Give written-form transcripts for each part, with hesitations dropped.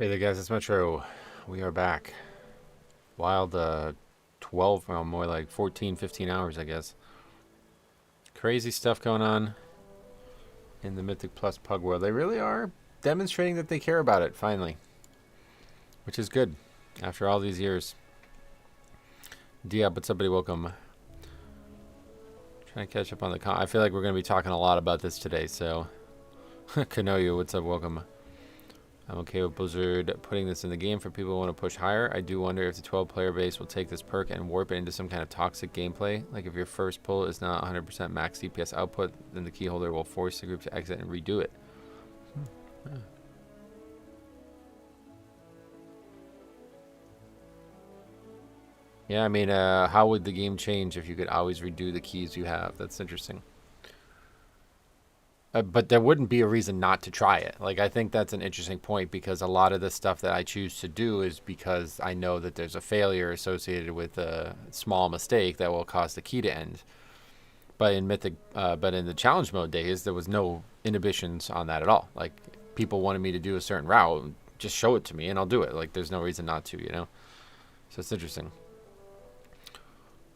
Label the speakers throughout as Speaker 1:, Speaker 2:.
Speaker 1: Hey there guys, it's Metro. We are back. Wild 12, well more like 14, 15 hours I guess. Crazy stuff going on in the Mythic Plus Pug world. They really are demonstrating that they care about it, finally. Which is good, after all these years. Diab, what's up buddy, welcome. Trying to catch up on the I feel like we're going to be talking a lot about this today, so. Kanoyu, what's up, welcome. I'm okay with Blizzard putting this in the game for people who want to push higher. I do wonder if the 12 player base will take this perk and warp it into some kind of toxic gameplay. Like if your first pull is not 100% max DPS output, then the key holder will force the group to exit and redo it. Yeah. Yeah, I mean, how would the game change if you could always redo the keys you have? That's interesting. But there wouldn't be a reason not to try it. Like, I think that's an interesting point because a lot of the stuff that I choose to do is because I know that there's a failure associated with a small mistake that will cause the key to end. But in but in the challenge mode days, there was no inhibitions on that at all. Like, people wanted me to do a certain route, just show it to me and I'll do it. Like, there's no reason not to, you know? So it's interesting.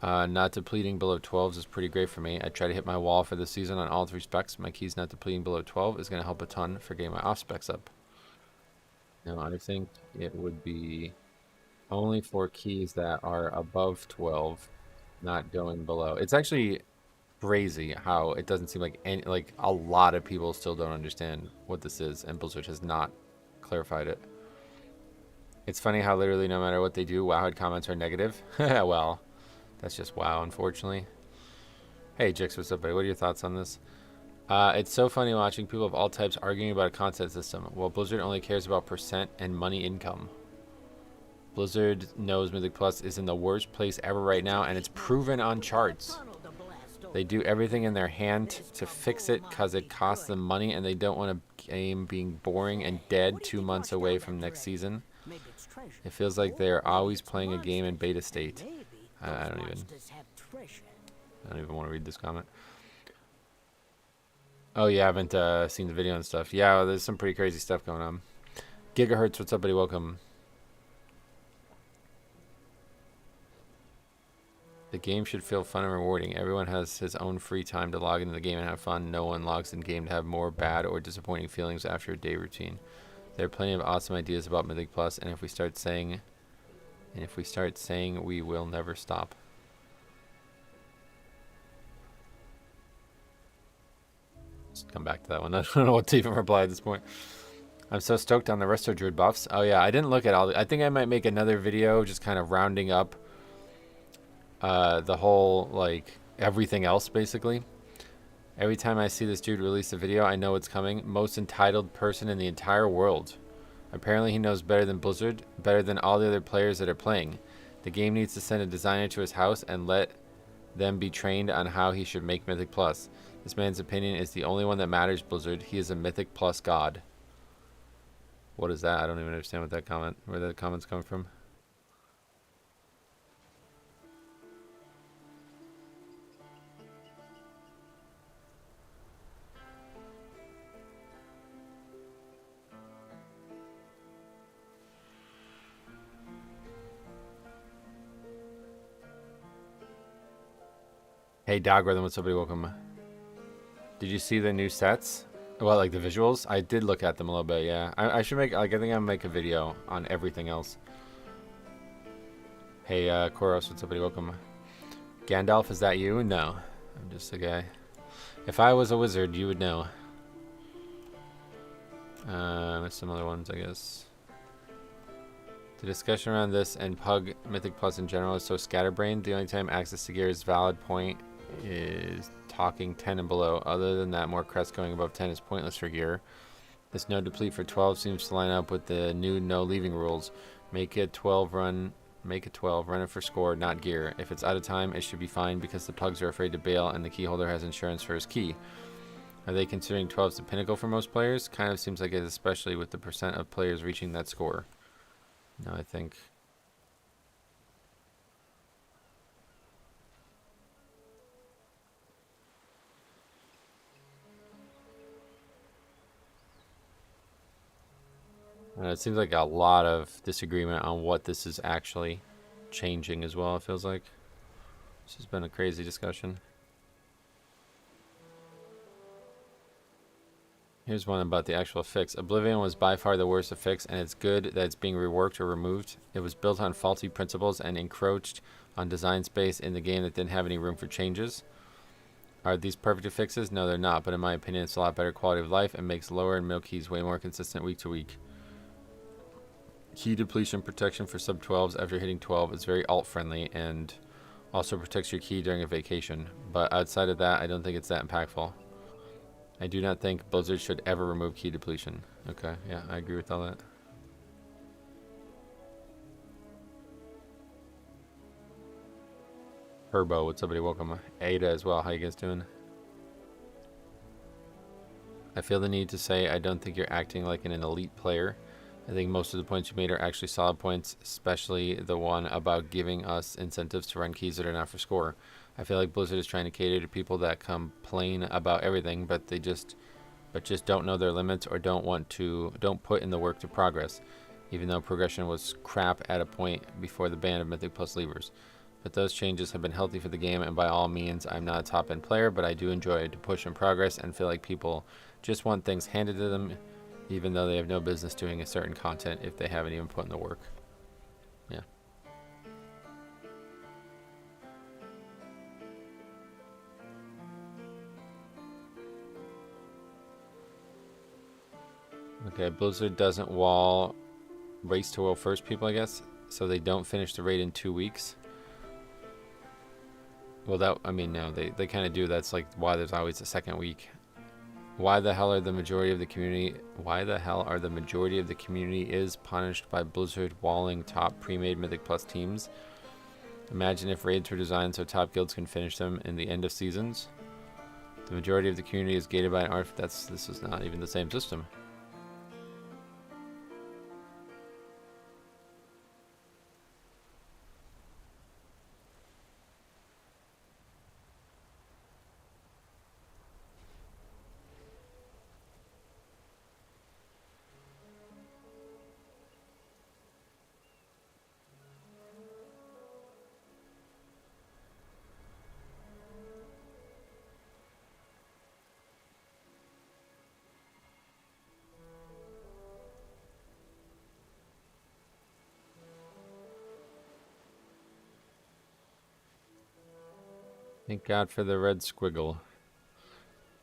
Speaker 1: Not depleting below 12s is pretty great for me. I try to hit my wall for the season on all 3 specs. My keys not depleting below 12 is going to help a ton for getting my off specs up. No, I think it would be only for keys that are above 12, not going below. It's actually crazy how it doesn't seem like a lot of people still don't understand what this is, and Blizzard has not clarified it. It's funny how literally no matter what they do, Wowhead comments are negative. Well, that's just WoW, unfortunately. Hey, Jix, what's up, buddy? What are your thoughts on this? It's so funny watching people of all types arguing about a content system, while Blizzard only cares about percent and money income. Blizzard knows Mythic Plus is in the worst place ever right now, and it's proven on charts. They do everything in their hand to fix it because it costs them money, and they don't want a game being boring and dead 2 months away from next season. It feels like they're always playing a game in beta state. I don't even want to read this comment. Oh yeah, I haven't seen the video and stuff. Yeah, there's some pretty crazy stuff going on. Gigahertz, what's up, buddy? Welcome. The game should feel fun and rewarding. Everyone has his own free time to log into the game and have fun. No one logs in game to have more bad or disappointing feelings after a day routine. There are plenty of awesome ideas about Mythic Plus, and if we start saying we will never stop. Just come back to that one. I don't know what to even reply at this point. I'm so stoked on the Resto Druid buffs. Oh yeah, I didn't look at all. I think I might make another video just kind of rounding up the whole, like, everything else, basically. Every time I see this dude release a video, I know it's coming. Most entitled person in the entire world. Apparently he knows better than Blizzard, better than all the other players that are playing. The game needs to send a designer to his house and let them be trained on how he should make Mythic Plus. This man's opinion is the only one that matters, Blizzard. He is a Mythic Plus god. What is that? I don't even understand what that comment, where that comment's coming from. Hey, Dogworthy, what's up, buddy? Welcome. Did you see the new sets? Well, like the visuals? I did look at them a little bit, yeah. I should make, like, I think I'll make a video on everything else. Hey, Koros, what's up, buddy? Welcome. Gandalf, is that you? No. I'm just a guy. If I was a wizard, you would know. Some other ones, I guess. The discussion around this and Pug Mythic Plus in general is so scatterbrained. The only time access to gear is valid point is talking 10 and below. Other than that, more crests going above 10 is pointless for gear. This no deplete for 12 seems to line up with the new no leaving rules. Make it 12, run it for score, not gear. If it's out of time, it should be fine because the pugs are afraid to bail and the key holder has insurance for his key. Are they considering 12's the pinnacle for most players? Kind of seems like it, especially with the percent of players reaching that score. No, I think... It seems like a lot of disagreement on what this is actually changing as well, it feels like. This has been a crazy discussion. Here's one about the actual fix. Oblivion was by far the worst of fix, and it's good that it's being reworked or removed. It was built on faulty principles and encroached on design space in the game that didn't have any room for changes. Are these perfect fixes? No, they're not, but in my opinion, it's a lot better quality of life and makes lower and middle keys way more consistent week to week. Key depletion protection for sub 12s after hitting 12 is very alt friendly and also protects your key during a vacation. But outside of that, I don't think it's that impactful. I do not think Blizzard should ever remove key depletion. Okay, yeah, I agree with all that. Herbo, what's up, buddy? Welcome. Ada as well. How you guys doing? I feel the need to say I don't think you're acting like an elite player. I think most of the points you made are actually solid points, especially the one about giving us incentives to run keys that are not for score. I feel like Blizzard is trying to cater to people that complain about everything, but just don't know their limits or don't put in the work to progress, even though progression was crap at a point before the ban of Mythic Plus levers. But those changes have been healthy for the game, and by all means, I'm not a top-end player, but I do enjoy to push and progress and feel like people just want things handed to them, even though they have no business doing a certain content if they haven't even put in the work. Yeah. Okay, Blizzard doesn't wall race to world first people, I guess, so they don't finish the raid in 2 weeks. Well, no, they kind of do. That's like why there's always a second week. Why the hell are the majority of the community is punished by Blizzard walling top pre-made Mythic Plus teams? Imagine if raids were designed so top guilds can finish them in the end of seasons. The majority of the community is gated by an art. This is not even the same system. Thank God for the red squiggle.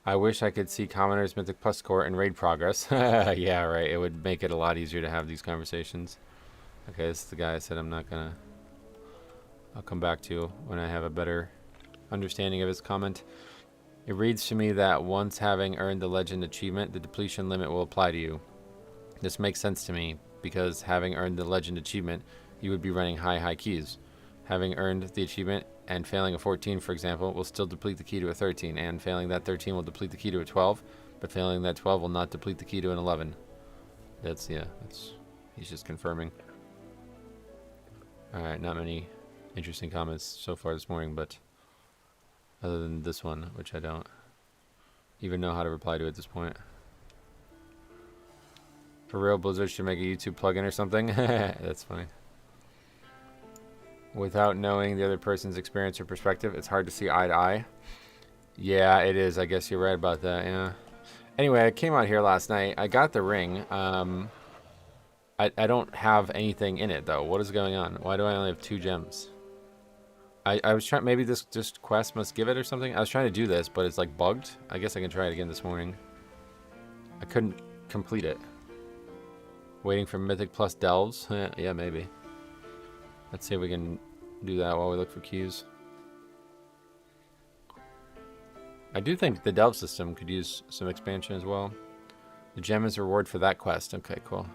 Speaker 1: I wish I could see Commoner's Mythic Plus score and raid progress. Yeah, right. It would make it a lot easier to have these conversations. Okay, this is the guy I said I'll come back to when I have a better understanding of his comment. It reads to me that once having earned the legend achievement, the depletion limit will apply to you. This makes sense to me, because having earned the legend achievement, you would be running high keys. Having earned the achievement and failing a 14, for example, will still deplete the key to a 13, and failing that 13 will deplete the key to a 12, but failing that 12 will not deplete the key to an 11. He's just confirming. Alright, not many interesting comments so far this morning, but other than this one, which I don't even know how to reply to at this point. For real, Blizzard should make a YouTube plugin or something. That's funny. Without knowing the other person's experience or perspective, it's hard to see eye to eye. Yeah, it is. I guess you're right about that, yeah. Anyway, I came out here last night. I got the ring. I don't have anything in it, though. What is going on? Why do I only have 2 gems? I was trying... Maybe this just quest must give it or something? I was trying to do this, but it's, like, bugged. I guess I can try it again this morning. I couldn't complete it. Waiting for Mythic Plus delves? Yeah, maybe. Let's see if we can do that while we look for keys. I do think the delve system could use some expansion as well. The gem is a reward for that quest. Okay, cool.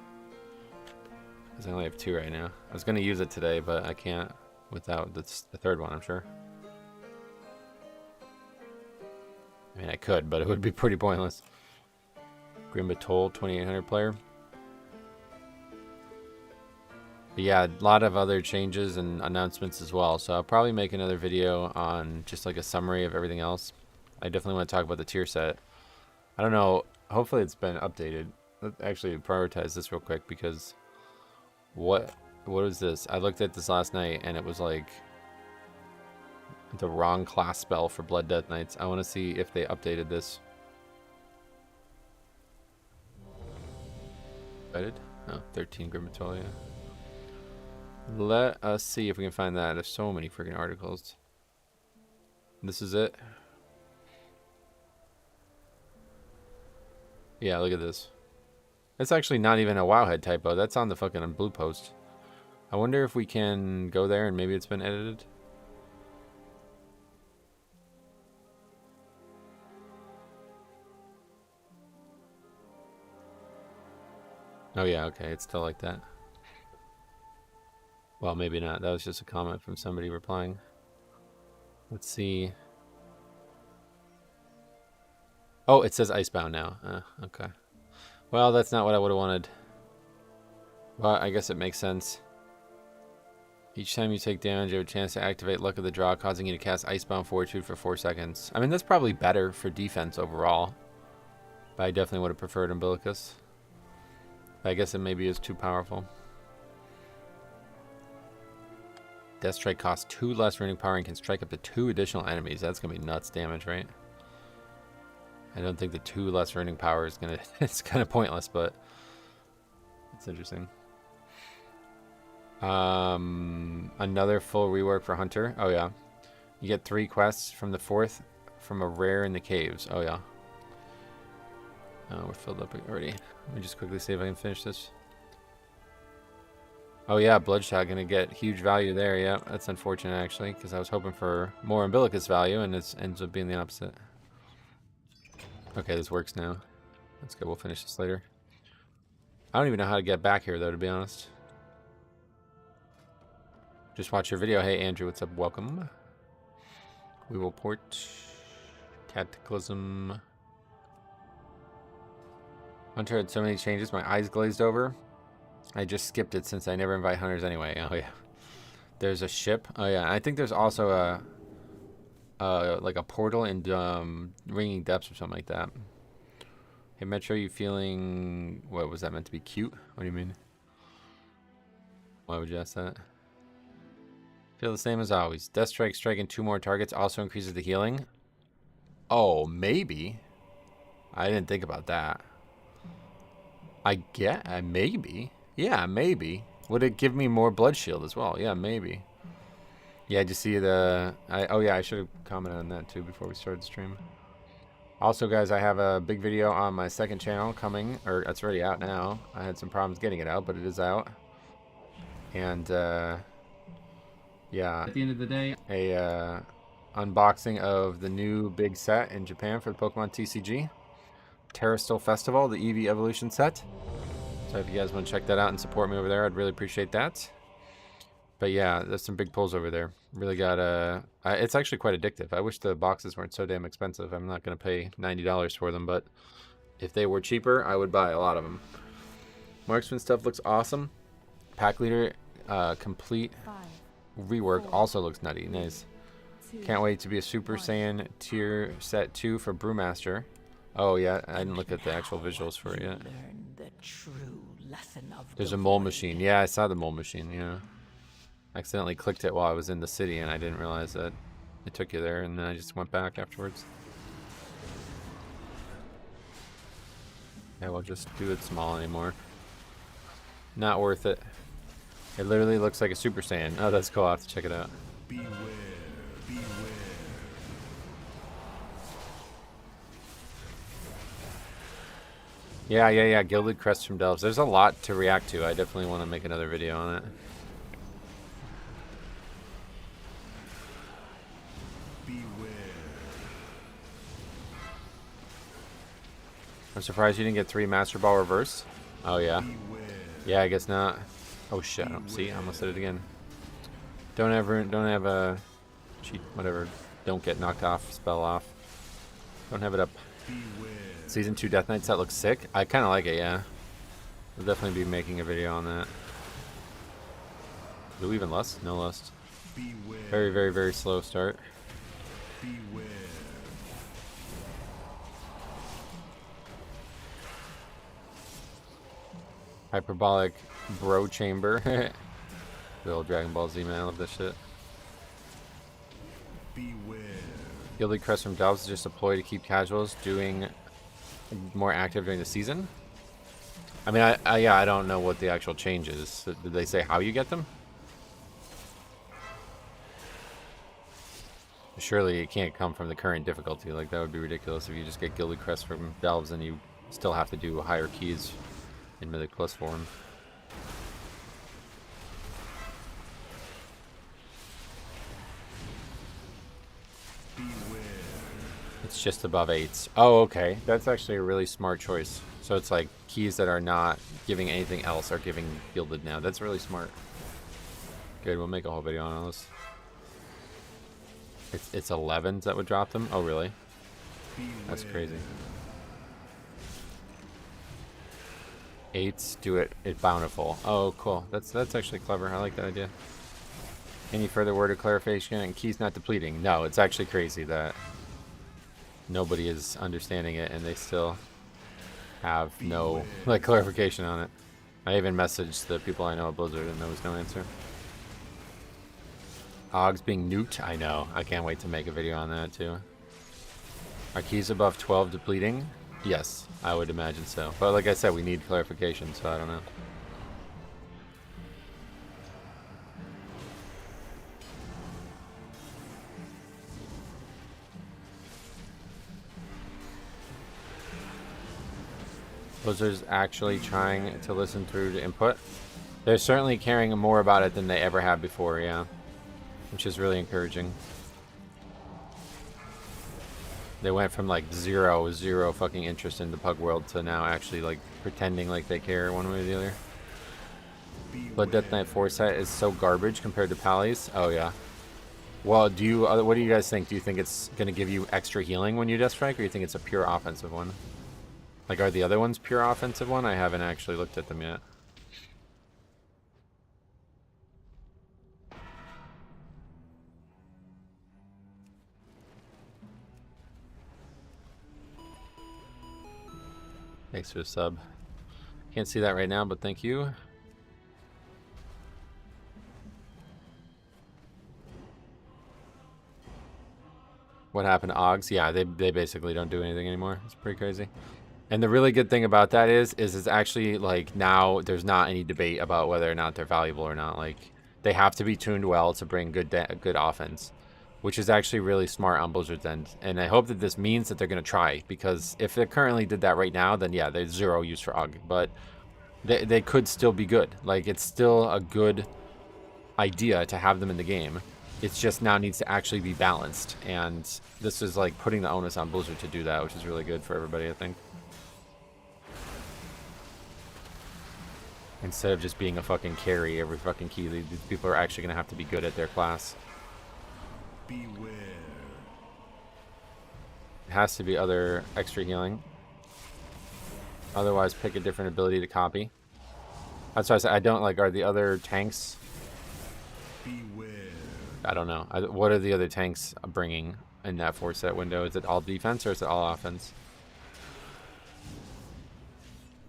Speaker 1: Because I only have 2 right now. I was going to use it today, but I can't without the 3rd one, I'm sure. I mean, I could, but it would be pretty pointless. Grim Batol, 2800 player. But yeah, a lot of other changes and announcements as well. So I'll probably make another video on just like a summary of everything else. I definitely want to talk about the tier set. I don't know. Hopefully it's been updated. let's actually prioritize this real quick because what is this? I looked at this last night and it was like the wrong class spell for Blood Death Knights. I want to see if they updated this. Oh, 13 Grimatolia. Let us see if we can find that. There's so many freaking articles. This is it. Yeah, look at this. It's actually not even a Wowhead typo. That's on the fucking blue post. I wonder if we can go there and maybe it's been edited. Oh yeah, okay, it's still like that. Well, maybe not. That was just a comment from somebody replying. Let's see. Oh, it says Icebound now. Okay. Well, that's not what I would have wanted. But I guess it makes sense. Each time you take damage, you have a chance to activate Luck of the Draw, causing you to cast Icebound Fortitude for 4 seconds. I mean, that's probably better for defense overall. But I definitely would have preferred Umbilicus. But I guess it maybe is too powerful. Death Strike costs 2 less running power and can strike up to 2 additional enemies. That's going to be nuts damage, right? I don't think the 2 less running power is going to... It's kind of pointless, but... It's interesting. Another full rework for Hunter. Oh, yeah. You get 3 quests from the 4th from a rare in the caves. Oh, yeah. Oh, we're filled up already. Let me just quickly see if I can finish this. Oh yeah, Bloodshot gonna get huge value there. Yeah, that's unfortunate actually, because I was hoping for more Umbilicus value, and it ends up being the opposite. Okay, this works now. That's good. We'll finish this later. I don't even know how to get back here though, to be honest. Just watch your video. Hey Andrew, what's up? Welcome. We will port Cataclysm. Hunter had so many changes, my eyes glazed over. I just skipped it since I never invite hunters anyway. Oh yeah. There's a ship. Oh yeah. I think there's also a like a portal in Ringing Depths or something like that. Hey Metro, you feeling... What was that meant to be? Cute? What do you mean? Why would you ask that? Feel the same as always. Death Strike striking 2 more targets also increases the healing. Oh, maybe. I didn't think about that. I get... maybe. Yeah, maybe. Would it give me more blood shield as well? Yeah, maybe. Yeah, did you see the... oh yeah, I should have commented on that too before we started the stream. Also, guys, I have a big video on my second channel coming, or it's already out now. I had some problems getting it out, but it is out. And, yeah. At the end of the day, a unboxing of the new big set in Japan for the Pokemon TCG. Terrastal Festival, the Eevee Evolution set. So if you guys want to check that out and support me over there, I'd really appreciate that. But yeah, there's some big pulls over there. Really got it's actually quite addictive. I wish the boxes weren't so damn expensive. I'm not going to pay $90 for them, but if they were cheaper, I would buy a lot of them. Marksman stuff looks awesome. Pack Leader complete rework also looks nutty. Nice. Can't wait to be a Super Saiyan tier set 2 for Brewmaster. Oh yeah, I didn't look at the actual visuals for it yet. There's a mole machine. Yeah, I saw the mole machine, yeah. Accidentally clicked it while I was in the city and I didn't realize that it took you there, and then I just went back afterwards. Yeah, we'll just do it small anymore. Not worth it. It literally looks like a Super Saiyan. Oh, that's cool. I'll have to check it out. Beware, beware. Yeah. Gilded Crest from Delves. There's a lot to react to. I definitely want to make another video on it. I'm surprised you didn't get 3 Master Ball reverse. Oh yeah. Yeah, I guess not. Oh shit. See, I almost said it again. Don't have a cheat, whatever. Don't get knocked off, spell off. Don't have it up. Season 2 Death Knights, that looks sick. I kind of like it, yeah. We'll definitely be making a video on that. Do we even lust? No lust. Very, very, very slow start. Hyperbolic bro chamber. The old Dragon Ball Z, man. I love this shit.
Speaker 2: Beware.
Speaker 1: Gilded Crest from Delves is just a ploy to keep casuals doing more active during the season. I mean, yeah, I don't know what the actual change is. Did they say how you get them? Surely it can't come from the current difficulty. Like, that would be ridiculous if you just get Gilded Crest from Delves and you still have to do higher keys in Mythic Plus form.
Speaker 2: Beware.
Speaker 1: It's just above 8s. Oh, okay. That's actually a really smart choice. So it's like keys that are not giving anything else are giving gilded now. That's really smart. Good, we'll make a whole video on this. It's 11s that would drop them? Oh, really? That's crazy. 8s do it bountiful. Oh, cool. That's actually clever. I like that idea. Any further word of clarification? And keys not depleting. No, it's actually crazy that nobody is understanding it and they still have no like clarification on it. I even messaged the people I know at Blizzard and there was no answer. Augs being nuked? I know. I can't wait to make a video on that too. Are keys above 12 depleting? Yes, I would imagine so. But like I said, we need clarification, so I don't know. Blizzard's actually trying to listen through to input. They're certainly caring more about it than they ever have before, yeah. Which is really encouraging. They went from like zero fucking interest in the Pug world to now actually like pretending like they care one way or the other. Blood Death Knight 4 set is so garbage compared to Pally's. Oh yeah. Well, do you? What do you guys think? Do you think it's gonna give you extra healing when you Death Strike, or you think it's a pure offensive one? Like, are the other ones pure offensive one? I haven't actually looked at them yet. Thanks for the sub. Can't see that right now, but thank you. What happened to Augs? Yeah, they basically don't do anything anymore. It's pretty crazy. And the really good thing about that is it's actually like now there's not any debate about whether or not they're valuable or not. Like, they have to be tuned well to bring good offense, which is actually really smart on Blizzard's end. And I hope that this means that they're going to try, because if they currently did that right now, then yeah, there's zero use for Aug. But they could still be good. Like, it's still a good idea to have them in the game. It just now needs to actually be balanced. And this is like putting the onus on Blizzard to do that, which is really good for everybody, I think. Instead of just being a fucking carry every fucking key, these people are actually going to have to be good at their class.
Speaker 2: Beware.
Speaker 1: It has to be other extra healing. Otherwise, pick a different ability to copy. That's why I said I don't like, are the other tanks...
Speaker 2: Beware.
Speaker 1: I don't know. What are the other tanks bringing in that 4-set window? Is it all defense or is it all offense?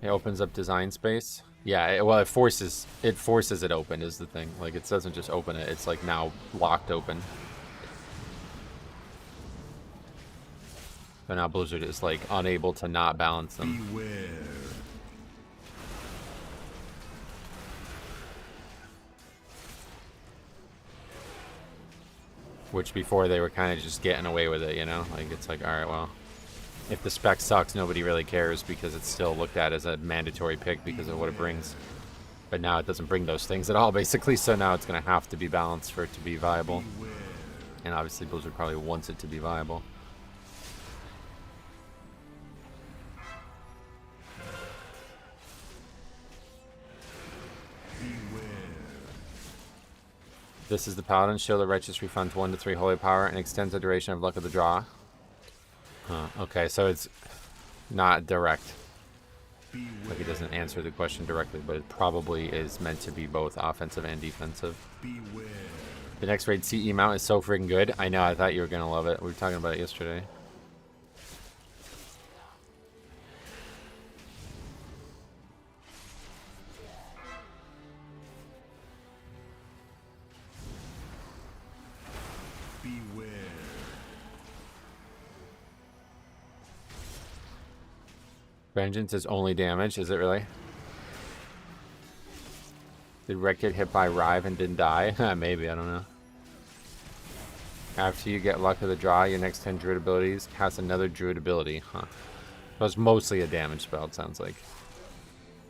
Speaker 1: It opens up design space. Yeah, well, it forces it open is the thing. Like, it doesn't just open it. It's like now locked open. So now Blizzard is like unable to not balance them.
Speaker 2: Beware.
Speaker 1: Which before they were kind of just getting away with it, you know? Like, it's like, alright, well, if the spec sucks, nobody really cares because it's still looked at as a mandatory pick because of what it brings. But now it doesn't bring those things at all, basically, so now it's going to have to be balanced for it to be viable. And obviously Blizzard probably wants it to be viable. This is the Paladin. Shield of Righteous refunds 1 to 3 holy power and extends the duration of Luck of the Draw. Okay, so it's not direct. Like, it doesn't answer the question directly, but it probably is meant to be both offensive and defensive. The next raid CE mount is so freaking good. I know, I thought you were going to love it. We were talking about it yesterday. Vengeance is only damage, is it really? Did Rek get hit by Rive and didn't die? Maybe, I don't know. After you get Luck of the Draw, your next 10 Druid abilities cast another Druid ability. Huh. That was mostly a damage spell, it sounds like.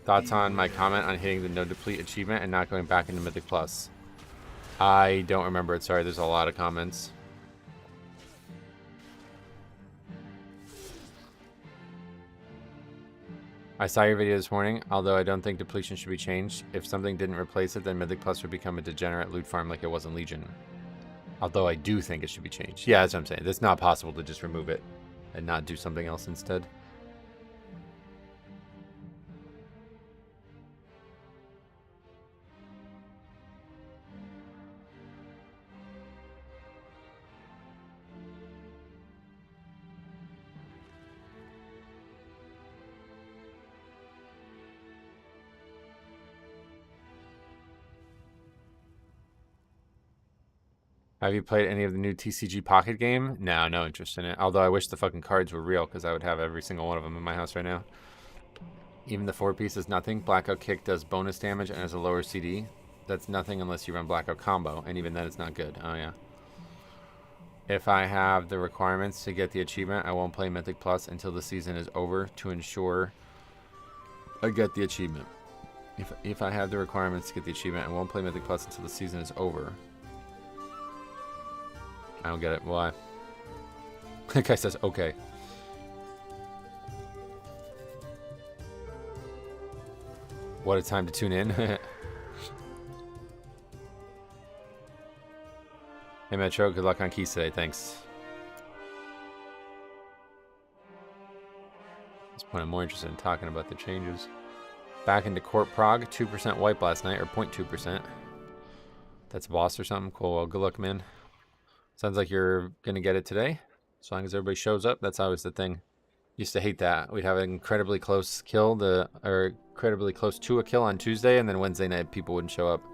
Speaker 1: Thoughts on my comment on hitting the No Deplete achievement and not going back into Mythic Plus? I don't remember it, sorry, there's a lot of comments. I saw your video this morning, although I don't think depletion should be changed. If something didn't replace it, then Mythic Plus would become a degenerate loot farm like it was in Legion. Although I do think it should be changed. Yeah, that's what I'm saying. It's not possible to just remove it and not do something else instead. Have you played any of the new TCG Pocket game? No, no interest in it. Although I wish the fucking cards were real, because I would have every single one of them in my house right now. Even the 4-piece is nothing. Blackout Kick does bonus damage and has a lower CD. That's nothing unless you run Blackout Combo, and even then it's not good. Oh, yeah. If I have the requirements to get the achievement, I won't play Mythic Plus until the season is over to ensure I get the achievement. If I have the requirements to get the achievement, I won't play Mythic Plus until the season is over. I don't get it. Why? The guy says, okay. What a time to tune in. Hey, Metro. Good luck on keys today. Thanks. At this point, I'm more interested in talking about the changes. Back into Court Prague. 2% wipe last night, or 0.2%. That's a boss or something. Cool. Well, good luck, man. Sounds like you're going to get it today. As long as everybody shows up, that's always the thing. Used to hate that. We'd have an incredibly close kill, or incredibly close to a kill on Tuesday, and then Wednesday night people wouldn't show up.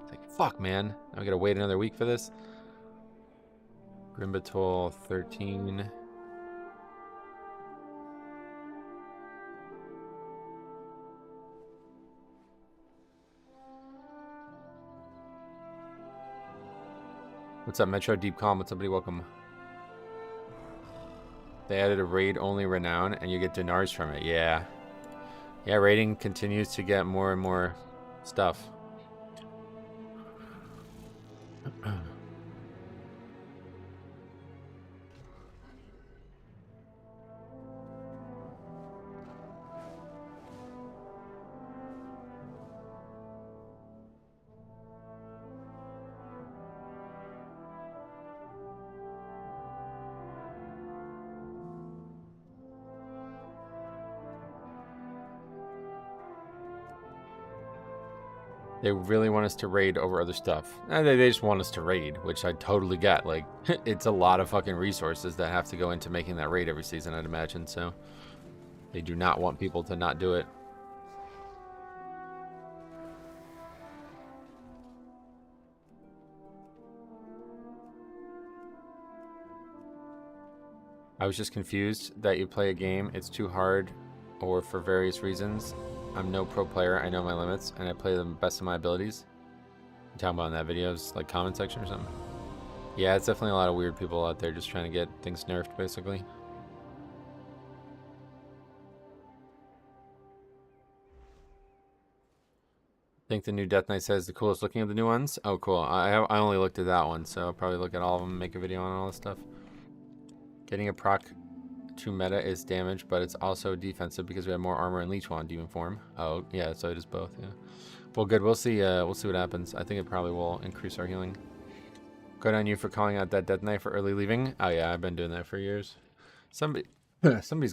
Speaker 1: It's like, fuck, man. Now we got to wait another week for this. Grimbatol 13. What's up, Metro? Deep Calm. What's up, buddy? Welcome. They added a raid-only renown, and you get dinars from it. Yeah. Yeah, raiding continues to get more and more stuff. They really want us to raid over other stuff. They just want us to raid, which I totally get. Like, it's a lot of fucking resources that have to go into making that raid every season, I'd imagine. So, they do not want people to not do it. I was just confused that you play a game, it's too hard, or for various reasons. I'm no pro player, I know my limits, and I play the best of my abilities. You talking about in that video's like comment section or something? Yeah, it's definitely a lot of weird people out there just trying to get things nerfed, basically. I think the new Death Knight says the coolest looking of the new ones. Oh, cool. I only looked at that one, so I'll probably look at all of them and make a video on all this stuff. Getting a proc to meta is damage, but it's also defensive because we have more armor and leech wand demon form. Oh, yeah, so it is both, yeah. Well, good. We'll see what happens. I think it probably will increase our healing. Good on you for calling out that Death Knight for early leaving. Oh, yeah, I've been doing that for years. Somebody's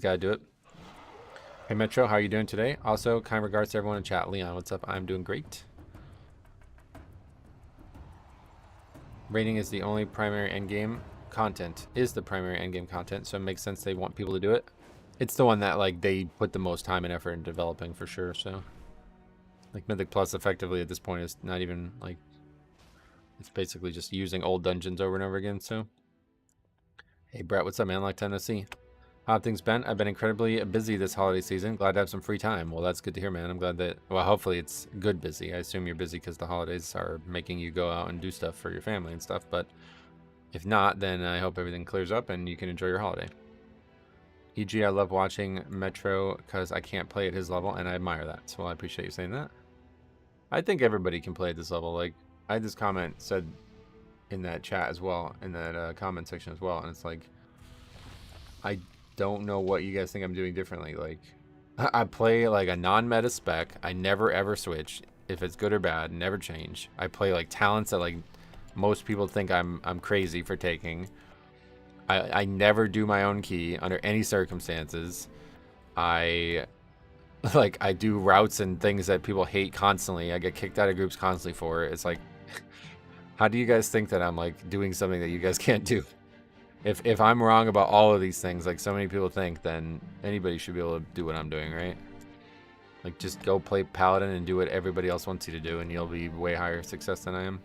Speaker 1: got to do it. Hey, Metro, how are you doing today? Also, kind regards to everyone in chat. Leon, what's up? I'm doing great. Raiding is the only primary endgame. Content is the primary endgame content, so it makes sense they want people to do it. It's the one that like they put the most time and effort in developing for sure. So like Mythic Plus effectively at this point is not even like, it's basically just using old dungeons over and over again. So hey Brett, what's up, man? Like Tennessee. How things been? I've been incredibly busy this holiday season. Glad to have some free time. Well, that's good to hear, man. I'm glad that, well, hopefully it's good busy. I assume you're busy because the holidays are making you go out and do stuff for your family and stuff. But if not, then I hope everything clears up and you can enjoy your holiday. E.g., I love watching Metro because I can't play at his level, and I admire that. So, well, I appreciate you saying that. I think everybody can play at this level. Like, I had this comment said in that chat as well, in that comment section as well, and it's like, I don't know what you guys think I'm doing differently. Like, I play like a non-meta spec. I never ever switch. If it's good or bad, never change. I play like talents that like most people think I'm crazy for taking. I never do my own key under any circumstances. I do routes and things that people hate constantly. I get kicked out of groups constantly for it. It's like, how do you guys think that I'm like doing something that you guys can't do? If I'm wrong about all of these things, like so many people think, then anybody should be able to do what I'm doing, right? Like, just go play Paladin and do what everybody else wants you to do, and you'll be way higher success than I am.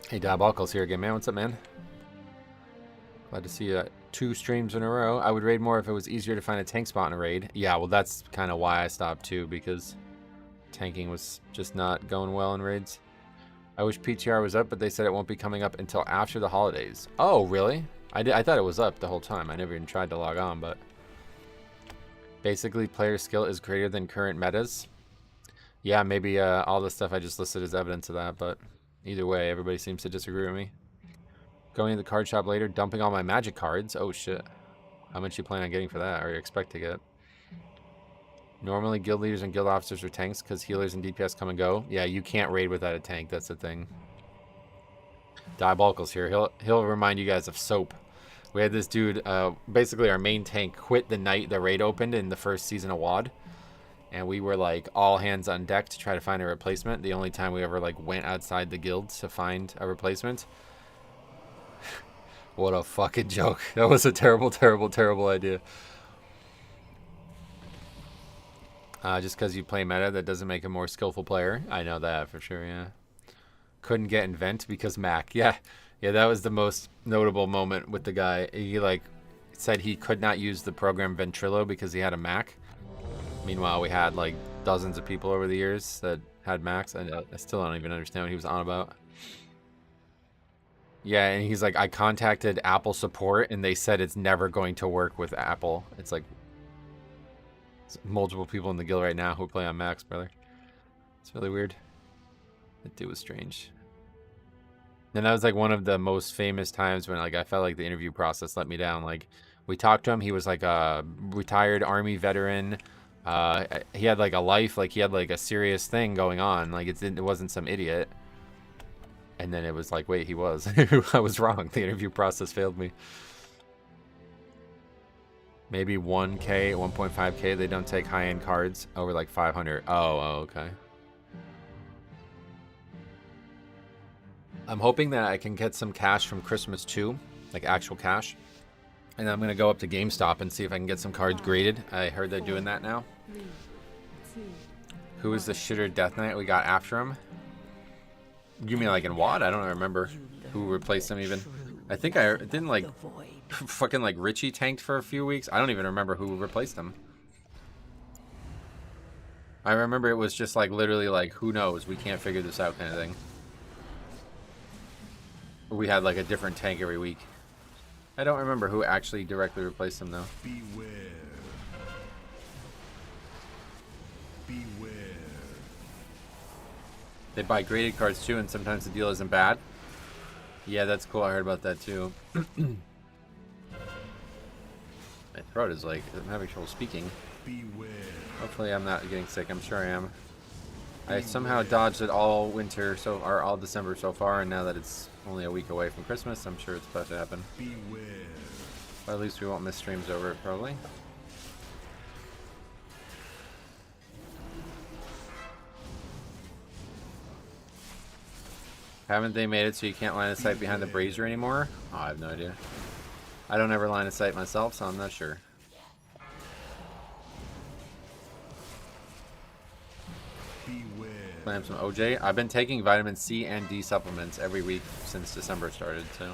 Speaker 1: Hey, Diabolical's here again, man. What's up, man? Glad to see you 2 streams in a row. I would raid more if it was easier to find a tank spot in a raid. Yeah, well, that's kind of why I stopped, too, because tanking was just not going well in raids. I wish PTR was up, but they said it won't be coming up until after the holidays. Oh, really? I thought it was up the whole time. I never even tried to log on, but... Basically, player skill is greater than current metas. Yeah, maybe all the stuff I just listed is evidence of that, but either way, everybody seems to disagree with me. Going to the card shop later, dumping all my magic cards. Oh, shit. How much you plan on getting for that, or you expect to get? Normally, guild leaders and guild officers are tanks because healers and DPS come and go. Yeah, you can't raid without a tank. That's the thing. Diabolical's here. He'll remind you guys of Soap. We had this dude, basically our main tank, quit the night the raid opened in the first season of WoD. And we were like all hands on deck to try to find a replacement. The only time we ever like went outside the guild to find a replacement. What a fucking joke. That was a terrible, terrible, terrible idea. Just because you play meta, that doesn't make a more skillful player. I know that for sure, yeah. Couldn't get Invent because Mac. Yeah, that was the most notable moment with the guy. He, like, said he could not use the program Ventrilo because he had a Mac. Meanwhile, we had, like, dozens of people over the years that had Macs. And I still don't even understand what he was on about. Yeah, and he's like, I contacted Apple support, and they said it's never going to work with Apple. It's like... multiple people in the guild right now who play on Macs, brother. It's really weird. That dude was strange. And that was like one of the most famous times when like I felt like the interview process let me down. Like we talked to him, he was like a retired army veteran. He had like a life, like he had like a serious thing going on. Like it wasn't some idiot. And then it was like, wait, he was. I was wrong. The interview process failed me. Maybe 1K, 1.5K, they don't take high-end cards over like 500. Oh, okay. I'm hoping that I can get some cash from Christmas too, like actual cash. And I'm going to go up to GameStop and see if I can get some cards graded. I heard they're doing that now. Who is the shitter Death Knight we got after him? You mean like in WoD? I don't remember who replaced him even. I think I didn't like... fucking like Richie tanked for a few weeks. I don't even remember who replaced him. I remember it was just like literally like who knows, we can't figure this out kind of thing. We had like a different tank every week. I don't remember who actually directly replaced him though.
Speaker 2: Beware. Beware.
Speaker 1: They buy graded cards too, and sometimes the deal isn't bad. Yeah, that's cool. I heard about that too. My throat is like, I'm having trouble speaking.
Speaker 2: Beware.
Speaker 1: Hopefully I'm not getting sick. I'm sure I am. I somehow dodged it all winter, or all December so far, and now that it's only a week away from Christmas, I'm sure it's about to happen.
Speaker 2: Beware.
Speaker 1: But at least we won't miss streams over it, probably. Haven't they made it so you can't line of sight behind the brazier anymore? Oh, I have no idea. I don't ever line of sight myself, so I'm not sure.
Speaker 2: Beware.
Speaker 1: Plan some OJ. I've been taking vitamin C and D supplements every week since December started, so.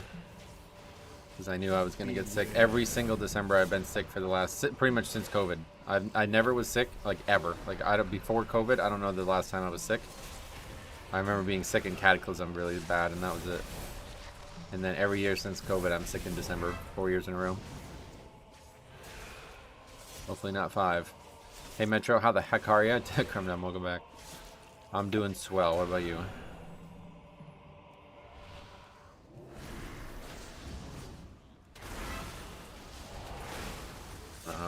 Speaker 1: because I knew I was gonna get sick. Every single December I've been sick for the last, pretty much since COVID. I never was sick, like, ever. Like, before COVID, I don't know the last time I was sick. I remember being sick in Cataclysm really bad, and that was it. And then every year since COVID, I'm sick in December, 4 years in a row. Hopefully not 5. Hey Metro, how the heck are you? Come down, welcome back. I'm doing swell. What about you?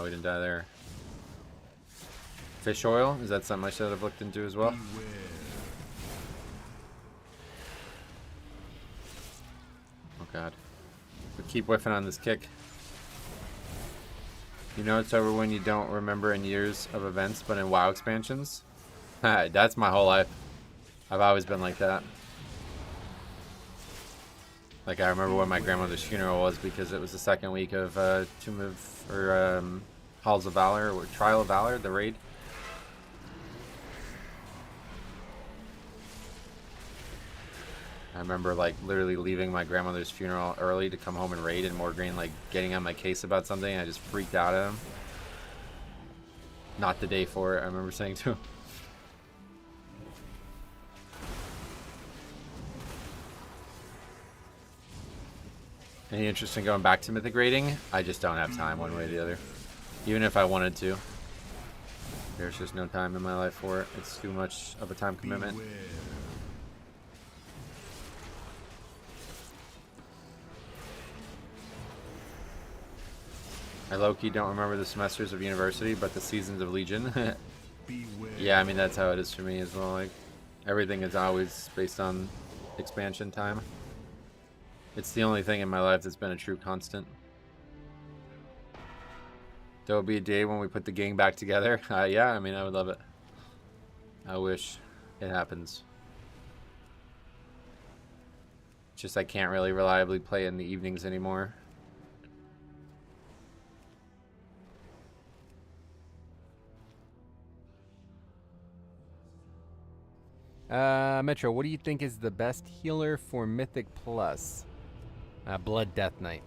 Speaker 1: We didn't die there. Fish oil? Is that something I should have looked into as well?
Speaker 2: Beware.
Speaker 1: Oh god. We keep whiffing on this kick. You know it's over when you don't remember in years of events, but in WoW expansions? That's my whole life. I've always been like that. Like, I remember when my grandmother's funeral was because it was the second week of Tomb of, or Halls of Valor, or Trial of Valor, the raid. I remember, like, literally leaving my grandmother's funeral early to come home and raid, and Morgreen, like, getting on my case about something. I just freaked out at him. Not the day for it, I remember saying to him. Any interest in going back to Mythic raiding? I just don't have time one way or the other. Even if I wanted to. There's just no time in my life for it. It's too much of a time commitment.
Speaker 2: Beware.
Speaker 1: I low-key don't remember the semesters of university, but the seasons of Legion.
Speaker 2: Beware.
Speaker 1: Yeah, I mean, that's how it is for me as well. Like, everything is always based on expansion time. It's the only thing in my life that's been a true constant. There will be a day when we put the gang back together. Yeah, I mean, I would love it. I wish it happens. It's just I can't really reliably play in the evenings anymore.
Speaker 3: Metro, what do you think is the best healer for Mythic Plus? Blood Death Knight.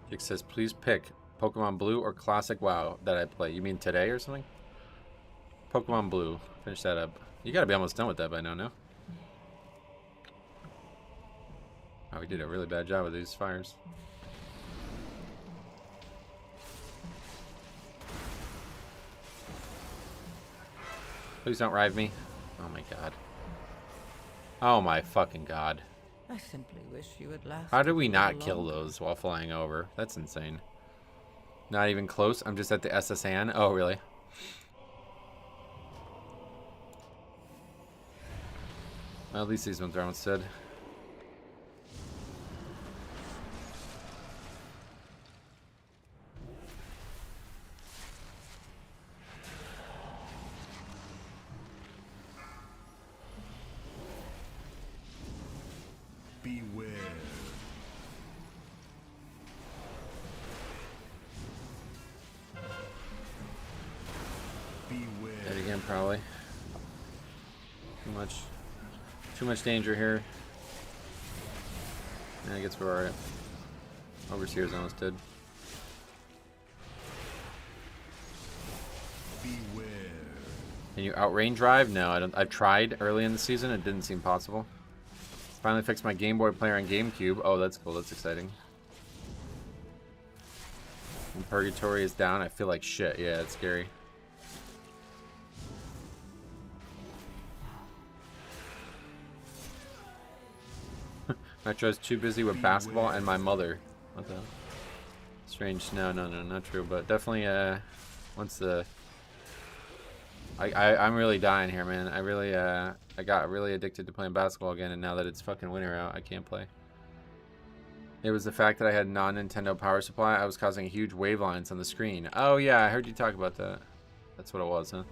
Speaker 1: Jake says, please pick Pokemon Blue or Classic WoW that I play. You mean today or something? Pokemon Blue. Finish that up. You gotta be almost done with that by now, no? Oh, we did a really bad job with these fires. Please don't rive me. Oh my god. Oh my fucking god.
Speaker 4: I simply wish you had lasted.
Speaker 1: How did we
Speaker 4: a
Speaker 1: not
Speaker 4: little
Speaker 1: kill
Speaker 4: longer.
Speaker 1: those while flying over? That's insane. Not even close. I'm just at the SSN. Oh, really? Well, at least these ones are almost dead.
Speaker 2: Beware. Beware.
Speaker 1: Dead again, probably. Too much danger here. Yeah, I guess we're alright. Overseer's almost dead.
Speaker 2: Beware.
Speaker 1: Can you outrange drive? No, I don't. I've tried early in the season. It didn't seem possible. Finally fixed my Game Boy player on GameCube. Oh, that's cool. That's exciting. When Purgatory is down, I feel like shit. Yeah, it's scary. Metro's too busy with basketball and my mother. What the hell? Strange. No, not true. But definitely, once the... I'm really dying here, man. I got really addicted to playing basketball again, and now that it's fucking winter out, I can't play. It was the fact that I had non-Nintendo power supply. I was causing huge wavelines on the screen. Oh yeah, I heard you talk about that. That's what it was, huh?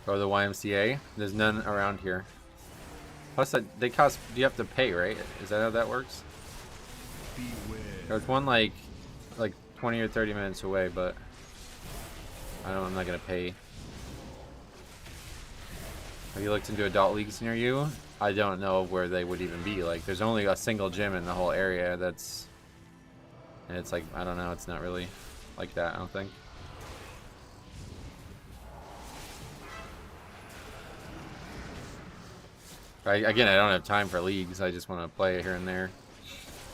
Speaker 1: Or the YMCA. There's none around here. Plus, they cost. You have to pay, right? Is that how that works?
Speaker 2: Beware.
Speaker 1: There's one like 20 or 30 minutes away, but I'm not gonna pay. Have you looked into adult leagues near you? I don't know where they would even be. Like, there's only a single gym in the whole area that's, and it's like, I don't know, it's not really like that, I don't think. Again, I don't have time for leagues. I just want to play here and there.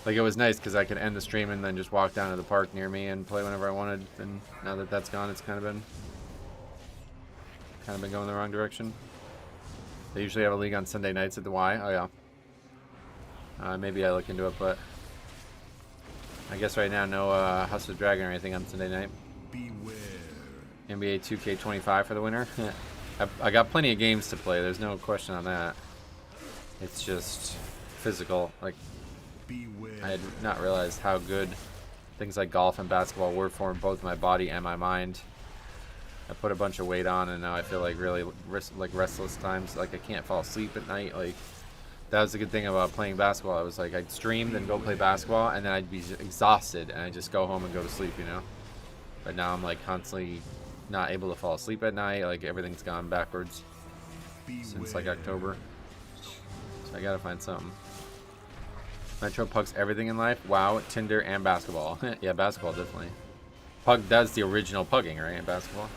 Speaker 1: Like, it was nice because I could end the stream and then just walk down to the park near me and play whenever I wanted. And now that that's gone, it's kind of been going the wrong direction. They usually have a league on Sunday nights at the Y. Oh yeah. Maybe I look into it, but I guess right now no House of Dragon or anything on Sunday night.
Speaker 2: Beware.
Speaker 1: NBA 2K25 for the winter. I got plenty of games to play. There's no question on that. It's just physical. Like,
Speaker 2: Beware.
Speaker 1: I had not realized how good things like golf and basketball were for both my body and my mind. I put a bunch of weight on, and now I feel like really restless times. Like, I can't fall asleep at night. Like, that was the good thing about playing basketball. I was like, I'd stream, then go play basketball, and then I'd be exhausted, and I'd just go home and go to sleep, you know? But now I'm like constantly not able to fall asleep at night. Like, everything's gone backwards since like October. So I gotta find something. Metro pugs everything in life. WoW, Tinder, and basketball. Yeah, basketball definitely. Pug does the original pugging, right? In basketball.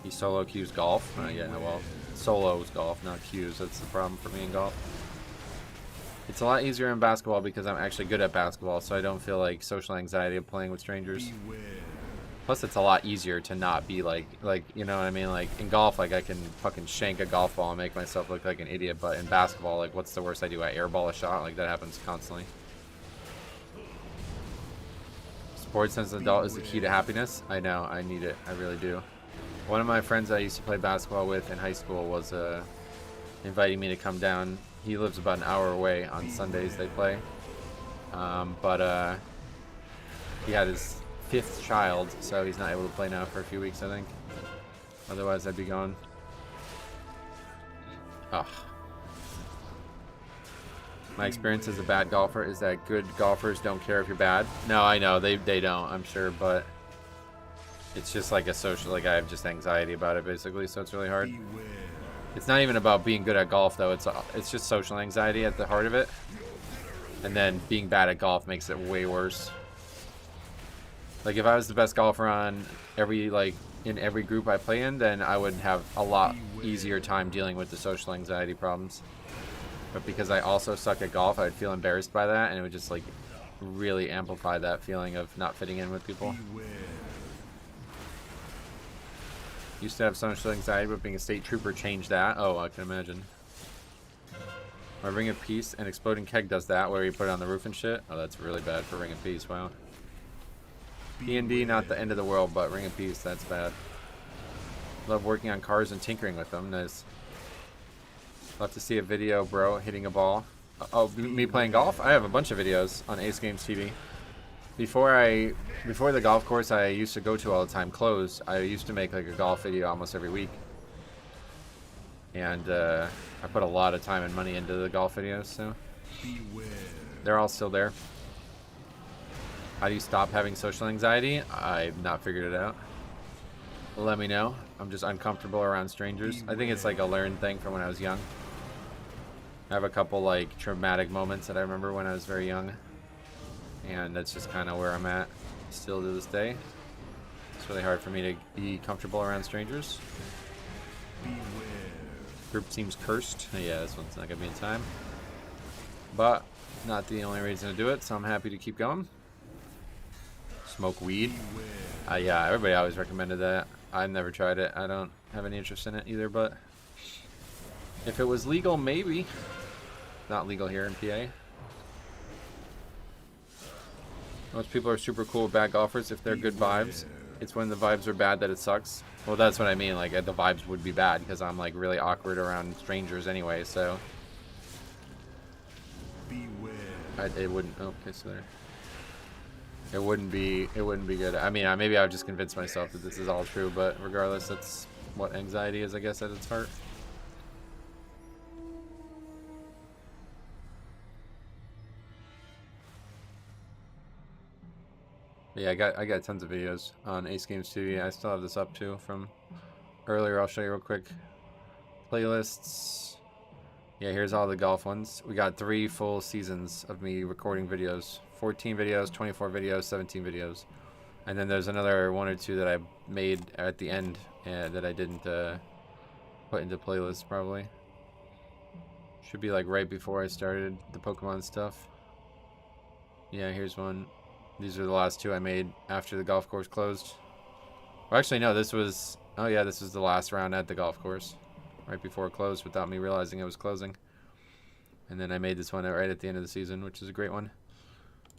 Speaker 1: He solo queues golf. Yeah, well, solos golf, not queues. That's the problem for me in golf. It's a lot easier in basketball because I'm actually good at basketball, so I don't feel like social anxiety of playing with strangers.
Speaker 2: Beware.
Speaker 1: Plus, it's a lot easier to not be like, you know what I mean? Like, in golf, like, I can fucking shank a golf ball and make myself look like an idiot, but in basketball, like, what's the worst I do? I airball a shot? Like, that happens constantly. Sports as an adult is the key to happiness. I know, I need it. I really do. One of my friends I used to play basketball with in high school was inviting me to come down. He lives about an hour away. On Sundays they play. But he had his 5th child, so he's not able to play now for a few weeks, I think. Otherwise, I'd be gone. Ugh. My experience as a bad golfer is that good golfers don't care if you're bad. No, I know, they don't, I'm sure, but it's just like a social, like, I have just anxiety about it, basically, so it's really hard.
Speaker 2: Beware.
Speaker 1: It's not even about being good at golf, though. It's just social anxiety at the heart of it. And then being bad at golf makes it way worse. Like, if I was the best golfer on in every group I play in, then I would have a lot easier time dealing with the social anxiety problems. But because I also suck at golf, I would feel embarrassed by that, and it would just, like, really amplify that feeling of not fitting in with people.
Speaker 2: Beware.
Speaker 1: Used to have social anxiety, but being a state trooper changed that. Oh, I can imagine. My Ring of Peace and Exploding Keg does that, where you put it on the roof and shit. Oh, that's really bad for Ring of Peace, wow. D&D, not the end of the world, but Ring of Peace, that's bad. Love working on cars and tinkering with them, nice. Love to see a video, bro, hitting a ball. Oh, me playing golf? I have a bunch of videos on Ace Games TV. Before the golf course I used to go to all the time closed, I used to make like a golf video almost every week. And I put a lot of time and money into the golf videos, so
Speaker 2: Beware.
Speaker 1: they're all still there. How do you stop having social anxiety? I've not figured it out. Let me know. I'm just uncomfortable around strangers. I think it's like a learned thing from when I was young. I have a couple like traumatic moments that I remember when I was very young. And that's just kind of where I'm at still to this day. It's really hard for me to be comfortable around strangers.
Speaker 2: Beware.
Speaker 1: Group seems cursed. Yeah, this one's not going to be in time. But not the only reason to do it, so I'm happy to keep going. Smoke weed. Yeah, everybody always recommended that. I've never tried it. I don't have any interest in it either, but if it was legal, maybe. Not legal here in PA. Most people are super cool with bad golfers if they're good vibes. It's when the vibes are bad that it sucks. Well, that's what I mean. Like, the vibes would be bad because I'm like really awkward around strangers anyway. So
Speaker 2: Beware.
Speaker 1: it wouldn't. Oh, okay, so there. It wouldn't be good. I mean, maybe I've just convinced myself that this is all true, but regardless, that's what anxiety is, I guess, at its heart. Yeah, I got tons of videos on Ace Games TV. I still have this up too from earlier. I'll show you real quick. Playlists. Yeah, here's all the golf ones. We got 3 full seasons of me recording videos. 14 videos, 24 videos, 17 videos. And then there's another 1 or 2 that I made at the end that I didn't put into playlists probably. Should be like right before I started the Pokemon stuff. Yeah, here's one. These are the last 2 I made after the golf course closed. Well, actually, no, this was... Oh, yeah, this was the last round at the golf course. Right before it closed without me realizing it was closing. And then I made this one right at the end of the season, which is a great one.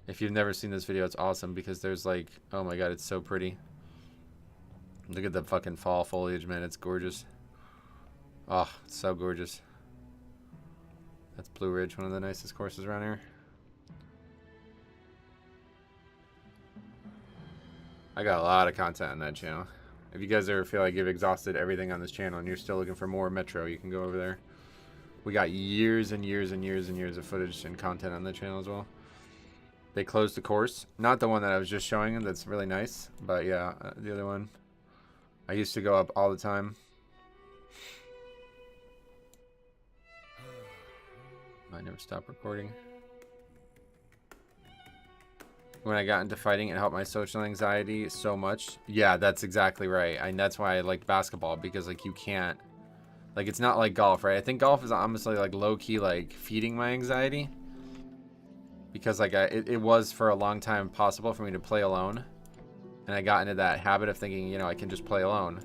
Speaker 1: If you've never seen this video, it's awesome because there's like... Oh, my God, it's so pretty. Look at the fucking fall foliage, man. It's gorgeous. Oh, it's so gorgeous. That's Blue Ridge, one of the nicest courses around here. I got a lot of content on that channel. If you guys ever feel like you've exhausted everything on this channel and you're still looking for more Metro, you can go over there. We got years and years and years and years of footage and content on the channel as well. They closed the course. Not the one that I was just showing, that's really nice. But yeah, the other one. I used to go up all the time. I never stopped recording. When I got into fighting, it helped my social anxiety so much. Yeah, that's exactly right. And that's why I liked basketball, because like you can't, like it's not like golf, right? I think golf is honestly like low-key like feeding my anxiety, because like it was for a long time possible for me to play alone, and I got into that habit of thinking, you know, I can just play alone.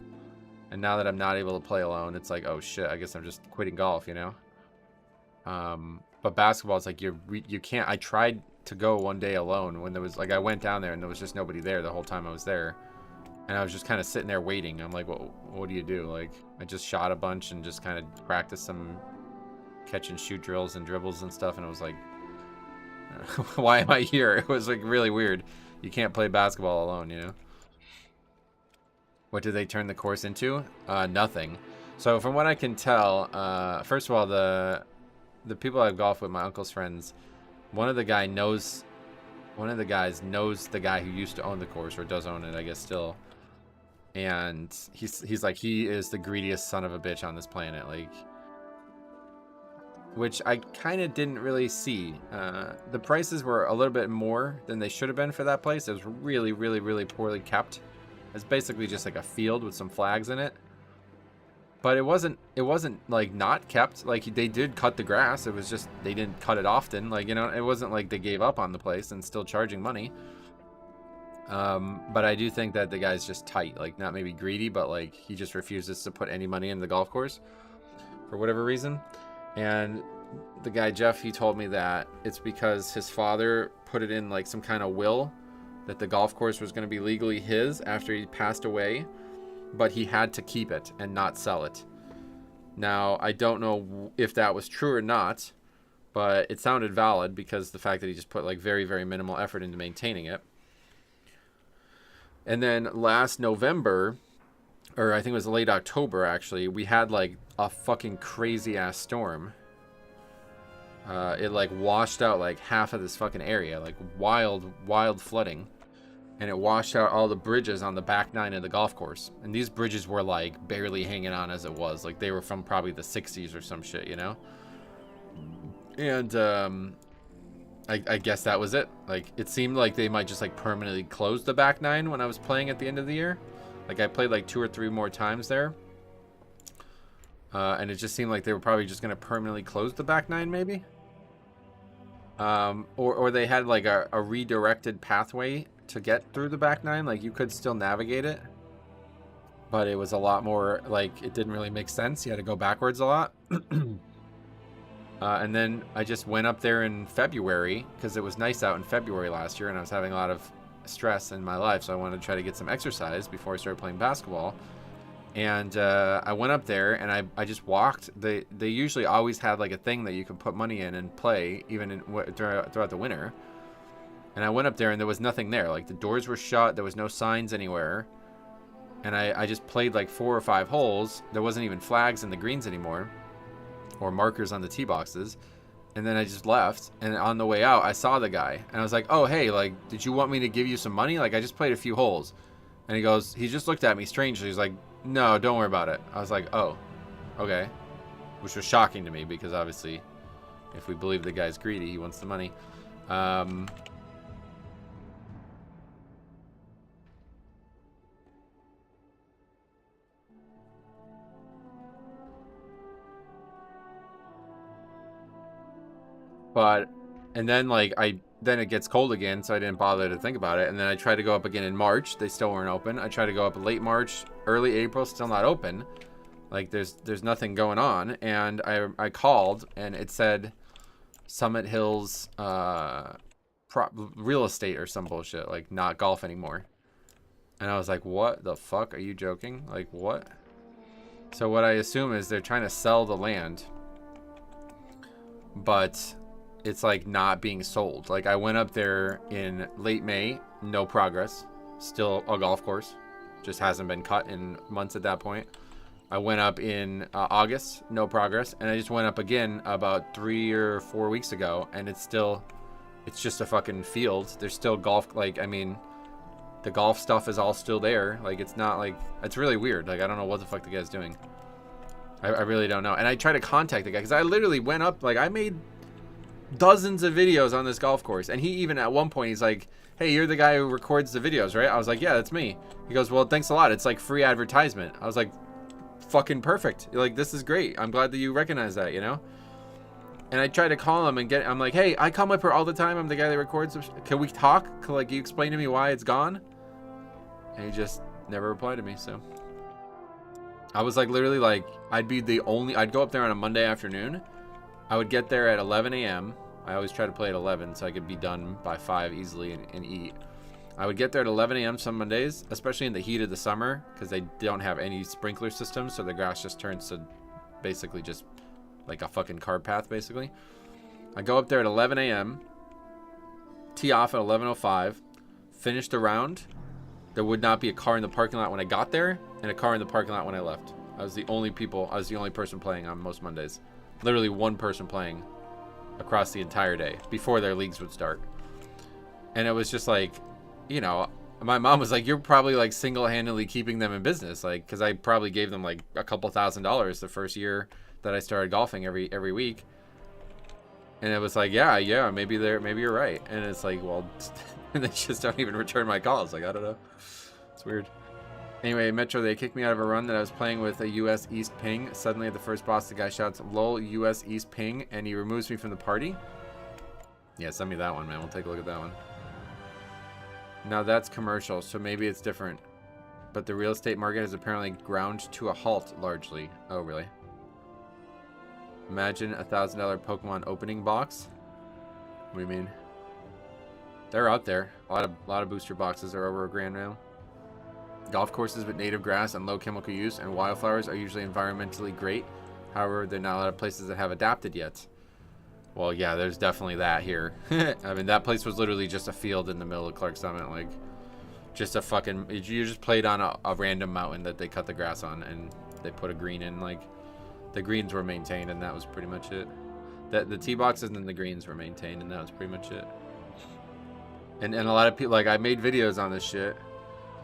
Speaker 1: And now that I'm not able to play alone, it's like, oh shit, I guess I'm just quitting golf, you know. But basketball, it's like you can't. I tried to go one day alone when there was like, I went down there and there was just nobody there the whole time I was there, and I was just kind of sitting there waiting. I'm like, well, what do you do? Like, I just shot a bunch and just kind of practiced some catch and shoot drills and dribbles and stuff, and it was like, why am I here? It was like really weird. You can't play basketball alone, you know. What did they turn the course into? Nothing. So from what I can tell, first of all, the people I've golfed with, my uncle's friends, one of the guys knows the guy who used to own the course, or does own it, I guess still. And he's like, he is the greediest son of a bitch on this planet, like, which I kind of didn't really see. The prices were a little bit more than they should have been for that place. It was really, really, really poorly kept. It's basically just like a field with some flags in it. But it wasn't like not kept. Like they did cut the grass. It was just they didn't cut it often. Like, you know, it wasn't like they gave up on the place and still charging money. But I do think that the guy's just tight. Like, not maybe greedy, but like he just refuses to put any money in the golf course for whatever reason. And the guy Jeff, he told me that it's because his father put it in like some kind of will that the golf course was going to be legally his after he passed away. But he had to keep it and not sell it. Now, I don't know if that was true or not, but it sounded valid because the fact that he just put like very, very minimal effort into maintaining it. And then last November, or I think it was late October actually, we had like a fucking crazy ass storm. It like washed out like half of this fucking area, like wild flooding. And it washed out all the bridges on the back 9 of the golf course. And these bridges were like barely hanging on as it was. Like they were from probably the 60s or some shit, you know? And I guess that was it. Like it seemed like they might just like permanently close the back 9 when I was playing at the end of the year. Like I played like 2 or 3 more times there. And it just seemed like they were probably just going to permanently close the back 9 maybe. Or they had like a redirected pathway to get through the back 9. Like you could still navigate it, but it was a lot more like it didn't really make sense. You had to go backwards a lot. And then I just went up there in February because it was nice out in February last year and I was having a lot of stress in my life, so I wanted to try to get some exercise before I started playing basketball. And I went up there and I just walked. They usually always had like a thing that you can put money in and play even throughout the winter. And I went up there and there was nothing there. Like the doors were shut. There was no signs anywhere. And I just played like 4 or 5 holes. There wasn't even flags in the greens anymore or markers on the tee boxes. And then I just left. And on the way out, I saw the guy. And I was like, oh, hey, like, did you want me to give you some money? Like, I just played a few holes. And he just looked at me strangely. He's like, no, don't worry about it. I was like, oh, okay. which was shocking to me because obviously, if we believe the guy's greedy, he wants the money. But, and then like then it gets cold again, so I didn't bother to think about it. And then I tried to go up again in March. They still weren't open. I tried to go up late March, early April, still not open. Like there's nothing going on. And I called and it said Summit Hills real estate or some bullshit, like not golf anymore. And I was like, what the fuck? Are you joking? Like what? So what I assume is they're trying to sell the land, but it's like not being sold. Like I went up there in late May, no progress. Still a golf course, just hasn't been cut in months at that point. I went up in August, no progress, and I just went up again about 3 or 4 weeks ago, and it's just a fucking field. There's still golf, like, I mean, the golf stuff is all still there. Like, it's not like, it's really weird. Like, I don't know what the fuck the guy's doing. I really don't know. And I tried to contact the guy because I literally went up, like, I made dozens of videos on this golf course, and he even at one point he's like, hey, you're the guy who records the videos, right? I was like, yeah, that's me. He goes, well, thanks a lot, it's like free advertisement. I was like, fucking perfect, like this is great, I'm glad that you recognize that, you know. And I tried to call him and I'm like, hey, I come up here all the time, I'm the guy that records, can we talk? Can you explain to me why it's gone? And he just never replied to me. So I was like, literally, like, I'd go up there on a Monday afternoon. I would get there at 11 a.m. I always try to play at 11 so I could be done by 5 easily and eat. I would get there at 11 a.m. some Mondays, especially in the heat of the summer, because they don't have any sprinkler systems, so the grass just turns to basically just like a fucking cart path, basically. I go up there at 11 a.m., tee off at 11:05, finish the round. There would not be a car in the parking lot when I got there, and a car in the parking lot when I left. I was the only person playing on most Mondays. Literally one person playing across the entire day before their leagues would start. And it was just like, you know, my mom was like, you're probably like single-handedly keeping them in business, like, because I probably gave them like a couple $1,000s the first year that I started golfing every week. And it was like, yeah, maybe you're right. And it's like, well, they just don't even return my calls. Like, I don't know, it's weird. Anyway, Metro, they kicked me out of a run that I was playing with a US East ping. Suddenly at the first boss, the guy shouts, lol, US East ping, and he removes me from the party. Yeah, send me that one, man. We'll take a look at that one. Now that's commercial, so maybe it's different. But the real estate market has apparently ground to a halt, largely. Oh, really? Imagine a $1,000 Pokemon opening box. What do you mean? They're out there. A lot of booster boxes are over $1,000 now. Golf courses with native grass and low chemical use and wildflowers are usually environmentally great. However, there are not a lot of places that have adapted yet. Well, yeah, there's definitely that here. I mean, that place was literally just a field in the middle of Clark Summit. Like, just a fucking... You just played on a random mountain that they cut the grass on, and they put a green in. Like, the greens were maintained, and that was pretty much it. The tee boxes and the greens were maintained, and that was pretty much it. And a lot of people... Like, I made videos on this shit.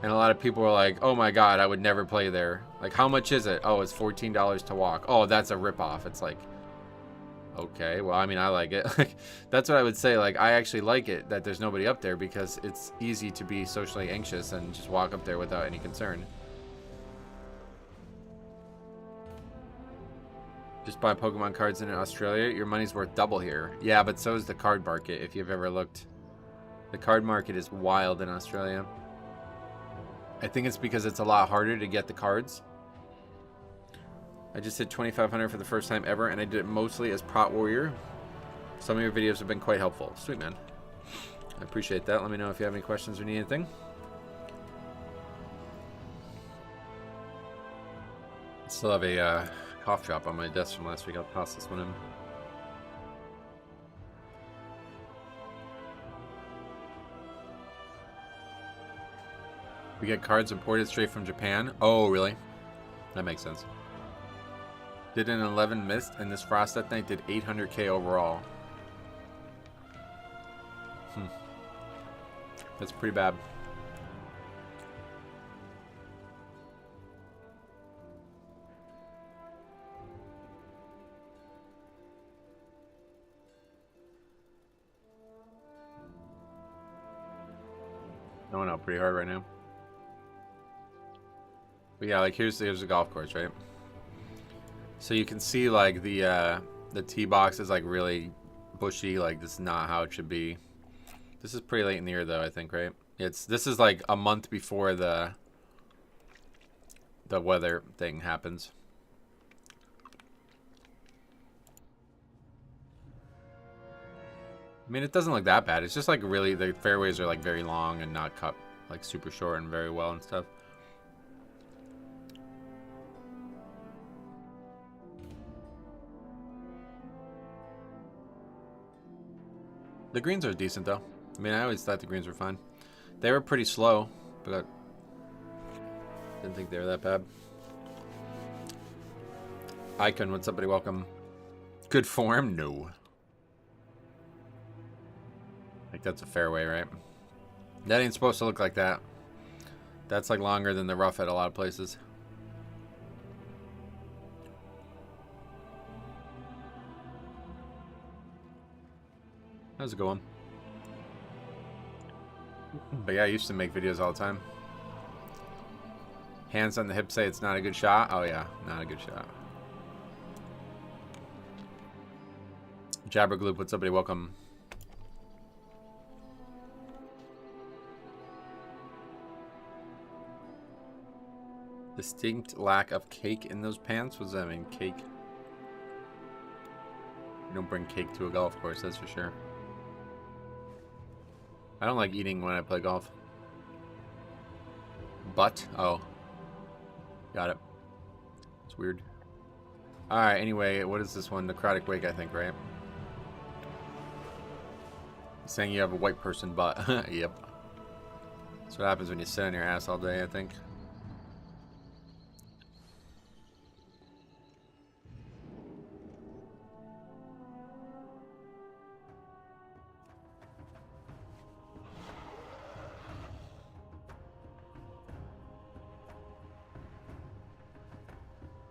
Speaker 1: And a lot of people were like, oh my god, I would never play there. Like, how much is it? Oh, it's $14 to walk. Oh, that's a ripoff. It's like, okay, well, I mean, I like it. Like, that's what I would say. Like, I actually like it that there's nobody up there because it's easy to be socially anxious and just walk up there without any concern. Just buy Pokemon cards in Australia. Your money's worth double here. Yeah, but so is the card market, if you've ever looked. The card market is wild in Australia. I think it's because it's a lot harder to get the cards. I just hit 2,500 for the first time ever, and I did it mostly as Pot Warrior. Some of your videos have been quite helpful. Sweet, man. I appreciate that. Let me know if you have any questions or need anything. I still have a cough drop on my desk from last week. I'll toss this one in. We get cards imported straight from Japan. Oh, really? That makes sense. Did an 11 missed, and this Frost Death Knight did 800k overall. That's pretty bad. Going out pretty hard right now. But yeah, like here's the golf course, right? So you can see like the tee box is like really bushy. Like this is not how it should be. This is pretty late in the year though, I think, right? This is like a month before the weather thing happens. I mean, it doesn't look that bad. It's just like really the fairways are like very long and not cut like super short and very well and stuff. The greens are decent though. I mean, I always thought the greens were fine. They were pretty slow, but I didn't think they were that bad. Icon, what's up, buddy? Welcome. Good form? No. Like that's a fairway, right? That ain't supposed to look like that. That's like longer than the rough at a lot of places. How's it going? But yeah, I used to make videos all the time. Hands on the hip say it's not a good shot. Oh yeah, not a good shot. Jabbergloop, what's up, buddy? Welcome. Distinct lack of cake in those pants? What does that mean, cake? You don't bring cake to a golf course, that's for sure. I don't like eating when I play golf. But, oh. Got it. It's weird. Alright, anyway, what is this one? Necrotic wig, I think, right? Saying you have a white person butt. Yep. That's what happens when you sit on your ass all day, I think.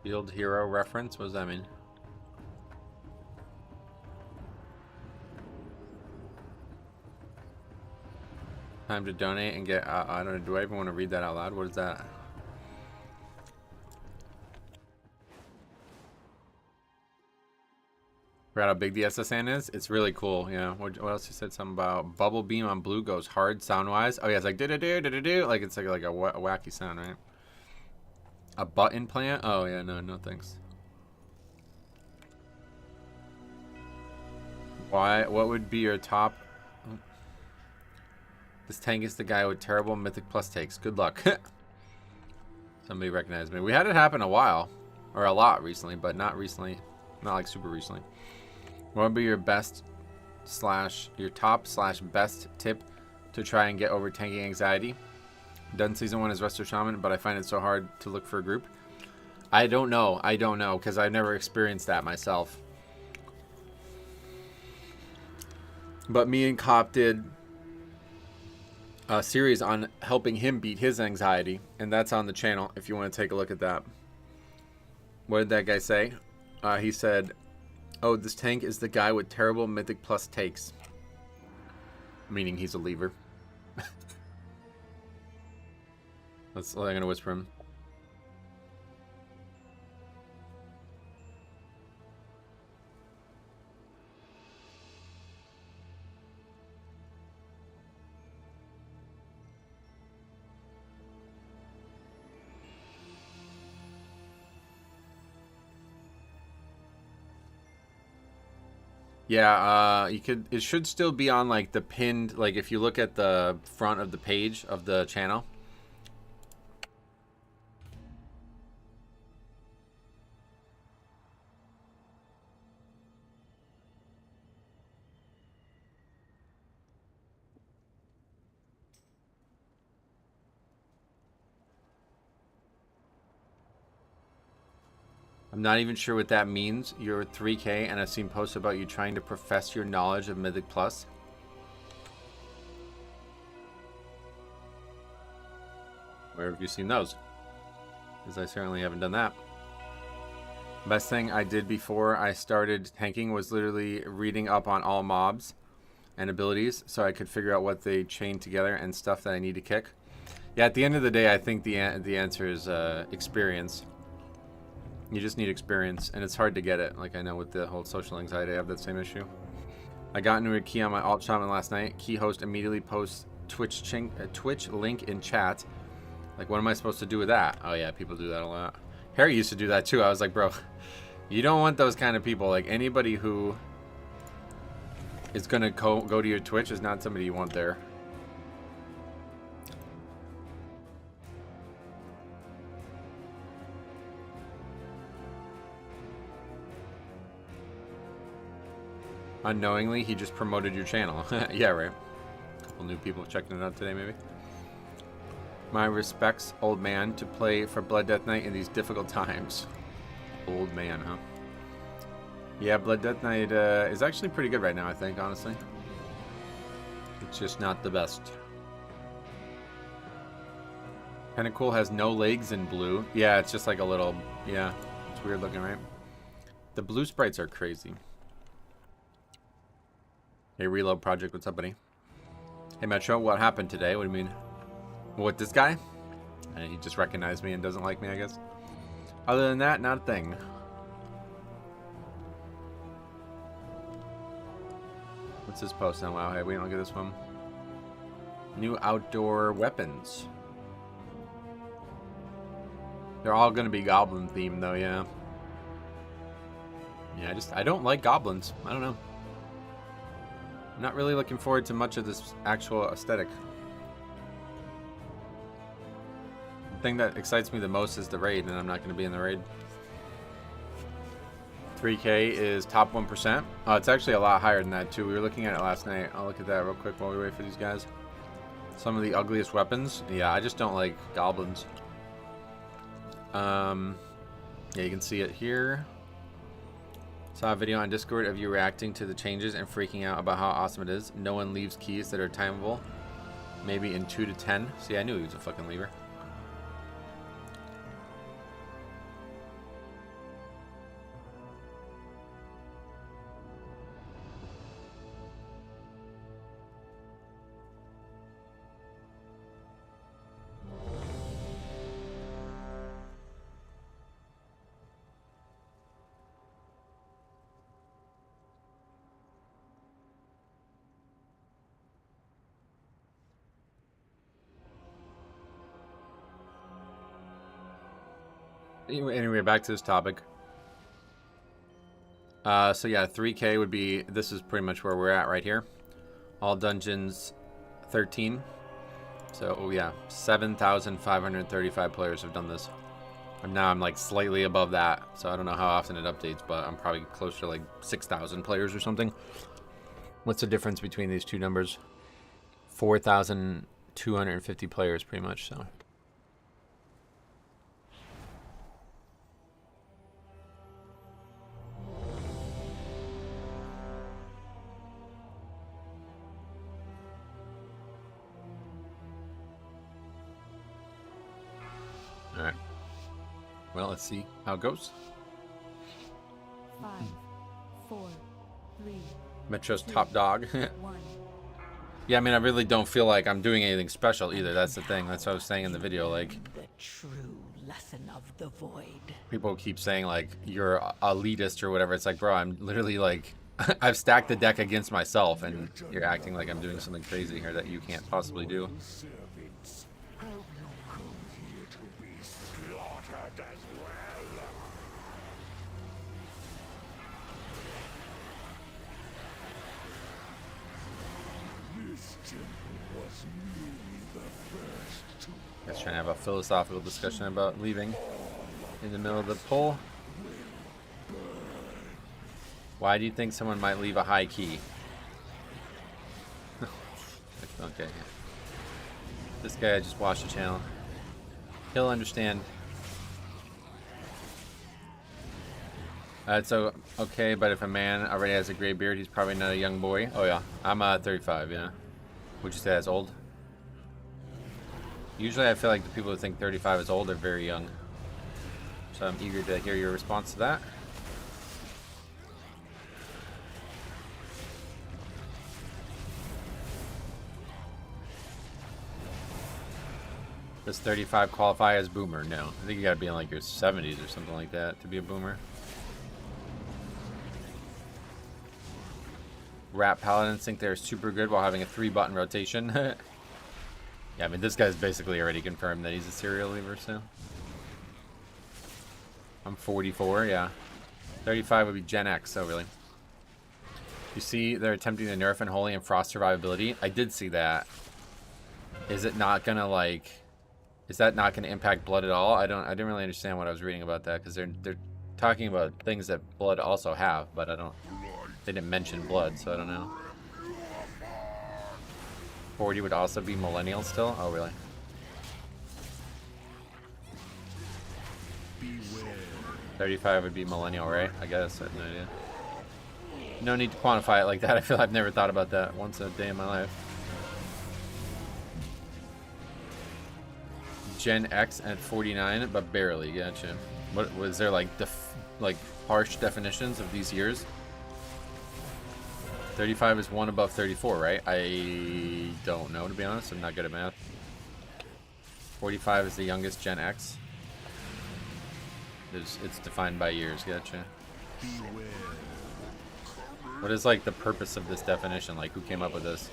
Speaker 1: Field hero reference? What does that mean? Time to donate and get, I don't know, do I even want to read that out loud? What is that? Forgot how big the SSN is? It's really cool, yeah. What else you said? Something about bubble beam on blue goes hard sound-wise. Oh yeah, it's like do-do-do-do-do-do. Like it's like a wacky sound, right? A butt implant? Oh yeah, no thanks. Why? What would be your top? This tank is the guy with terrible Mythic Plus takes. Good luck. Somebody recognized me. We had it happen a while, or a lot recently, but not recently, not like super recently. What would be your best / your top / best tip to try and get over tanking anxiety? Done season 1 as Resto Shaman, but I find it so hard to look for a group. I don't know, because I've never experienced that myself. But me and Cop did a series on helping him beat his anxiety, and that's on the channel if you want to take a look at that. What did that guy say? He said, oh, this tank is the guy with terrible Mythic Plus takes. Meaning he's a lever. That's all I'm going to whisper him. Yeah, you could. It should still be on like the pinned. Like if you look at the front of the page of the channel. I'm not even sure what that means. You're 3K, and I've seen posts about you trying to profess your knowledge of Mythic Plus. Where have you seen those? Because I certainly haven't done that. Best thing I did before I started tanking was literally reading up on all mobs and abilities, so I could figure out what they chain together and stuff that I need to kick. Yeah, at the end of the day, I think the answer is experience. You just need experience, and it's hard to get it. Like, I know with the whole social anxiety, I have that same issue. I got into a key on my alt shaman last night. Key host immediately posts Twitch link in chat. Like, what am I supposed to do with that? Oh yeah, people do that a lot. Harry used to do that too. I was like, bro, you don't want those kind of people. Like, anybody who is gonna go to your Twitch is not somebody you want there. Unknowingly, he just promoted your channel. Yeah, right. A couple new people checking it out today, maybe. My respects, old man, to play for Blood Death Knight in these difficult times. Old man, huh? Yeah, Blood Death Knight is actually pretty good right now, I think, honestly. It's just not the best. Pinnacle has no legs in blue. Yeah, it's just like a little... Yeah, it's weird looking, right? The blue sprites are crazy. Hey, Reload Project, what's up, buddy? Hey, Metro, what happened today? What do you mean? What, this guy? And he just recognized me and doesn't like me, I guess. Other than that, not a thing. What's this post on WoW? Hey, we don't look at this one. New outdoor weapons. They're all going to be goblin themed, though, yeah. Yeah, I don't like goblins. I don't know. I'm not really looking forward to much of this actual aesthetic. The thing that excites me the most is the raid, and I'm not going to be in the raid. 3K is top 1%. Oh, it's actually a lot higher than that, too. We were looking at it last night. I'll look at that real quick while we wait for these guys. Some of the ugliest weapons. Yeah, I just don't like goblins. Yeah, you can see it here. Saw a video on Discord of you reacting to the changes and freaking out about how awesome it is. No one leaves keys that are timeable. Maybe in 2 to 10. See, I knew he was a fucking leaver. Anyway, back to this topic. So yeah, 3K would be, this is pretty much where we're at right here. All dungeons 13. So oh yeah, 7,535 players have done this. And now I'm like slightly above that. So I don't know how often it updates, but I'm probably closer to like 6,000 players or something. What's the difference between these two numbers? 4,250 players pretty much, so. Alright. Well, let's see how it goes.
Speaker 4: 5, 4, 3.
Speaker 1: Metro's top dog.
Speaker 4: 1.
Speaker 1: Yeah, I mean, I really don't feel like I'm doing anything special either. That's the thing. That's what I was saying in the video. Like,
Speaker 4: The true lesson of the void.
Speaker 1: people keep saying, like, you're elitist or whatever. It's like, bro, I'm literally, like, I've stacked the deck against myself, and you're acting like I'm doing something crazy here that you can't possibly do.
Speaker 2: Servants, have you come here to be slaughtered as well? This temple was merely the first to
Speaker 1: Guys trying to have a philosophical discussion about leaving in the middle of the poll. Why do you think someone might leave a high key? Okay. This guy just watched the channel. He'll understand. It's okay, but if a man already has a gray beard, he's probably not a young boy. Oh yeah, I'm 35. Yeah. Would you say that's old? Usually, I feel like the people who think 35 is old are very young. So I'm eager to hear your response to that. Does 35 qualify as boomer? No. I think you gotta be in like your 70s or something like that to be a boomer. Rat Paladins think they're super good while having a 3-button rotation. Yeah, I mean, this guy's basically already confirmed that he's a serial lever, so. I'm 44, yeah. 35 would be Gen X, oh really? You see they're attempting to nerf Unholy and Frost survivability. I did see that. Is it not gonna like... Is that not gonna impact Blood at all? I didn't really understand what I was reading about that, because they're talking about things that Blood also have, but I don't... They didn't mention Blood, so I don't know. 40 would also be Millennial still? Oh, really?
Speaker 2: Beware.
Speaker 1: 35 would be Millennial, right? I guess. I have no idea. No need to quantify it like that. I feel I've never thought about that once a day in my life. Gen X at 49, but barely. Gotcha. What was there like harsh definitions of these years? 35 is one above 34, right? I don't know, to be honest. I'm not good at math. 45 is the youngest Gen X. It's defined by years. Gotcha.
Speaker 2: Beware.
Speaker 1: What is like the purpose of this definition? Like, who came up with this?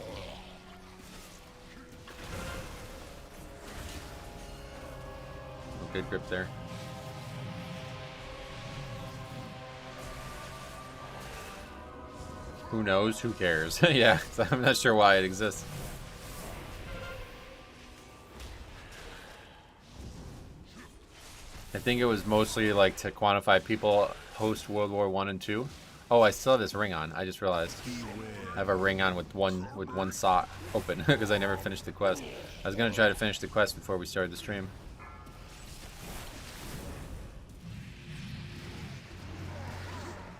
Speaker 1: Oh, good grip there. Who knows? Who cares? Yeah, so I'm not sure why it exists. I think it was mostly like to quantify people post World War I and II. Oh, I still have this ring on. I just realized I have a ring on with one slot open because I never finished the quest. I was gonna try to finish the quest before we started the stream.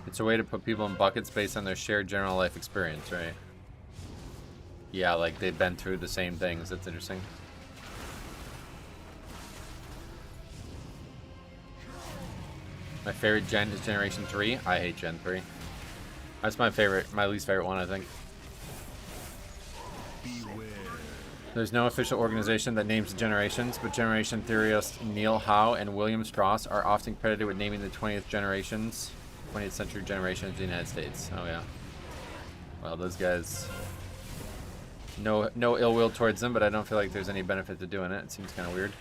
Speaker 1: It's a way to put people in buckets based on their shared general life experience, right? Yeah, like they've been through the same things. That's interesting. My favorite gen is Generation 3. I hate Gen 3. That's my least favorite one, I think.
Speaker 2: Beware.
Speaker 1: There's no official organization that names the generations, but generation theorists Neil Howe and William Strauss are often credited with naming the 20th century generations of the United States. Oh yeah. Well, those guys, no ill will towards them, but I don't feel like there's any benefit to doing it. It seems kind of weird.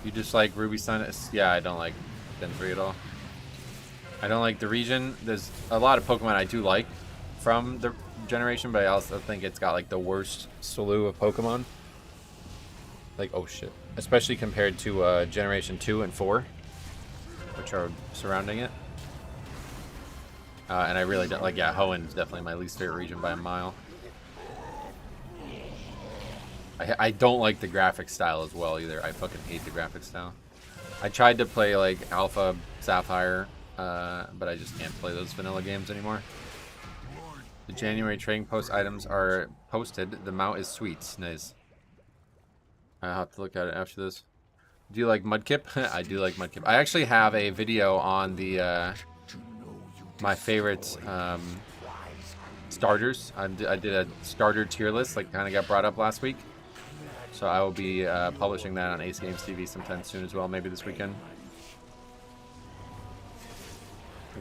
Speaker 1: You just like Ruby Sun? Yeah, I don't like Gen 3 at all. I don't like the region. There's a lot of Pokemon I do like from the generation, but I also think it's got like the worst slew of Pokemon. Like, oh shit. Especially compared to Generation 2 and 4, which are surrounding it. And I really don't like, yeah, Hoenn is definitely my least favorite region by a mile. I don't like the graphic style as well either. I fucking hate the graphic style. I tried to play like Alpha Sapphire, but I just can't play those vanilla games anymore. The January trading post items are posted. The mount is sweet. Nice. I'll have to look at it after this. Do you like Mudkip? I do like Mudkip. I actually have a video on the my favorite starters. I did a starter tier list, like kind of got brought up last week. So I will be publishing that on Ace Games TV sometime soon as well, maybe this weekend.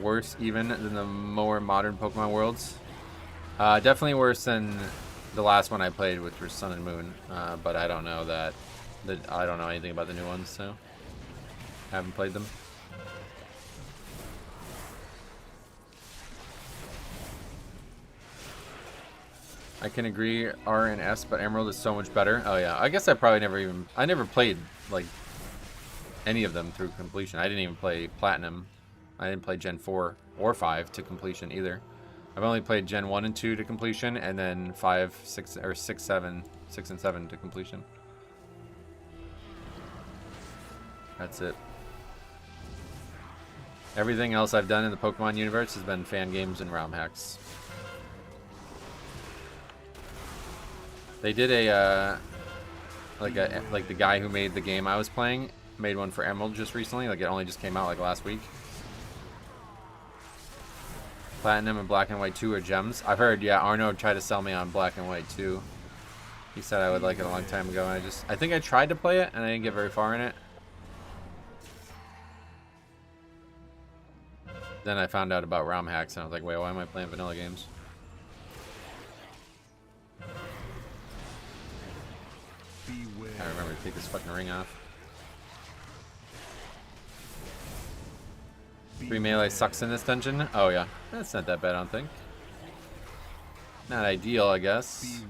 Speaker 1: Worse even than the more modern Pokemon worlds. Definitely worse than the last one I played, which was Sun and Moon. But I don't know I don't know anything about the new ones, so I haven't played them. I can agree R and S, but Emerald is so much better. Oh yeah, I guess I probably I never played like any of them through completion. I didn't even play Platinum. I didn't play Gen 4 or 5 to completion either. I've only played Gen 1 and 2 to completion, and then 5, 6, or 6, 7, 6 and 7 to completion. That's it. Everything else I've done in the Pokemon universe has been fan games and ROM hacks. They did like the guy who made the game I was playing made one for Emerald just recently. Like it only just came out like last week. Platinum and Black and White 2 are gems. I've heard, yeah, Arno tried to sell me on Black and White 2. He said I would like it a long time ago, and I think I tried to play it, and I didn't get very far in it. Then I found out about ROM hacks, and I was like, wait, why am I playing vanilla games? I remember to take this fucking ring off. 3 melee sucks in this dungeon? Oh yeah. That's not that bad, I don't think. Not ideal, I guess.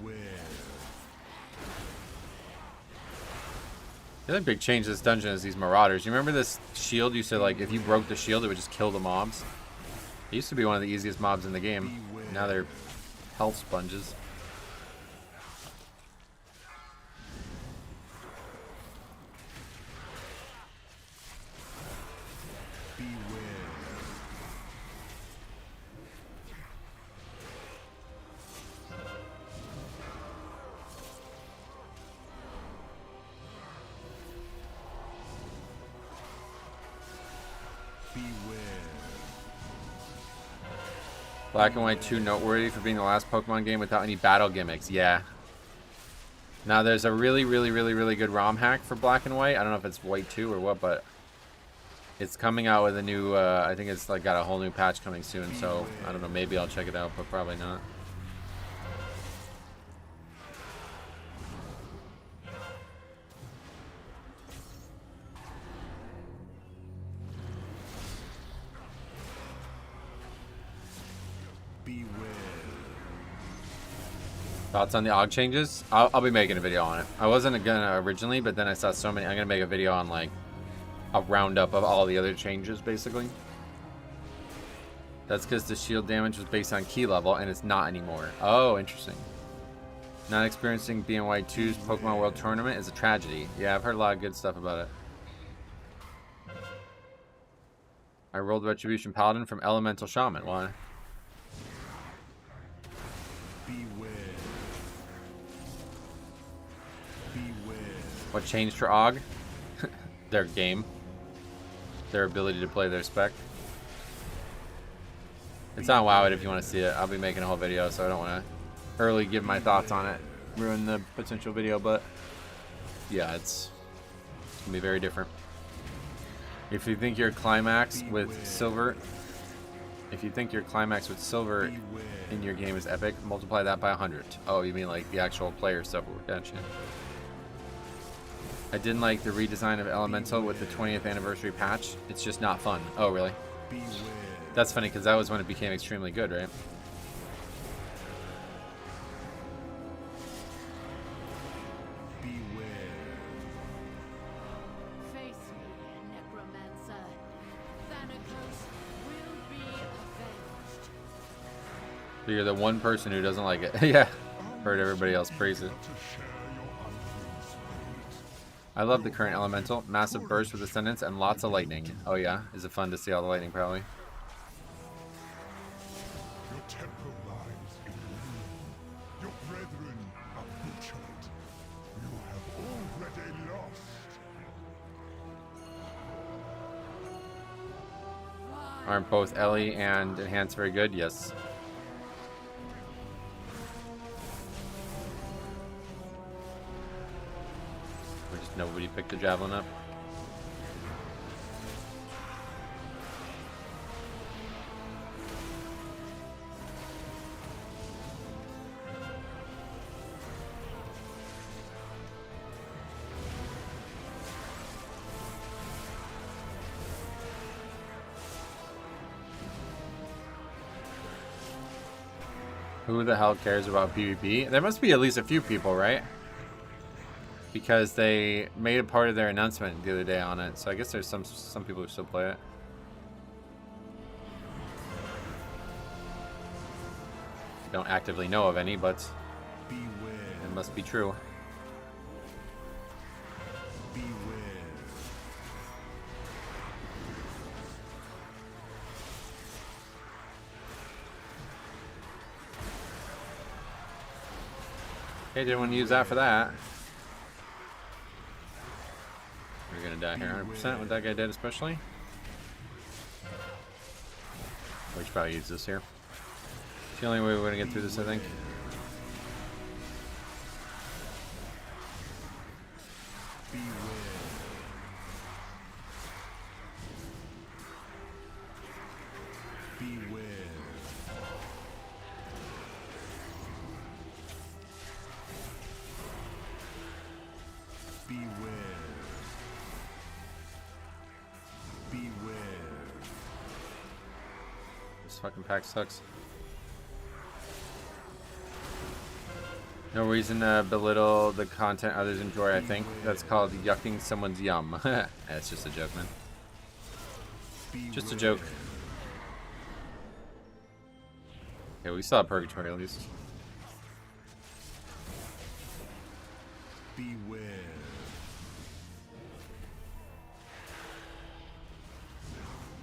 Speaker 1: The other big change to this dungeon is these marauders. You remember this shield used to, like, if you broke the shield, it would just kill the mobs? It used to be one of the easiest mobs in the game. Now they're health sponges. Black and White 2 noteworthy for being the last Pokemon game without any battle gimmicks. Yeah. Now there's a really good ROM hack for Black and White. I don't know if it's White 2 or what, but it's coming out with a new, I think it's like got a whole new patch coming soon, so I don't know, maybe I'll check it out, but probably not. Thoughts on the AUG changes? I'll be making a video on it. I wasn't gonna originally, but then I saw so many. I'm gonna make a video on like a roundup of all the other changes, basically. That's because the shield damage was based on key level, and it's not anymore. Oh, interesting. Not experiencing BNY 2's Pokemon World Tournament is a tragedy. Yeah, I've heard a lot of good stuff about it. I rolled Retribution Paladin from Elemental Shaman. Why? What changed for AUG? Their game. Their ability to play their spec. It's on WoW if you want to see it. I'll be making a whole video, so I don't want to early give my thoughts on it. Ruin the potential video, but yeah, it's going to be very different. If you think your climax with silver... If you think your climax with silver in your game is epic, multiply that by 100. Oh, you mean like the actual player stuff? Gotcha. I didn't like the redesign of Elemental with the 20th anniversary patch. It's just not fun. Oh, really? That's funny because that was when it became extremely good, right?
Speaker 4: Face me, Necromancer. Thanatos will be avenged.
Speaker 1: So you're the one person who doesn't like it. Yeah. Heard everybody else praise it. I love the current Elemental. Massive burst with Ascendance and lots of lightning. Oh yeah? Is it fun to see all the lightning, probably?
Speaker 2: Your temple lies in ruin. Your brethren are butchered. You have already lost.
Speaker 1: Aren't both Ellie and Enhance very good? Yes. Or just nobody picked the Javelin up. Who the hell cares about PvP? There must be at least a few people, right? Because they made a part of their announcement the other day on it, so I guess there's some people who still play it. Don't actively know of any, but it must be true. Okay, didn't want to use that for that. We're gonna die here 100% with that guy dead, especially. We should probably use this here. It's the only way we're gonna get through this, I think. fucking pack sucks. No reason to belittle the content others enjoy, I think. That's called yucking someone's yum. That's just a joke, man. Just a joke. Yeah, we saw Purgatory at least.
Speaker 2: Beware.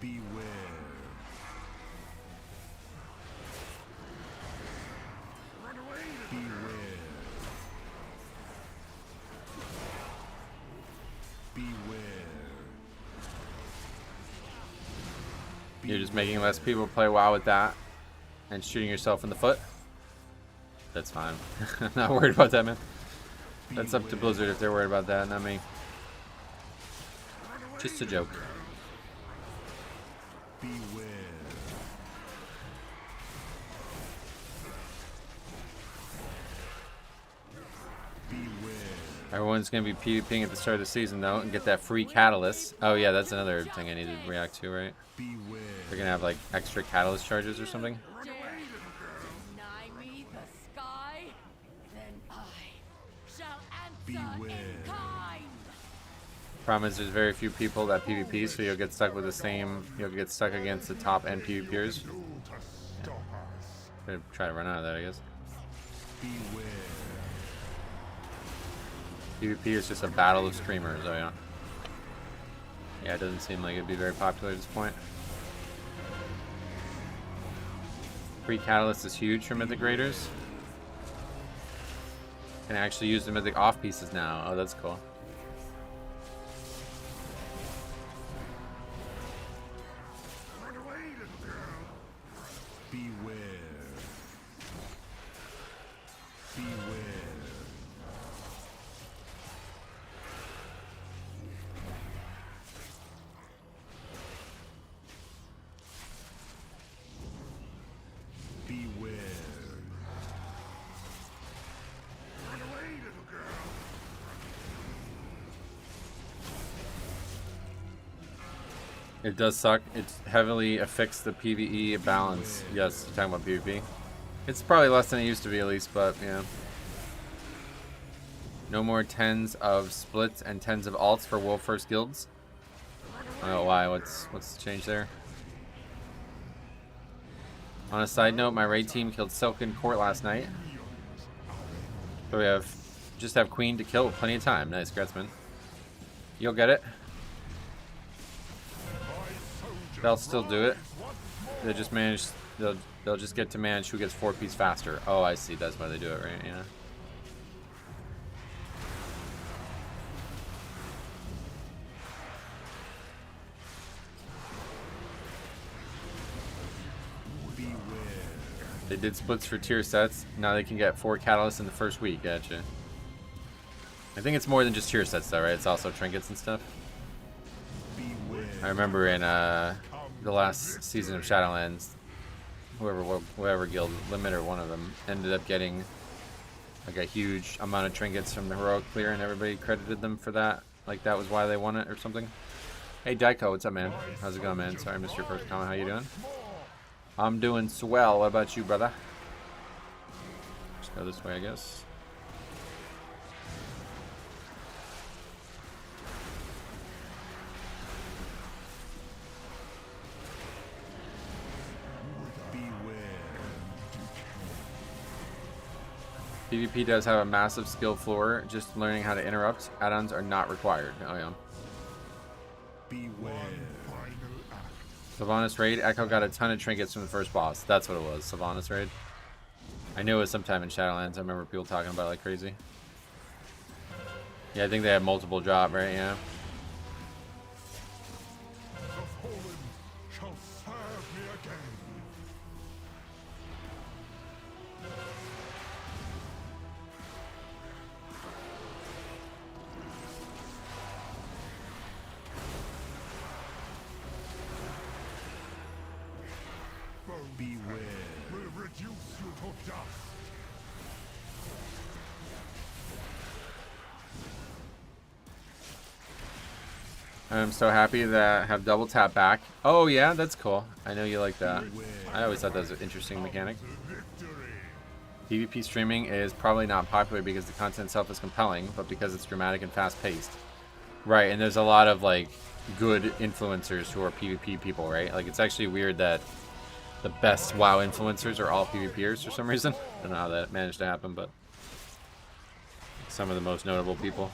Speaker 2: Beware. Run away. Beware. Beware.
Speaker 1: You're just making less people play WoW with that and shooting yourself in the foot. That's fine. I'm not worried about that, man. That's up to Blizzard if they're worried about that, not me. Just a joke.
Speaker 2: Beware. Beware.
Speaker 1: Everyone's gonna be PvPing at the start of the season though and get that free catalyst. Oh yeah, that's another thing I need to react to, right?
Speaker 2: Beware.
Speaker 1: They're gonna have like extra catalyst charges or something.
Speaker 4: Dare you deny me the sky? Then I shall answer
Speaker 2: Beware.
Speaker 4: in kind.
Speaker 1: Problem is there's very few people that PvP, so you'll get stuck with the same. You'll get stuck against the top end PvPers.
Speaker 2: You to stop us.
Speaker 1: Gonna try to run out of that, I guess.
Speaker 2: Beware.
Speaker 1: PvP is just a battle of streamers. Oh yeah. Yeah, it doesn't seem like it'd be very popular at this point. Free catalyst is huge for Mythic Raiders. Can actually use the Mythic off pieces now. Oh, that's cool.
Speaker 2: Run away, little girl. Beware. Beware. Beware. Run away, little girl.
Speaker 1: It does suck. It heavily affects the PvE balance. Yes, you're talking about PvP. It's probably less than it used to be at least, but yeah. No more tens of splits and tens of alts for Wolf First guilds. I don't know why. What's the change there? On a side note, my raid team killed Silken Court last night. So we just have Queen to kill with plenty of time. Nice, Gretzman. You'll get it. They'll still do it. They just manage. They'll just get to manage who gets 4-piece faster. Oh, I see. That's why they do it, right? Yeah. They did splits for tier sets. Now they can get 4 catalysts in the first week. Gotcha. I think it's more than just tier sets, though, right? It's also trinkets and stuff. I remember in the last season of Shadowlands, whoever guild, Limit or one of them, ended up getting like a huge amount of trinkets from the heroic clear, and everybody credited them for that. Like that was why they won it or something. Hey Daiko, what's up, man? How's it going, man? Sorry I missed your first comment. How you doing? I'm doing swell. What about you, brother? Just go this way, I guess. PvP does have a massive skill floor. Just learning how to interrupt. Add-ons are not required. Oh yeah.
Speaker 2: Beware.
Speaker 1: Sylvanas raid. Echo got a ton of trinkets from the first boss. That's what it was. Sylvanas raid. I knew it was sometime in Shadowlands. I remember people talking about it like crazy. Yeah, I think they have multiple drop, right? Yeah.
Speaker 2: The fallen shall serve me again. Beware. Will reduce you to dust.
Speaker 1: I'm so happy that I have double tap back. Oh yeah, that's cool. I know you like that. I always thought that was an interesting mechanic. PvP streaming is probably not popular because the content itself is compelling, but because it's dramatic and fast-paced. Right, and there's a lot of like good influencers who are PvP people, right? Like it's actually weird that the best WoW influencers are all PvPers for some reason. I don't know how that managed to happen, but some of the most notable people.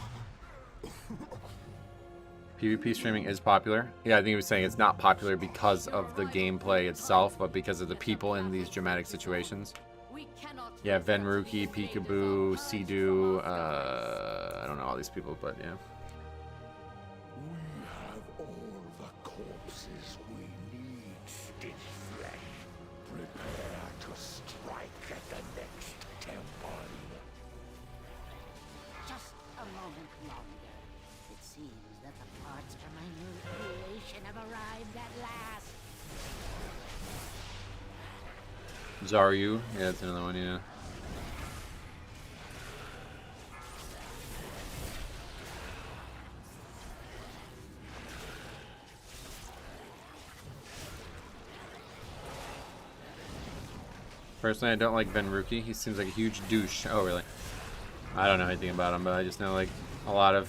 Speaker 1: PvP streaming is popular. Yeah, I think he was saying it's not popular because of the gameplay itself, but because of the people in these dramatic situations.
Speaker 4: We cannot
Speaker 1: Yeah, Venruki, Peekaboo, Sea-Doo, I don't know all these people, but yeah.
Speaker 2: We have all the corpses we need, Stitch Friend. Prepare to strike at the next temple.
Speaker 5: Just a moment longer. It seems that the parts for my new creation have arrived at last.
Speaker 1: Zaryu, yeah, that's another one, yeah. Personally, I don't like Venruki. He seems like a huge douche. Oh, really? I don't know anything about him, but I just know, like, a lot of...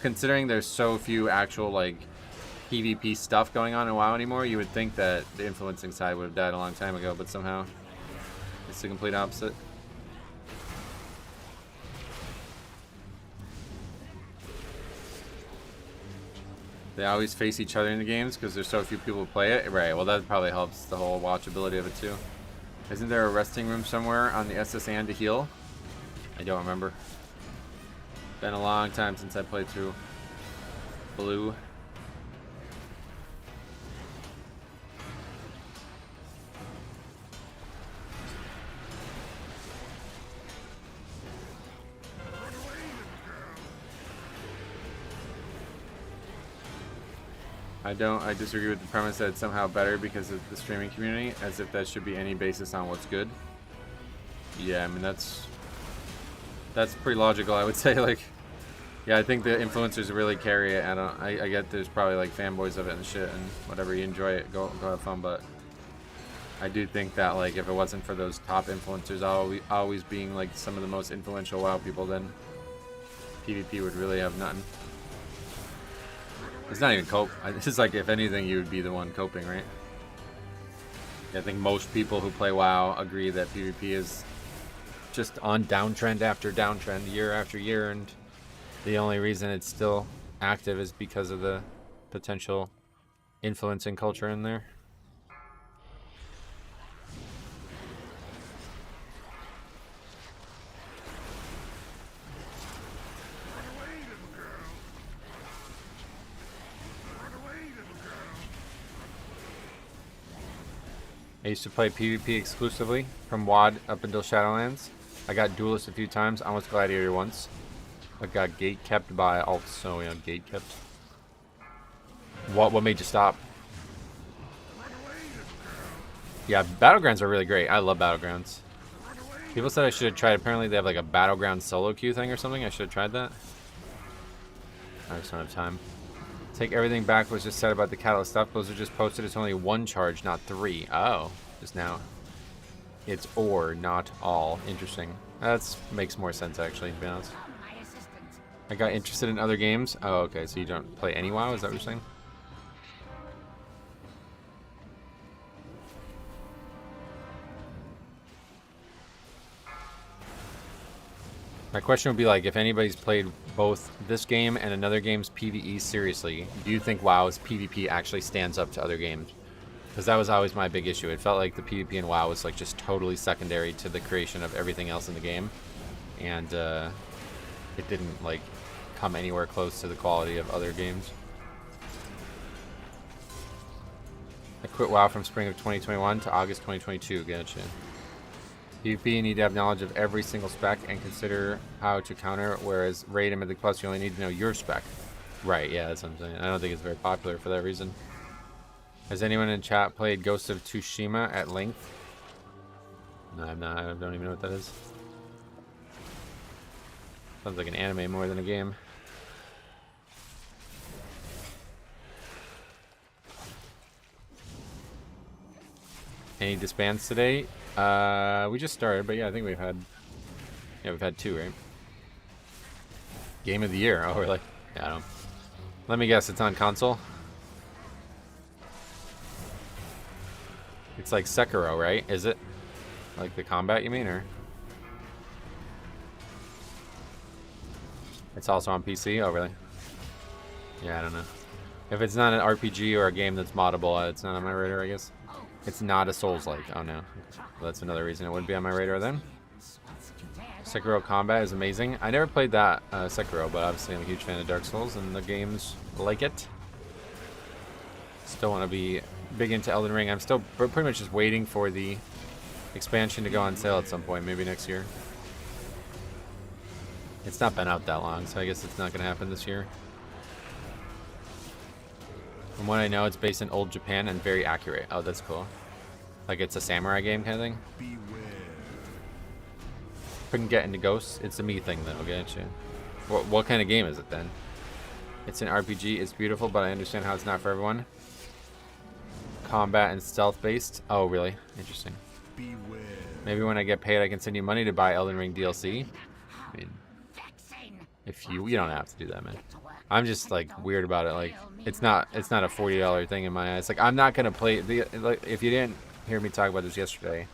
Speaker 1: Considering there's so few actual, like, PvP stuff going on in WoW anymore, you would think that the influencing side would have died a long time ago, but somehow it's the complete opposite. They always face each other in the games because there's so few people who play it. Right, well that probably helps the whole watchability of it too. Isn't there a resting room somewhere on the SSN to heal? I don't remember. Been a long time since I played through Blue. I disagree with the premise that it's somehow better because of the streaming community, as if that should be any basis on what's good. Yeah, I mean that's pretty logical, I would say. Like, yeah, I think the influencers really carry it. I get there's probably like fanboys of it and shit, and whatever, you enjoy it, go have fun. But I do think that like if it wasn't for those top influencers always being like some of the most influential WoW people, then PvP would really have nothing. It's not even cope. It's just like if anything, you would be the one coping, right? Yeah, I think most people who play WoW agree that PvP is just on downtrend after downtrend, year after year, and the only reason it's still active is because of the potential influencing culture in there. I used to play PvP exclusively from WoD up until Shadowlands. I got Duelist a few times, almost Gladiator once. I got gate kept by alt, so yeah, gate kept. What made you stop? Yeah, Battlegrounds are really great. I love Battlegrounds. People said I should have tried, apparently they have like a Battleground solo queue thing or something. I should have tried that. I just don't have time. Take everything back was just said about the catalyst stuff. Those are just posted. It's only one charge, not three. Oh, just now. It's or, not all. Interesting. That makes more sense, actually, to be honest.
Speaker 5: My assistant.
Speaker 1: I got interested in other games. Oh, okay, so you don't play any WoW? Is that what you're saying? My question would be like, if anybody's played both this game and another game's PvE seriously, do you think WoW's PvP actually stands up to other games? Because that was always my big issue. It felt like the PvP in WoW was like just totally secondary to the creation of everything else in the game, and it didn't like come anywhere close to the quality of other games. I quit WoW from spring of 2021 to August 2022. Gotcha. PvP, you need to have knowledge of every single spec and consider how to counter, whereas Raid and Mythic Plus, you only need to know your spec. Right, yeah, that's what I'm saying. I don't think it's very popular for that reason. Has anyone in chat played Ghost of Tsushima at length? No, I'm not. I don't even know what that is. Sounds like an anime more than a game. Any disbands today? We just started, but yeah, I think we've had 2, right? Game of the year. Oh, really? Yeah, I don't. Let me guess, it's on console. It's like Sekiro, right? Is it? Like the combat, you mean, or? It's also on PC. Oh, really? Yeah, I don't know. If it's not an RPG or a game that's moddable, it's not on my radar, I guess. It's not a Souls-like. Oh, no. Well, that's another reason it wouldn't be on my radar then. Sekiro combat is amazing. I never played that Sekiro, but obviously I'm a huge fan of Dark Souls and the games like it. Still want to be big into Elden Ring. I'm still pretty much just waiting for the expansion to go on sale at some point, maybe next year. It's not been out that long, so I guess it's not going to happen this year. From what I know, it's based in old Japan and very accurate. Oh, that's cool. Like it's a samurai game kind of thing. Couldn't get into Ghosts. It's a me thing though, gotcha. What kind of game is it then? It's an RPG. It's beautiful, but I understand how it's not for everyone. Combat and stealth based. Oh, really? Interesting. Maybe when I get paid, I can send you money to buy Elden Ring DLC. I mean, if you don't have to do that, man. I'm just like weird about it. Like it's not a $40 thing in my eyes. Like I'm not gonna play like if you didn't hear me talk about this yesterday.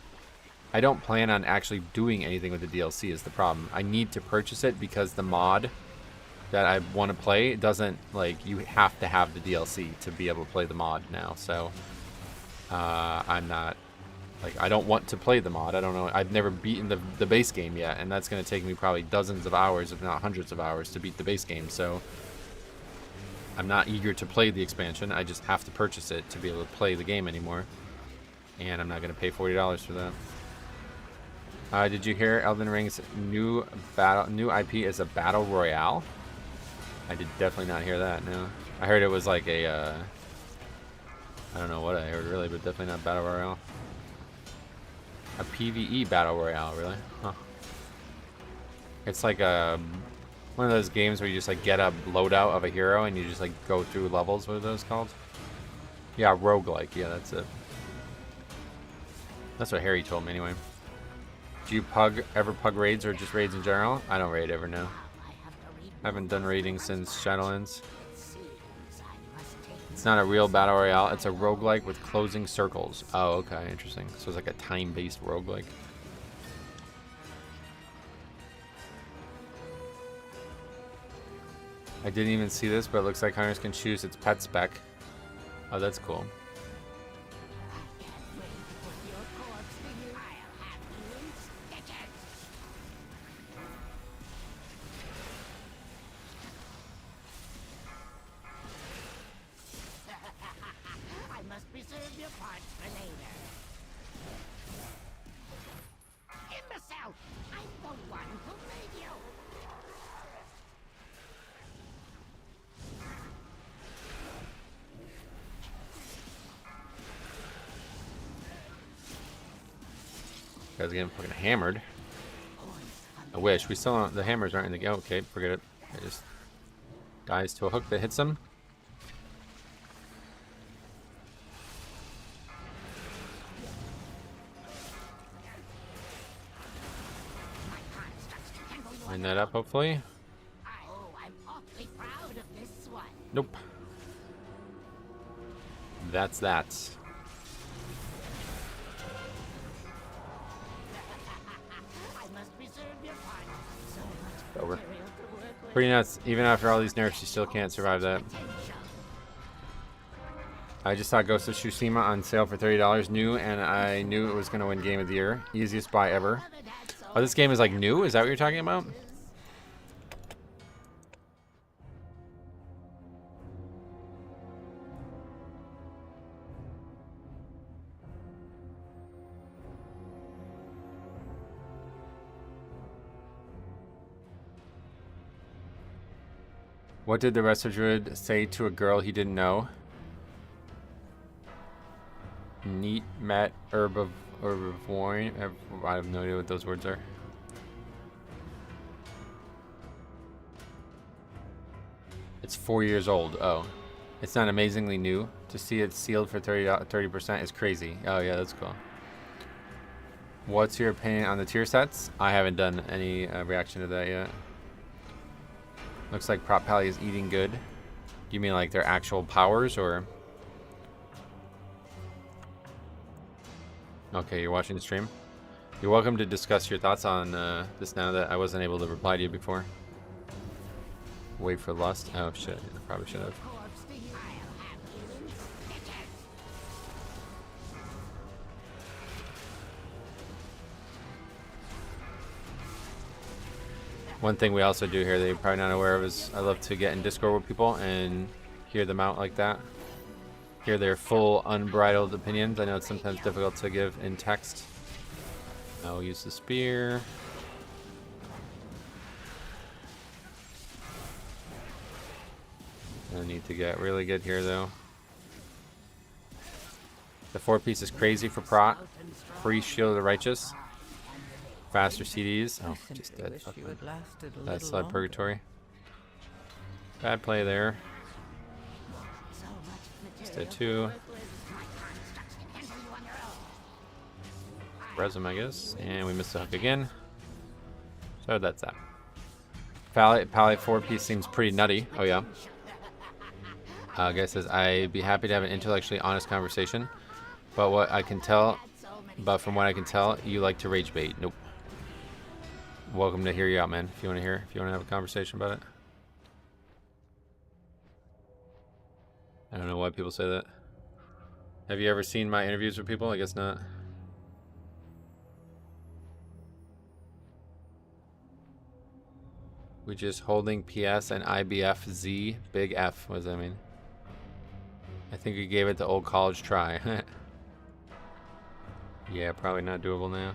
Speaker 1: I don't plan on actually doing anything with the DLC is the problem. I need to purchase it because the mod that I want to play doesn't, like, you have to have the DLC to be able to play the mod now. So I'm not, like, I don't want to play the mod. I don't know. I've never beaten the base game yet, and that's going to take me probably dozens of hours, if not hundreds of hours, to beat the base game. So I'm not eager to play the expansion. I just have to purchase it to be able to play the game anymore. And I'm not going to pay $40 for that. Did you hear Elden Ring's new IP is a battle royale? I did definitely not hear that. No, I heard it was like a I don't know what I heard really, but definitely not battle royale. A PvE battle royale, really? Huh. It's like one of those games where you just like get a loadout of a hero and you just like go through levels. What are those called? Yeah, roguelike. Yeah, that's it. That's what Harry told me anyway. Do you ever pug raids or just raids in general? I don't raid ever, no. I haven't done raiding since Shadowlands. It's not a real battle royale. It's a roguelike with closing circles. Oh, okay, interesting. So it's like a time-based roguelike. I didn't even see this, but it looks like hunters can choose its pet spec. Oh, that's cool. Guys getting fucking hammered. I wish. We still don't, the hammers aren't in the game. Okay, forget it. It just dies to a hook that hits them. Line that up, hopefully. Nope. That's that. Over. Pretty nuts. Even after all these nerfs, you still can't survive that. I just saw Ghost of Tsushima on sale for $30 new, and I knew it was going to win Game of the Year. Easiest buy ever. Oh, this game is like new? Is that what you're talking about? What did the Resto Druid say to a girl he didn't know? Neat met herbivore. I have no idea what those words are. It's 4 years old. Oh. It's not amazingly new. To see it sealed for 30% is crazy. Oh yeah, that's cool. What's your opinion on the tier sets? I haven't done any reaction to that yet. Looks like Prop Pally is eating good. You mean like their actual powers, or? Okay, you're watching the stream. You're welcome to discuss your thoughts on this now that I wasn't able to reply to you before. Wait for lust. Oh shit, I probably should have. One thing we also do here that you're probably not aware of is I love to get in Discord with people and hear them out like that. Hear their full, unbridled opinions. I know it's sometimes difficult to give in text. I'll use the spear. I need to get really good here though. The 4-piece is crazy for prot. Free Shield of the Righteous. Faster CDs. Oh, just dead. That's Sled Purgatory. Bad play there. Just dead 2. Resume, I guess. And we missed the hook again. So that's that. Pally 4-piece seems pretty nutty. Oh, yeah. Guy says, I'd be happy to have an intellectually honest conversation. But what I can tell, but from what I can tell, you like to rage bait. Nope. Welcome to hear you out, man. If you want to hear, if you want to have a conversation about it. I don't know why people say that. Have you ever seen my interviews with people? I guess not. We just holding PS and IBF Z big F. What does that mean? I think we gave it the old college try. Yeah, probably not doable now.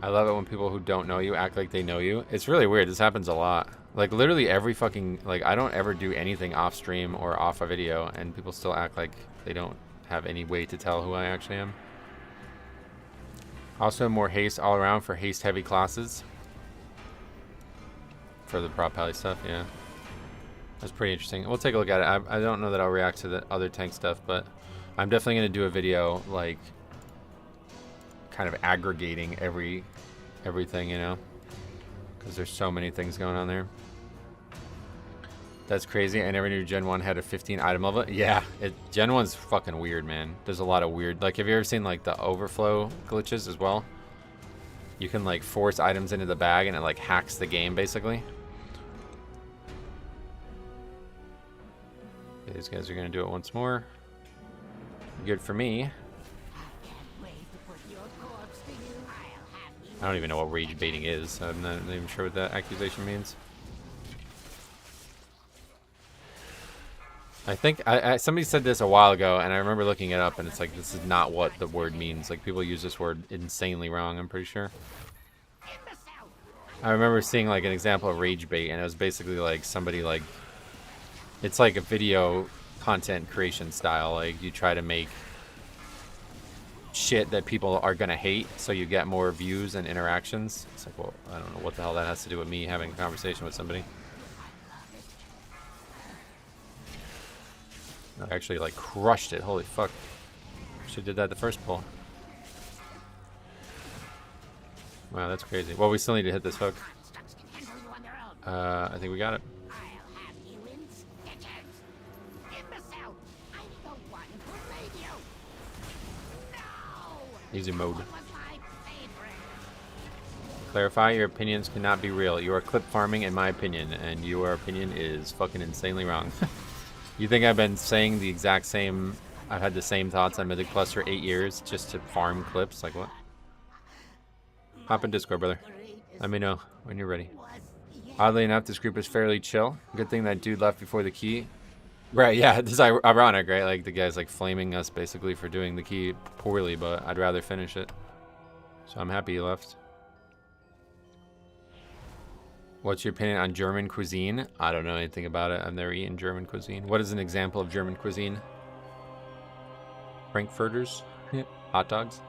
Speaker 1: I love it when people who don't know you act like they know you. It's really weird. This happens a lot. Like literally every fucking, like I don't ever do anything off stream or off a video and people still act like they don't have any way to tell who I actually am. Also more haste all around for haste heavy classes. For the prop pally stuff, yeah. That's pretty interesting. We'll take a look at it. I don't know that I'll react to the other tank stuff, but I'm definitely going to do a video like kind of aggregating everything, you know, because there's so many things going on there. That's crazy. I never knew Gen 1 had a 15 item level. Yeah, Gen 1's fucking weird, man. There's a lot of weird, like, have you ever seen like the overflow glitches as well? You can like force items into the bag and it like hacks the game basically. These guys are gonna do it once more. Good for me. I don't even know what rage baiting is, so I'm not even sure what that accusation means. I think somebody said this a while ago, and I remember looking it up, and it's like, this is not what the word means. Like, people use this word insanely wrong, I'm pretty sure. I remember seeing, like, an example of rage bait, and it was basically, like, somebody, like... It's like a video content creation style. Like, you try to make shit that people are gonna hate, so you get more views and interactions. It's like, well, I don't know what the hell that has to do with me having a conversation with somebody. I actually like crushed it. Holy fuck. Should've did that the first pull. Wow, that's crazy. Well, we still need to hit this hook. I think we got it. Easy mode. Clarify, your opinions cannot be real. You are clip farming in my opinion, and your opinion is fucking insanely wrong. You think I've been saying the exact same... I've had the same thoughts on Mythic Plus for 8 years just to farm clips? Like what? Hop in Discord, brother. Let me know when you're ready. Oddly enough, this group is fairly chill. Good thing that dude left before the key. Right, yeah, this is ironic, right? Like, the guy's, like, flaming us, basically, for doing the key poorly, but I'd rather finish it. So I'm happy he left. What's your opinion on German cuisine? I don't know anything about it. I've never eaten German cuisine. What is an example of German cuisine? Frankfurters? Hot dogs?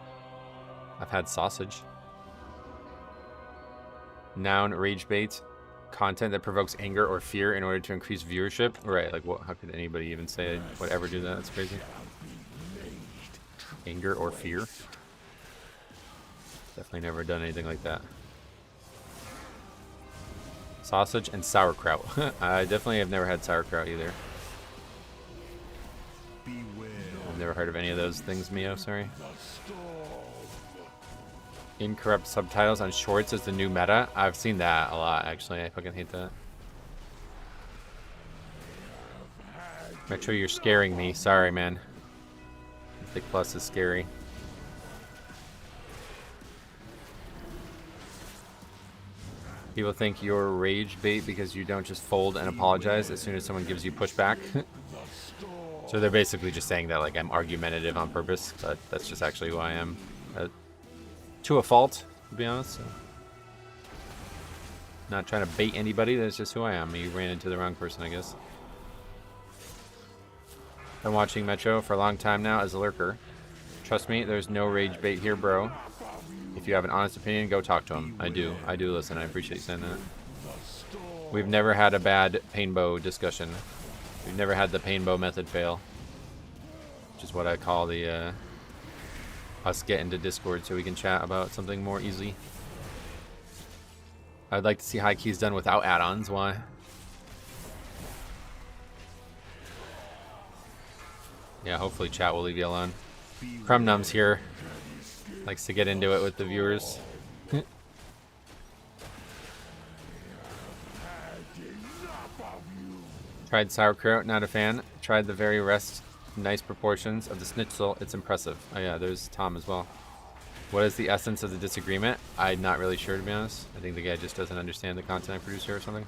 Speaker 1: I've had sausage. Noun, rage bait. Content that provokes anger or fear in order to increase viewership. Right, like what? How could anybody even say would ever do that? That's crazy. Anger or fear. Definitely never done anything like that. Sausage and sauerkraut. I definitely have never had sauerkraut either. I've never heard of any of those things, Mio, sorry. Incorrupt subtitles on shorts is the new meta. I've seen that a lot, actually. I fucking hate that. Metro, you're scaring me. Sorry, man. Mythic Plus is scary. People think you're rage bait because you don't just fold and apologize as soon as someone gives you pushback. So they're basically just saying that like I'm argumentative on purpose, but that's just actually who I am. To a fault, to be honest. So. Not trying to bait anybody, that's just who I am. You ran into the wrong person, I guess. Been watching Metro for a long time now as a lurker. Trust me, there's no rage bait here, bro. If you have an honest opinion, go talk to him. I do listen. I appreciate you saying that. We've never had a bad painbow discussion. We've never had the painbow method fail. Which is what I call the us get into Discord so we can chat about something more easy. I'd like to see high keys done without add-ons. Why? Yeah, hopefully chat will leave you alone. Crumnums here. Likes to get into it with the viewers. Tried sauerkraut, not a fan. Tried the very nice proportions of the schnitzel. It's impressive. Oh yeah, there's Tom as well. What is the essence of the disagreement? I'm not really sure, to be honest. I think the guy just doesn't understand the content I produce here or something.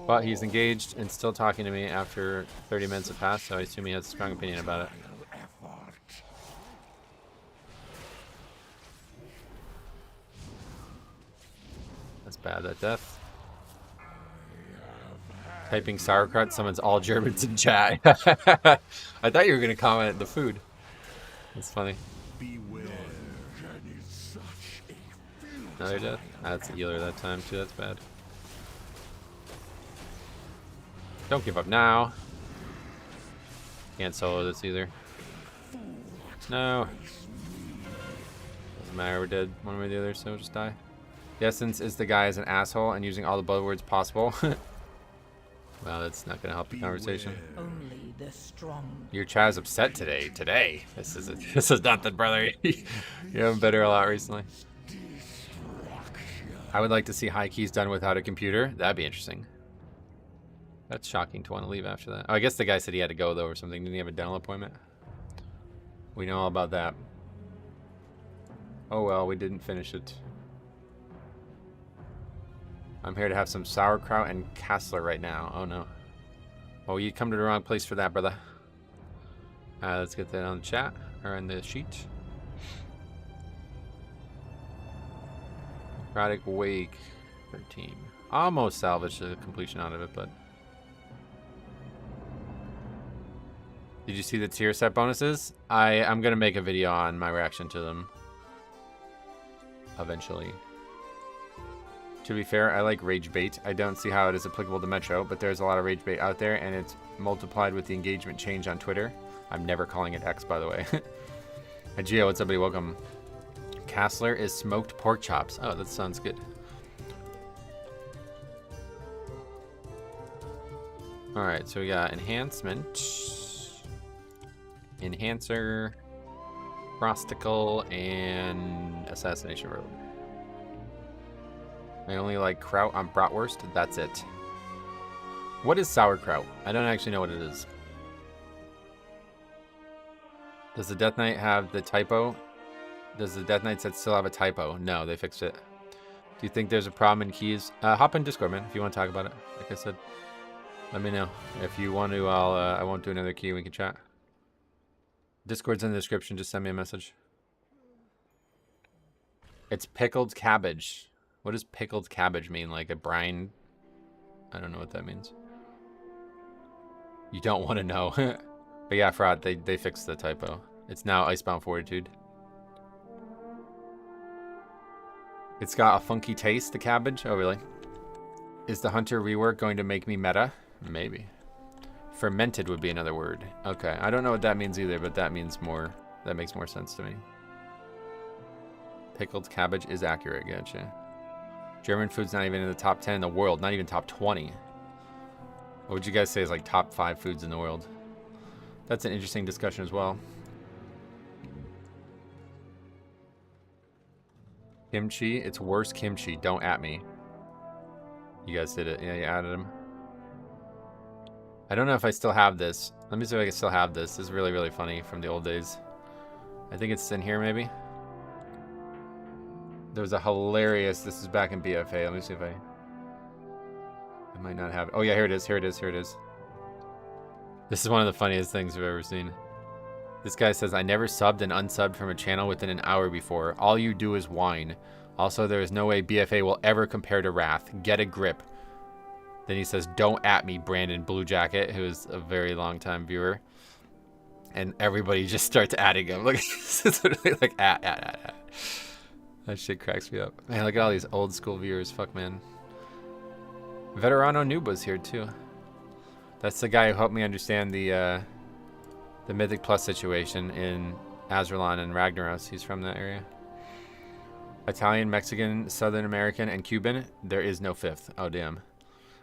Speaker 1: But he's engaged and still talking to me after 30 minutes have passed, so I assume he has a strong opinion about it. That's bad, that death. Typing sauerkraut summons all Germans in chat. I thought you were going to comment the food. That's funny. Another death? That's a healer that time too, that's bad. Don't give up now. Can't solo this either. No. Doesn't matter, we're dead one way or the other, so just die. The essence is the guy is an asshole and using all the buzzwords possible. Well, that's not gonna help the conversation.
Speaker 4: Only the strong.
Speaker 1: Your chat's upset today. This is nothing, brother. You've been better a lot recently. I would like to see high keys done without a computer. That'd be interesting. That's shocking to want to leave after that. Oh, I guess the guy said he had to go, though, or something. Didn't he have a dental appointment? We know all about that. Oh, well, we didn't finish it. I'm here to have some sauerkraut and Kassler right now. Oh, no. Oh, you come to the wrong place for that, brother. Let's get that on the chat, or in the sheet. Necrotic Wake, 13. Almost salvaged the completion out of it, but... Did you see the tier set bonuses? I'm gonna make a video on my reaction to them. Eventually. To be fair, I like rage bait. I don't see how it is applicable to Metro, but there's a lot of rage bait out there, and it's multiplied with the engagement change on Twitter. I'm never calling it X, by the way. Hey, Gio, what's up, buddy? Welcome. Kassler is smoked pork chops. Oh, that sounds good. Alright, so we got enhancement, enhancer, frosticle, and assassination robe. I only like kraut on bratwurst. That's it. What is sauerkraut? I don't actually know what it is. Does the Death Knight have the typo? Does the Death Knight set still have a typo? No, they fixed it. Do you think there's a problem in keys? Hop in Discord, man, if you want to talk about it. Like I said, let me know. If you want to, I won't do another key. We can chat. Discord's in the description. Just send me a message. It's pickled cabbage. What does pickled cabbage mean? Like a brine? I don't know what that means. You don't want to know. But yeah, Fraud, they fixed the typo. It's now Icebound Fortitude. It's got a funky taste, the cabbage. Oh, really? Is the Hunter rework going to make me meta? Maybe. Fermented would be another word. Okay, I don't know what that means either, but that means more. That makes more sense to me. Pickled cabbage is accurate. Gotcha. German food's not even in the top 10 in the world. Not even top 20. What would you guys say is like top 5 foods in the world? That's an interesting discussion as well. Kimchi. It's worse kimchi. Don't at me. You guys did it. Yeah, you added them. I don't know if I still have this. Let me see if I can still have this. This is really, really funny from the old days. I think it's in here, maybe. There was a hilarious... This is back in BFA. Let me see if I might not have it. Oh, yeah, here it is. Here it is. Here it is. This is one of the funniest things I've ever seen. This guy says, I never subbed and unsubbed from a channel within an hour before. All you do is whine. Also, there is no way BFA will ever compare to Wrath. Get a grip. Then he says, don't at me, Brandon Blue Jacket, who is a very long time viewer. And everybody just starts adding him. Look, it's literally like, at. That shit cracks me up. Man, look at all these old school viewers. Fuck, man. Veterano Noob was here, too. That's the guy who helped me understand the Mythic Plus situation in Azralan and Ragnaros. He's from that area. Italian, Mexican, Southern American, and Cuban. There is no fifth. Oh, damn.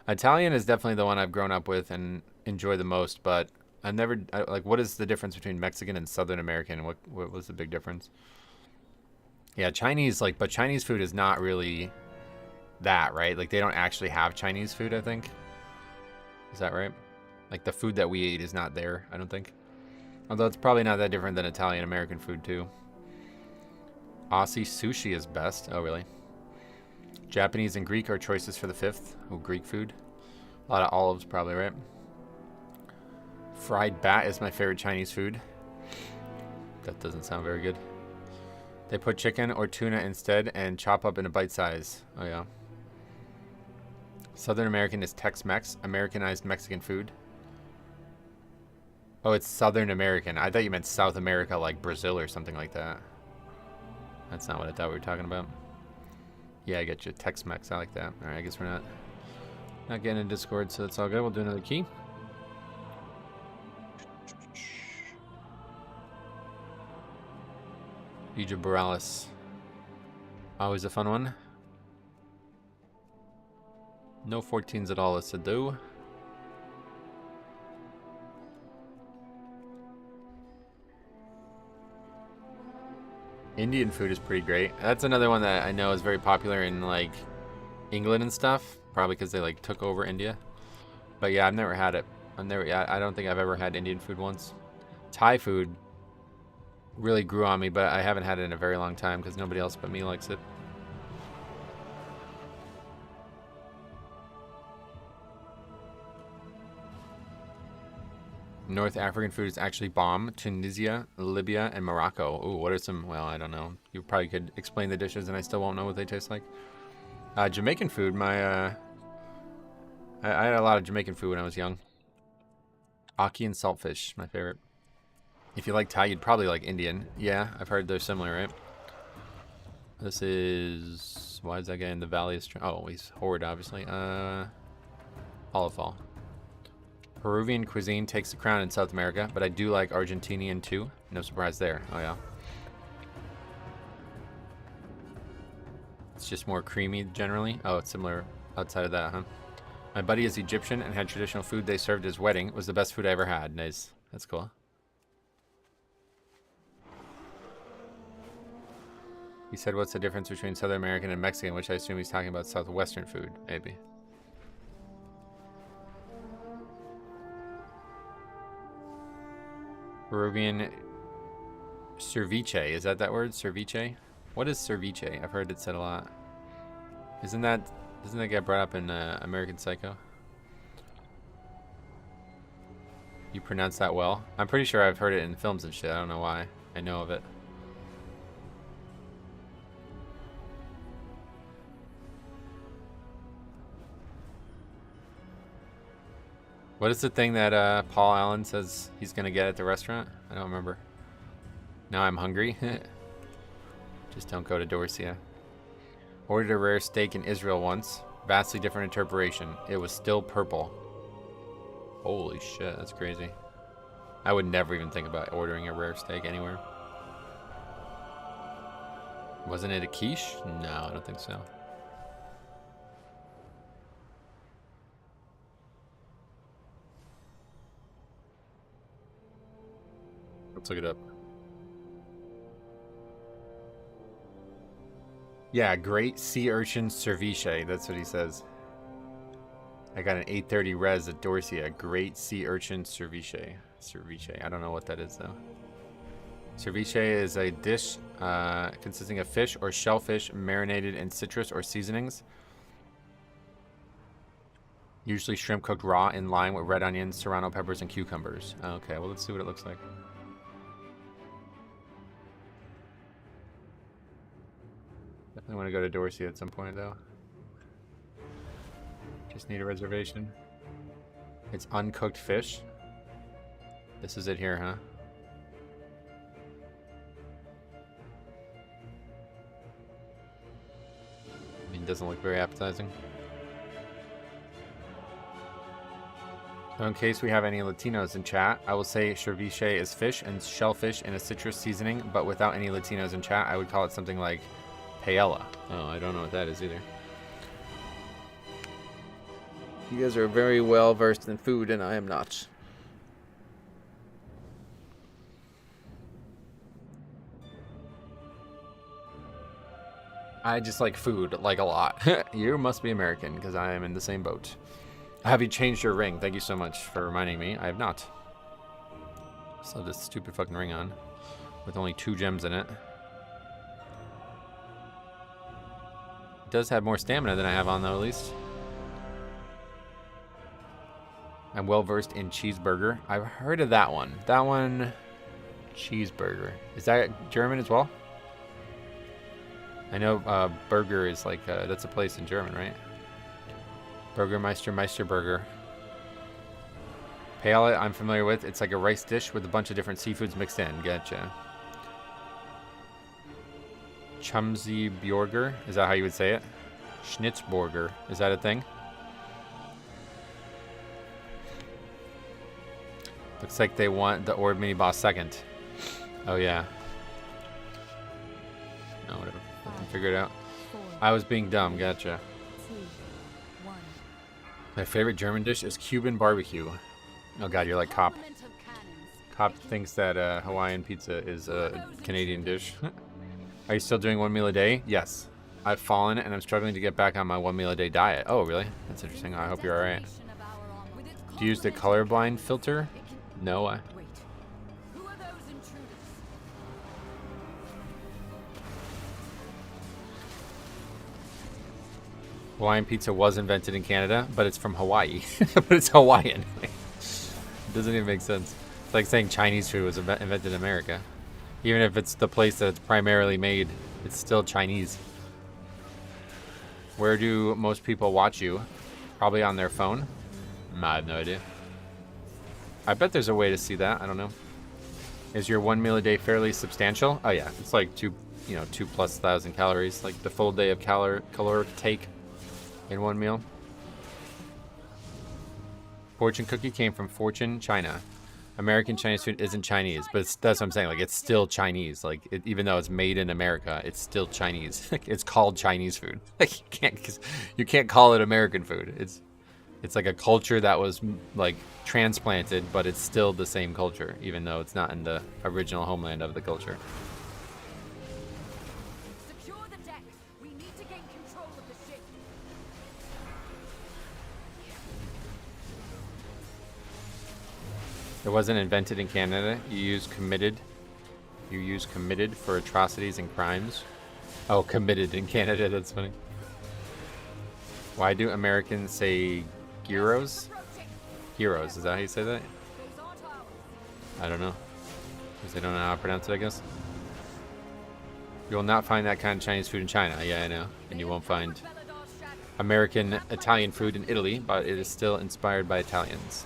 Speaker 1: Italian is definitely the one I've grown up with and enjoy the most, but I've never... like, what is the difference between Mexican and Southern American? What was the big difference? Yeah, Chinese, like, but Chinese food is not really that, right? Like, they don't actually have Chinese food, I think. Is that right? Like, the food that we eat is not there, I don't think. Although it's probably not that different than Italian American food, too. Aussie sushi is best. Oh, really? Japanese and Greek are choices for the fifth. Oh, Greek food. A lot of olives, probably, right? Fried bat is my favorite Chinese food. That doesn't sound very good. They put chicken or tuna instead and chop up in a bite size. Oh, yeah. Southern American is Tex-Mex, Americanized Mexican food. Oh, it's Southern American. I thought you meant South America, like Brazil or something like that. That's not what I thought we were talking about. Yeah, I get you. Tex-Mex. I like that. All right, I guess we're not getting in Discord, so that's all good. We'll do another key. Egypt Borealis. Always a fun one. No 14s at all, it's a do. Indian food is pretty great. That's another one that I know is very popular in like England and stuff. Probably because they like took over India. But yeah, I've never had it. I don't think I've ever had Indian food once. Thai food really grew on me, but I haven't had it in a very long time because nobody else but me likes it. North African food is actually bomb. Tunisia, Libya, and Morocco. Ooh, what are some... Well, I don't know. You probably could explain the dishes and I still won't know what they taste like. Jamaican food. I had a lot of Jamaican food when I was young. Aki and saltfish, my favorite. If you like Thai, you'd probably like Indian. Yeah, I've heard they're similar, right? This is... Why is that guy in the Valley of... Oh, he's Horde, obviously. Olive Fall. Peruvian cuisine takes the crown in South America, but I do like Argentinian too. No surprise there. Oh, yeah. It's just more creamy generally. Oh, it's similar outside of that, huh? My buddy is Egyptian and had traditional food they served at his wedding. It was the best food I ever had. Nice. That's cool. He said, what's the difference between Southern American and Mexican, which I assume he's talking about Southwestern food, maybe. Peruvian ceviche. Is that word? Ceviche? What is ceviche? I've heard it said a lot. Doesn't that get brought up in American Psycho? You pronounce that well? I'm pretty sure I've heard it in films and shit. I don't know why. I know of it. What is the thing that Paul Allen says he's going to get at the restaurant? I don't remember. Now I'm hungry. Just don't go to Dorsia. Ordered a rare steak in Israel once. Vastly different interpretation. It was still purple. Holy shit, that's crazy. I would never even think about ordering a rare steak anywhere. Wasn't it a quiche? No, I don't think so. Let's look it up. Yeah, great sea urchin ceviche. That's what he says. I got an 830 res at Dorsia. Great sea urchin ceviche. Ceviche. I don't know what that is though. Ceviche is a dish consisting of fish or shellfish marinated in citrus or seasonings. Usually shrimp cooked raw in lime with red onions, serrano peppers, and cucumbers. Okay, well, let's see what it looks like. Definitely want to go to Dorsia at some point, though. Just need a reservation. It's uncooked fish. This is it here, huh? I mean, it doesn't look very appetizing. So in case we have any Latinos in chat, I will say ceviche is fish and shellfish in a citrus seasoning, but without any Latinos in chat, I would call it something like paella. Oh, I don't know what that is either. You guys are very well versed in food, and I am not. I just like food, like a lot. You must be American, because I am in the same boat. Have you changed your ring? Thank you so much for reminding me. I have not. So this stupid fucking ring on, with only 2 gems in it. It does have more stamina than I have on, though, at least. I'm well versed in cheeseburger. I've heard of that one. That one, cheeseburger. Is that German as well? I know burger is like, that's a place in German, right? Burgermeister, Meisterburger. Paella, I'm familiar with. It's like a rice dish with a bunch of different seafoods mixed in. Gotcha. Chumsy Bjorger, is that how you would say it? Schnitzburger, is that a thing? Looks like they want the Orb Mini Boss second. Oh yeah. No, whatever. I can figure it out. I was being dumb. Gotcha. My favorite German dish is Cuban barbecue. Oh god, you're like Cop. Cop thinks that Hawaiian pizza is a Canadian dish. Are you still doing 1 meal a day? Yes. I've fallen and I'm struggling to get back on my 1 meal a day diet. Oh, really? That's interesting. I hope you're alright. Do you use the colorblind filter? No.
Speaker 4: Who are those intruders?
Speaker 1: Hawaiian pizza was invented in Canada, but it's from Hawaii. But it's Hawaiian. It doesn't even make sense. It's like saying Chinese food was invented in America. Even if it's the place that it's primarily made, it's still Chinese. Where do most people watch you? Probably on their phone? I have no idea. I bet there's a way to see that. I don't know. Is your 1 meal a day fairly substantial? Oh yeah, it's like 2,000+ calories. Like the full day of caloric take in 1 meal. Fortune cookie came from Fortune, China. American Chinese food isn't Chinese, but that's what I'm saying. Like it's still Chinese. Like even though it's made in America, it's still Chinese. It's called Chinese food. Like you can't call it American food. It's like a culture that was like transplanted, but it's still the same culture, even though it's not in the original homeland of the culture.
Speaker 4: Secure the deck. We need to gain control of the ship.
Speaker 1: It wasn't invented in Canada. You use committed for atrocities and crimes. Oh, committed in Canada. That's funny. Why do Americans say gyros? Gyros, is that how you say that? I don't know. Because they don't know how to pronounce it, I guess. You will not find that kind of Chinese food in China. Yeah, I know. And you won't find American Italian food in Italy, but it is still inspired by Italians.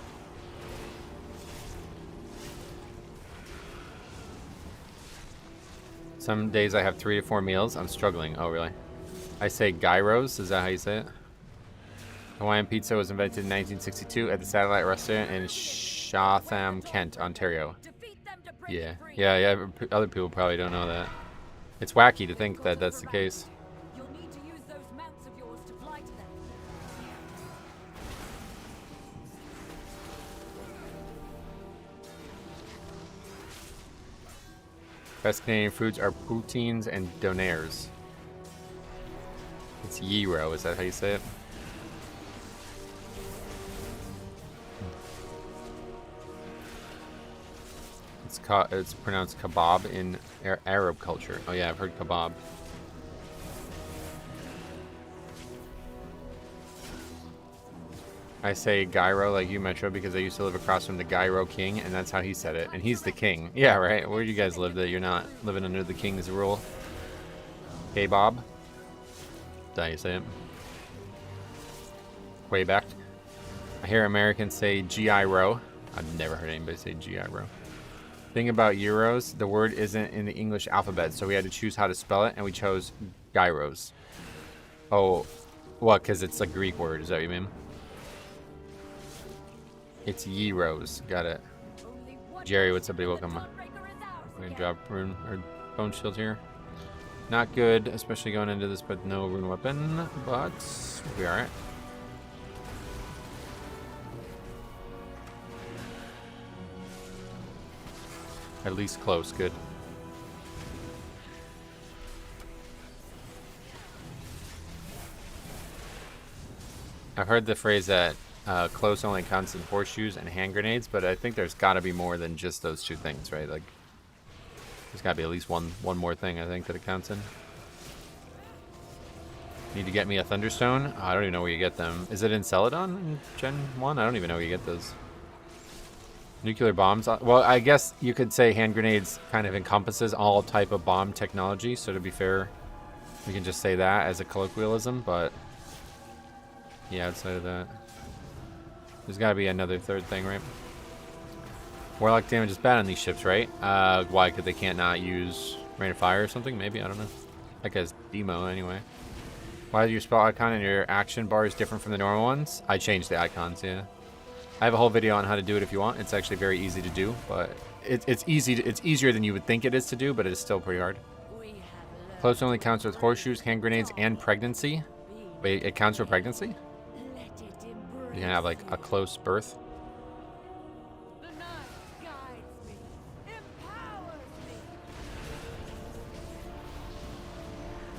Speaker 1: Some days I have 3 to 4 meals. I'm struggling. Oh, really? I say gyros. Is that how you say it? Hawaiian pizza was invented in 1962 at the Satellite Restaurant in Chatham, Kent, Ontario.
Speaker 4: Defeat them to break
Speaker 1: Yeah,
Speaker 4: free.
Speaker 1: yeah. Other people probably don't know that. It's wacky to think that that's the case.
Speaker 4: You'll need to use those mounts of yours to fly to them.
Speaker 1: Best Canadian foods are poutines and donaires. It's gyro, is that how you say it? It's pronounced kebab in Arab culture. Oh yeah, I've heard kebab. I say gyro like you, Metro, because I used to live across from the Gyro King, and that's how he said it. And he's the king. Yeah, right? Where do you guys live that you're not living under the king's rule? Kebab? Is that how you say it? Way back. I hear Americans say gyro. I've never heard anybody say gyro. Thing about euros, the word isn't in the English alphabet, so we had to choose how to spell it, and we chose gyros. Oh, what? Because it's a Greek word. Is that what you mean? It's gyros. Got it. Jerry, what's up, buddy? Welcome. I'm gonna drop rune or bone shield here. Not good, especially going into this, but no rune weapon. But we'll be alright. At least close, good. I've heard the phrase that close only counts in horseshoes and hand grenades, but I think there's got to be more than just those two things, right? Like, there's got to be at least one more thing I think that it counts in. Need to get me a Thunderstone? Oh, I don't even know where you get them. Is it in Celadon in Gen 1? I don't even know where you get those. Nuclear bombs. Well, I guess you could say hand grenades kind of encompasses all type of bomb technology. So to be fair, we can just say that as a colloquialism. But yeah, outside of that, there's got to be another third thing, right? Warlock damage is bad on these ships, right? Why? Because they can't not use rain of fire or something? Maybe, I don't know. That guy's demo anyway. Why is your spell icon and your action bar is different from the normal ones? I changed the icons, yeah. I have a whole video on how to do it if you want. It's actually very easy to do, but it's easier than you would think it is to do, but it is still pretty hard. Close only counts with horseshoes, hand grenades, and pregnancy. Wait, it counts for pregnancy? You can have like a close birth.
Speaker 4: The night guides me, empowers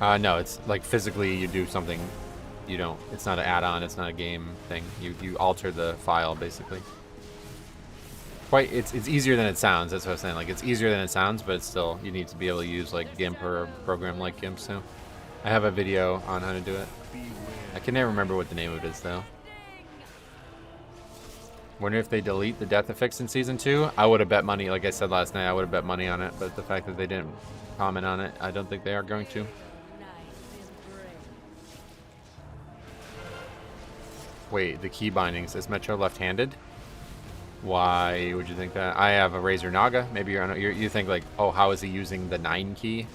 Speaker 4: me.
Speaker 1: No, it's like physically you do something. You don't. It's not an add-on. It's not a game thing. You alter the file basically. It's easier than it sounds. That's what I was saying. Like it's easier than it sounds, but it's still you need to be able to use like GIMP or a program like GIMP. So I have a video on how to do it. I can never remember what the name of it is though. Wonder if they delete the death effects in season 2. I would have bet money, like I said last night. I would have bet money on it, but the fact that they didn't comment on it, I don't think they are going to. Wait, the key bindings. Is Metro left-handed? Why would you think that? I have a Razor Naga. Maybe you think like, oh, how is he using the 9 key?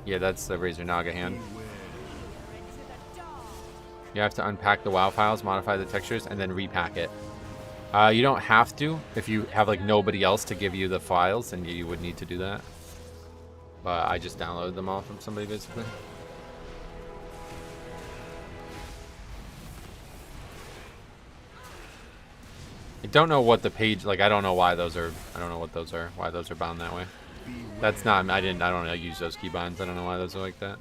Speaker 1: Yeah, that's the Razor Naga hand. You have to unpack the WoW files, modify the textures, and then repack it. You don't have to. If you have like nobody else to give you the files, then you would need to do that. But I just downloaded them all from somebody basically. I don't know what the page, like I don't know why those are, I don't know what those are, why those are bound that way. That's not, I don't use those keybinds, I don't know why those are like that.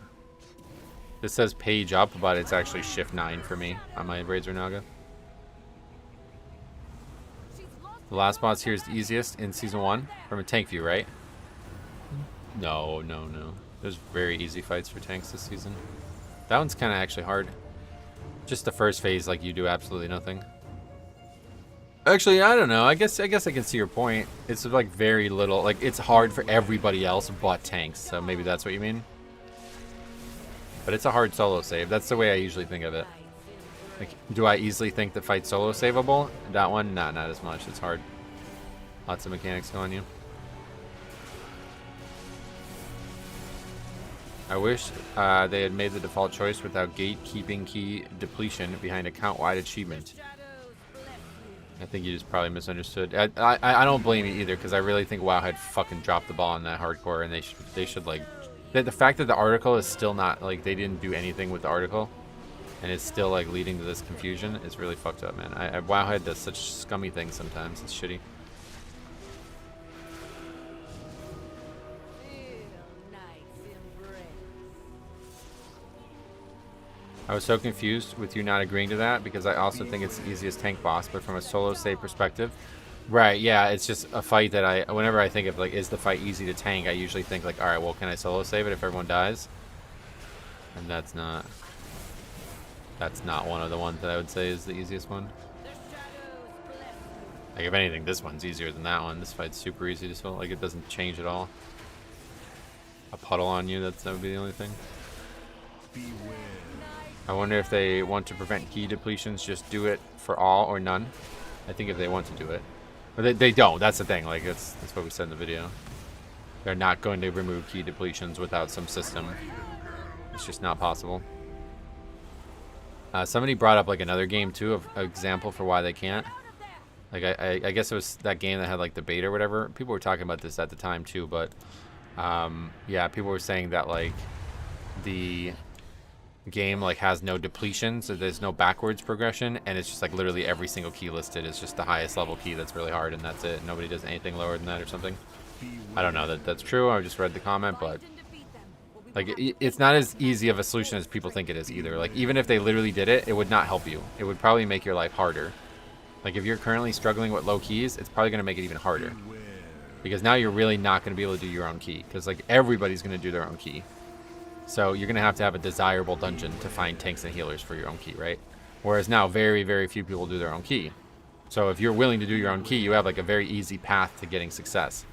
Speaker 1: This says page up, but it's actually shift 9 for me on my Razor Naga. The last boss here is the easiest in season 1 from a tank view, right? No. There's very easy fights for tanks this season. That one's kind of actually hard. Just the first phase, like you do absolutely nothing. Actually, I don't know. I guess I can see your point. It's like very little. Like it's hard for everybody else but tanks. So maybe that's what you mean. But it's a hard solo save. That's the way I usually think of it. Like, do I easily think the fight's solo savable? That one, nah, not as much. It's hard. Lots of mechanics go on you. I wish they had made the default choice without gatekeeping key depletion behind account-wide achievement.
Speaker 4: Shadows bless you.
Speaker 1: I think you just probably misunderstood. I don't blame you either, because I really think WoW had fucking dropped the ball on that hardcore, and they should like the fact that the article is still not like they didn't do anything with the article, and it's still like leading to this confusion is really fucked up, man. WoW does such scummy things sometimes. It's shitty.
Speaker 4: Feel night's embrace.
Speaker 1: I was so confused with you not agreeing to that because I also think it's the easiest tank boss, but from a solo save perspective, right? Yeah, it's just a fight that whenever I think of like, is the fight easy to tank? I usually think like, all right, well, can I solo save it if everyone dies? And that's not one of the ones that I would say is the easiest one.
Speaker 4: The shadows bless you.
Speaker 1: Like if anything, this one's easier than that one. This fight's super easy to solo. Like it doesn't change at all. A puddle on you, that would be the only thing. I wonder if they want to prevent key depletions, just do it for all or none. I think if they want to do it. But they don't. That's the thing. Like that's what we said in the video. They're not going to remove key depletions without some system. It's just not possible. Somebody brought up like another game too, of an example for why they can't. Like I guess it was that game that had like the beta or whatever. People were talking about this at the time too, but yeah, people were saying that like the game like has no depletion, so there's no backwards progression, and it's just like literally every single key listed is just the highest level key that's really hard, and that's it. Nobody does anything lower than that or something. I don't know that that's true. I just read the comment, but like it's not as easy of a solution as people think it is either. Like even if they literally did it, it would not help you. It would probably make your life harder. Like if you're currently struggling with low keys, it's probably going to make it even harder, because now you're really not going to be able to do your own key, because like everybody's going to do their own key. So you're going to have a desirable dungeon to find tanks and healers for your own key, right? Whereas now very, very few people do their own key. So if you're willing to do your own key, you have like a very easy path to getting success.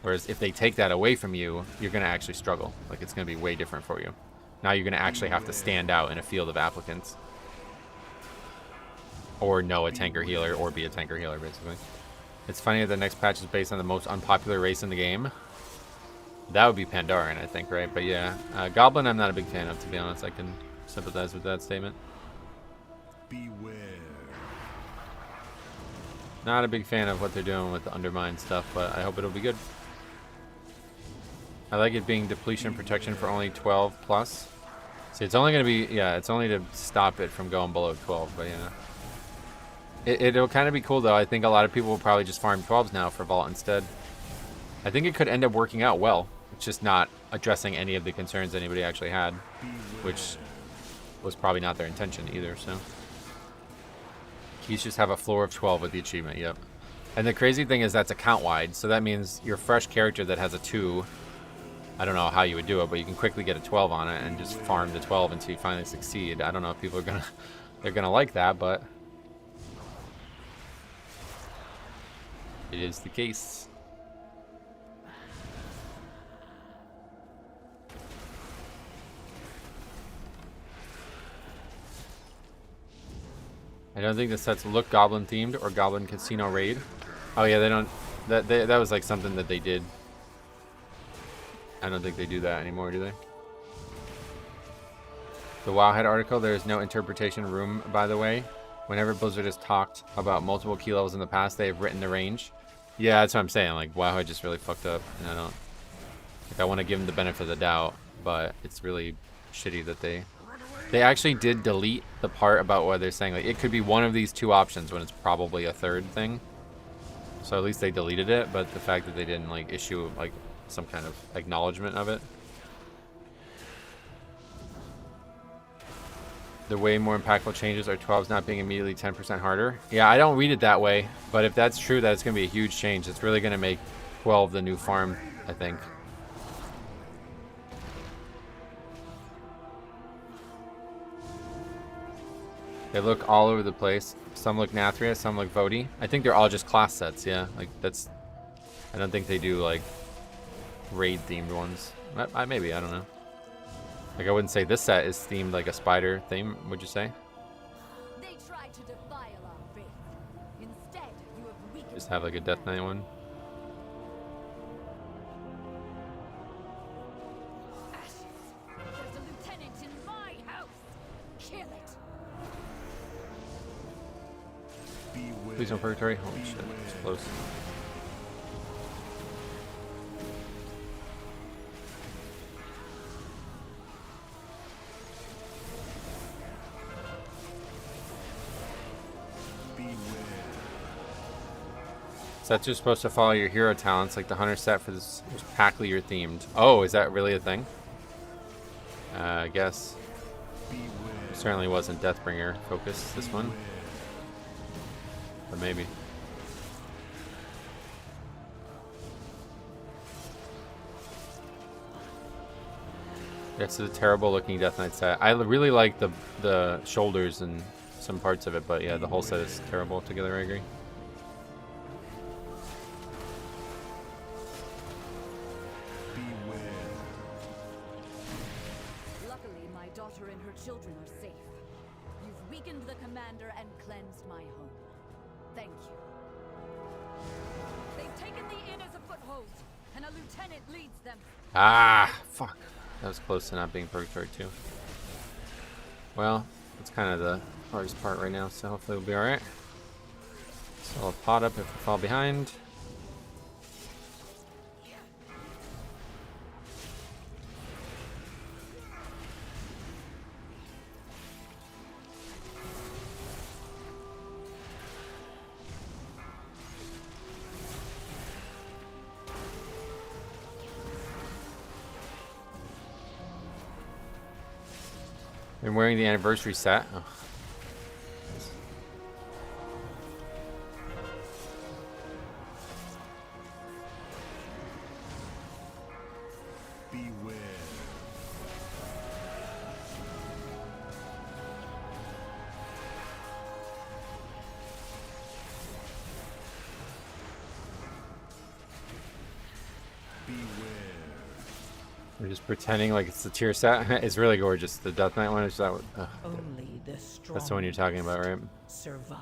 Speaker 1: Whereas if they take that away from you, you're going to actually struggle. Like it's going to be way different for you. Now you're going to actually have to stand out in a field of applicants. Or know a tanker healer, or be a tanker healer, basically. It's funny that the next patch is based on the most unpopular race in the game. That would be Pandaren, I think, right? But yeah, Goblin I'm not a big fan of, to be honest. I can sympathize with that statement.
Speaker 2: Beware.
Speaker 1: Not a big fan of what they're doing with the Undermine stuff, but I hope it'll be good. I like it being depletion protection for only 12 plus. See, it's only going to be, yeah, it's only to stop it from going below 12, but yeah. It'll kind of be cool, though. I think a lot of people will probably just farm 12s now for Vault instead. I think it could end up working out well. It's just not addressing any of the concerns anybody actually had, which was probably not their intention either, so. Keys just have a floor of 12 with the achievement, yep. And the crazy thing is that's account-wide, so that means your fresh character that has a 2, I don't know how you would do it, but you can quickly get a 12 on it and just farm the 12 until you finally succeed. I don't know if people are they're gonna like that, but it is the case. I don't think the sets look Goblin themed or Goblin Casino Raid. Oh yeah, they don't. That was like something that they did. I don't think they do that anymore, do they? The Wowhead article, there is no interpretation room, by the way. Whenever Blizzard has talked about multiple key levels in the past, they have written the range. Yeah, that's what I'm saying. Like Wowhead just really fucked up, and I don't. Like, I want to give them the benefit of the doubt, but it's really shitty that they actually did delete the part about what they're saying. Like, it could be one of these two options when it's probably a third thing. So at least they deleted it, but the fact that they didn't like issue like some kind of acknowledgement of it. The way more impactful changes are 12s not being immediately 10% harder. Yeah, I don't read it that way, but if that's true, that's going to be a huge change. It's really going to make 12 the new farm, I think. They look all over the place. Some look Nathria, some look Voti. I think they're all just class sets, yeah. Like, that's... I don't think they do, like, raid-themed ones. Maybe, I don't know. Like, I wouldn't say this set is themed like a spider theme, would you say?
Speaker 4: They try to defile our faith. Instead, you have weakened.
Speaker 1: Just have, like, a Death Knight one. Please no purgatory. Holy shit, it's close. Sets are supposed to follow your hero talents, like the hunter set for this was pack leader themed. Oh, is that really a thing? I guess. Certainly wasn't Deathbringer focused, this one. But maybe. It's a terrible looking Death Knight set. I really like the shoulders and some parts of it, but yeah, the whole set is terrible together, I agree.
Speaker 4: Luckily, my daughter and her children are safe. You've weakened the commander and cleansed my home. Thank you. They've taken the inn as a foothold, and a lieutenant leads them.
Speaker 1: Ah, fuck. That was close to not being purgatory too. Well, it's kind of the hardest part right now, so hopefully we'll be alright. So I'll pot up if we fall behind. I'm wearing the anniversary set. Oh.
Speaker 2: Beware.
Speaker 1: We're just pretending like it's the tier set. It's really gorgeous. The Death Knight one is that.
Speaker 6: Only the strong
Speaker 1: That's the one you're talking about, right?
Speaker 6: survive.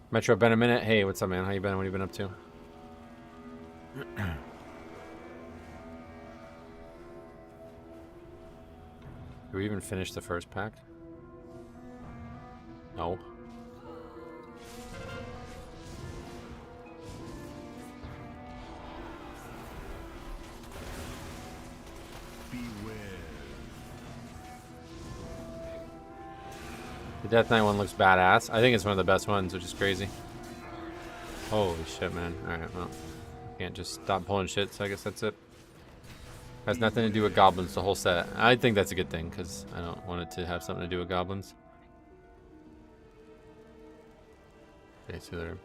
Speaker 1: Metro, been a minute. Hey, what's up, man? How you been? What have you been up to? Did we even finish the first pack? No. The Death Knight one looks badass. I think it's one of the best ones, which is crazy. Holy shit, man. Alright, well. Can't just stop pulling shit, so I guess that's it. Has nothing to do with goblins, the whole set. I think that's a good thing, because I don't want it to have something to do with goblins. Okay, so there.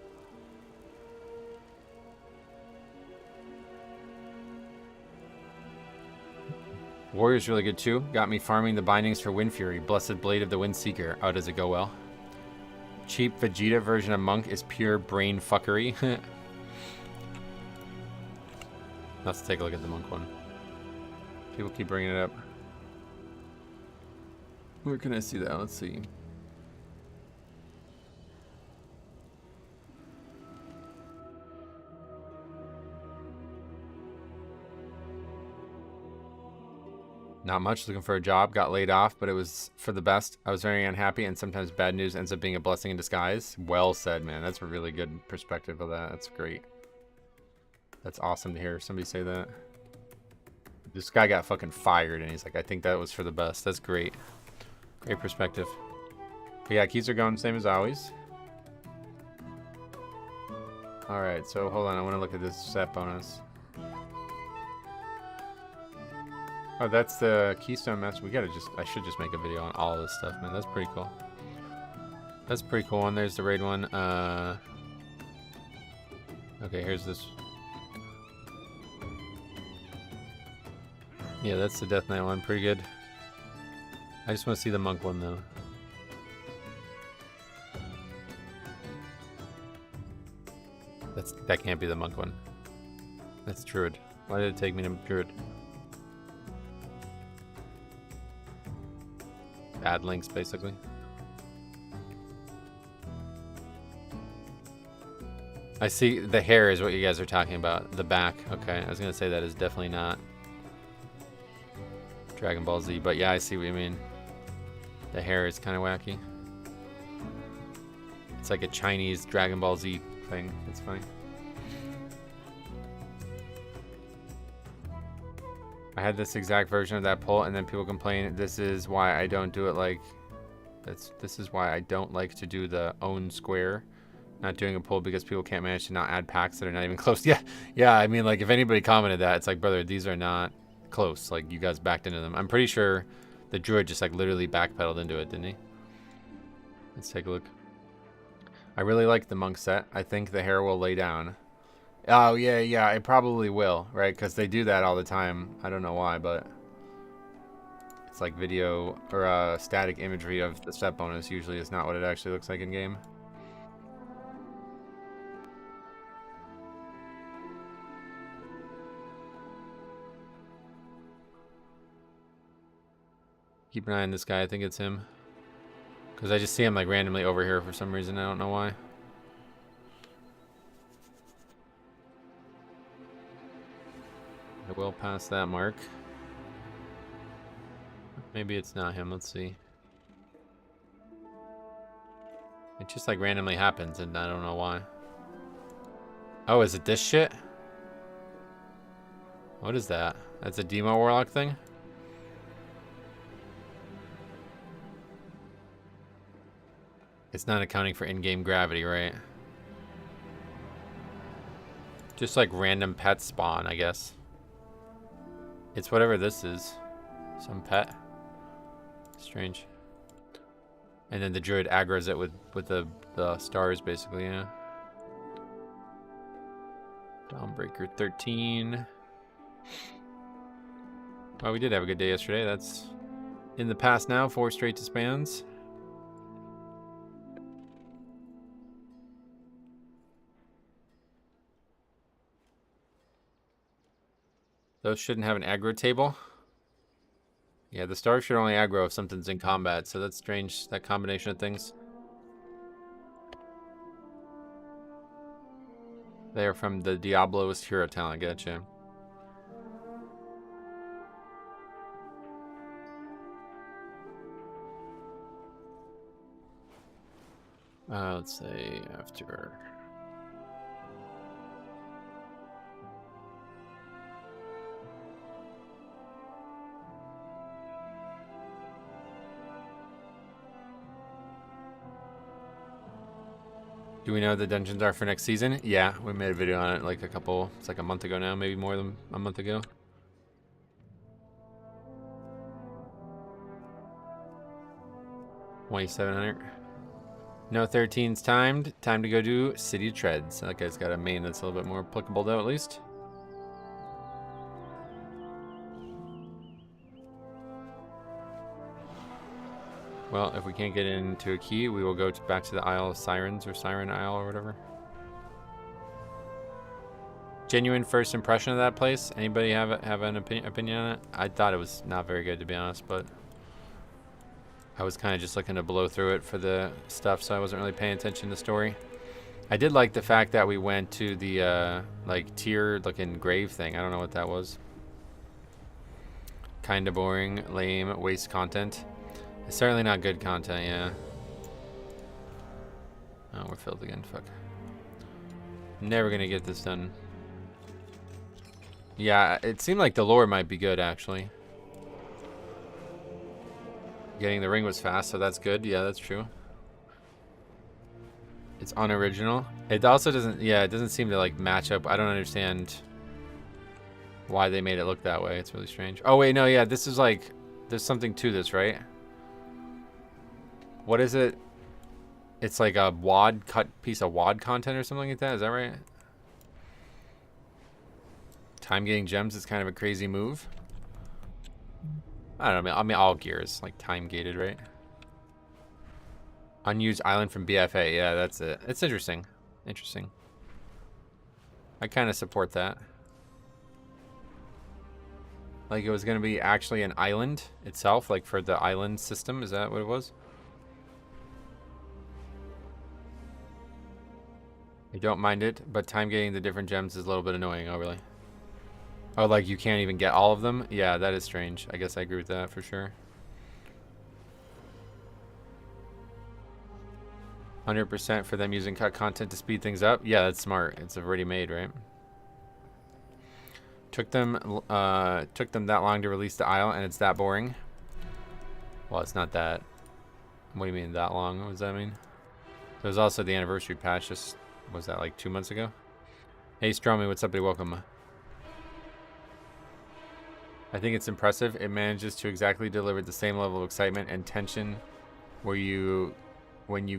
Speaker 1: Warrior's really good too. Got me farming the bindings for Wind Fury. Blessed Blade of the Wind Seeker. Oh, does it go well? Cheap Vegeta version of Monk is pure brain fuckery. Let's take a look at the Monk one. People keep bringing it up. Where can I see that? Let's see. Not much. Looking for a job. Got laid off, but it was for the best. I was very unhappy, and sometimes bad news ends up being a blessing in disguise. Well said, man. That's a really good perspective of that. That's great. That's awesome to hear somebody say that. This guy got fucking fired, and he's like, I think that was for the best. That's great. Great perspective. But yeah, keys are going same as always. Alright, so hold on. I want to look at this set bonus. Oh, that's the Keystone Master. We gotta just, I should just make a video on all of this stuff, man. That's pretty cool. That's a pretty cool one. There's the raid one. Okay, here's this. Yeah, that's the Death Knight one. Pretty good. I just want to see the Monk one, though. That can't be the Monk one. That's Druid. Why did it take me to Druid? Bad links, basically. I see the hair is what you guys are talking about. The back. Okay, I was going to say that is definitely not Dragon Ball Z, but yeah, I see what you mean. The hair is kind of wacky. It's like a Chinese Dragon Ball Z thing. It's funny. I had this exact version of that pull, and then people complain. This is why I don't do it like. This is why I don't like to do the own square. Not doing a pull because people can't manage to not add packs that are not even close. Yeah, yeah. I mean, like if anybody commented that, it's like, brother, these are not close. Like you guys backed into them. I'm pretty sure the druid just like literally backpedaled into it, didn't he? Let's take a look. I really like the monk set. I think the hair will lay down. Oh yeah, yeah. It probably will, right? Because they do that all the time. I don't know why, but it's like video or static imagery of the step bonus. Usually, is not what it actually looks like in game. Keep an eye on this guy. I think it's him. Because I just see him like randomly over here for some reason. I don't know why. I will pass that mark. Maybe it's not him. Let's see. It just like randomly happens and I don't know why. Oh, is it this shit? What is that? That's a Demo Warlock thing? It's not accounting for in-game gravity, right? Just like random pet spawn, I guess. It's whatever this is. Some pet. Strange. And then the druid aggroes it with the stars, basically, yeah. Dawnbreaker 13. Well, we did have a good day yesterday. That's in the past now. 4 straight disbands. Those shouldn't have an aggro table. Yeah, the stars should only aggro if something's in combat, so that's strange, that combination of things. They are from the Diablo's hero talent, gotcha. Let's say after... Do we know what the dungeons are for next season? Yeah, we made a video on it like it's like a month ago now, maybe more than a month ago. $2,700. No 13's timed. Time to go do City Treads. That guy's got a main that's a little bit more applicable though, at least. Well, if we can't get into a key, we will go back to the Isle of Sirens, or Siren Isle, or whatever. Genuine first impression of that place? Anybody have an opinion on it? I thought it was not very good, to be honest, but I was kind of just looking to blow through it for the stuff, so I wasn't really paying attention to the story. I did like the fact that we went to the like tier-looking grave thing. I don't know what that was. Kind of boring, lame, waste content. It's certainly not good content, yeah. Oh, we're filled again, fuck. Never gonna get this done. Yeah, it seemed like the lore might be good, actually. Getting the ring was fast, so that's good. Yeah, that's true. It's unoriginal. It also doesn't, yeah, it doesn't seem to like match up. I don't understand why they made it look that way. It's really strange. Oh, wait, no, yeah, this is like, there's something to this, right? What is it? It's like a WAD cut piece of WAD content or something like that. Is that right? Time getting gems is kind of a crazy move. I don't know. I mean, all gears like time gated, right? Unused island from BFA. Yeah, that's it. It's interesting. Interesting. I kind of support that. Like it was going to be actually an island itself, like for the island system. Is that what it was? I don't mind it, but time getting the different gems is a little bit annoying. Oh, really? Oh, like you can't even get all of them? Yeah, that is strange. I guess I agree with that for sure. 100% for them using cut content to speed things up. Yeah, that's smart. It's already made, right? Took them that long to release the Isle, and it's that boring. Well, it's not that. What do you mean that long? What does that mean? There was also the anniversary patch. Just was that like 2 months ago? Hey, Stromy, what's up, buddy? Welcome. I think it's impressive. It manages to exactly deliver the same level of excitement and tension when you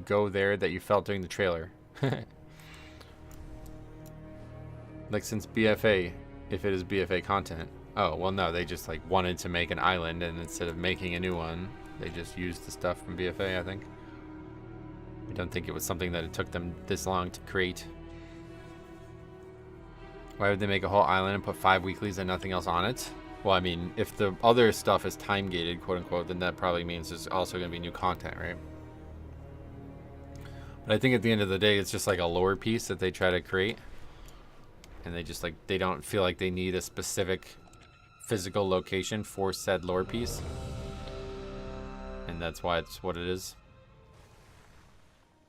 Speaker 1: go there that you felt during the trailer. Like since BFA, if it is BFA content. Oh, well no, they just like wanted to make an island, and instead of making a new one, they just used the stuff from BFA, I think. I don't think it was something that it took them this long to create. Why would they make a whole island and put 5 weeklies and nothing else on it? Well, I mean, if the other stuff is time-gated, quote-unquote, then that probably means there's also going to be new content, right? But I think at the end of the day, it's just like a lore piece that they try to create. And they just, like, they don't feel like they need a specific physical location for said lore piece. And that's why it's what it is.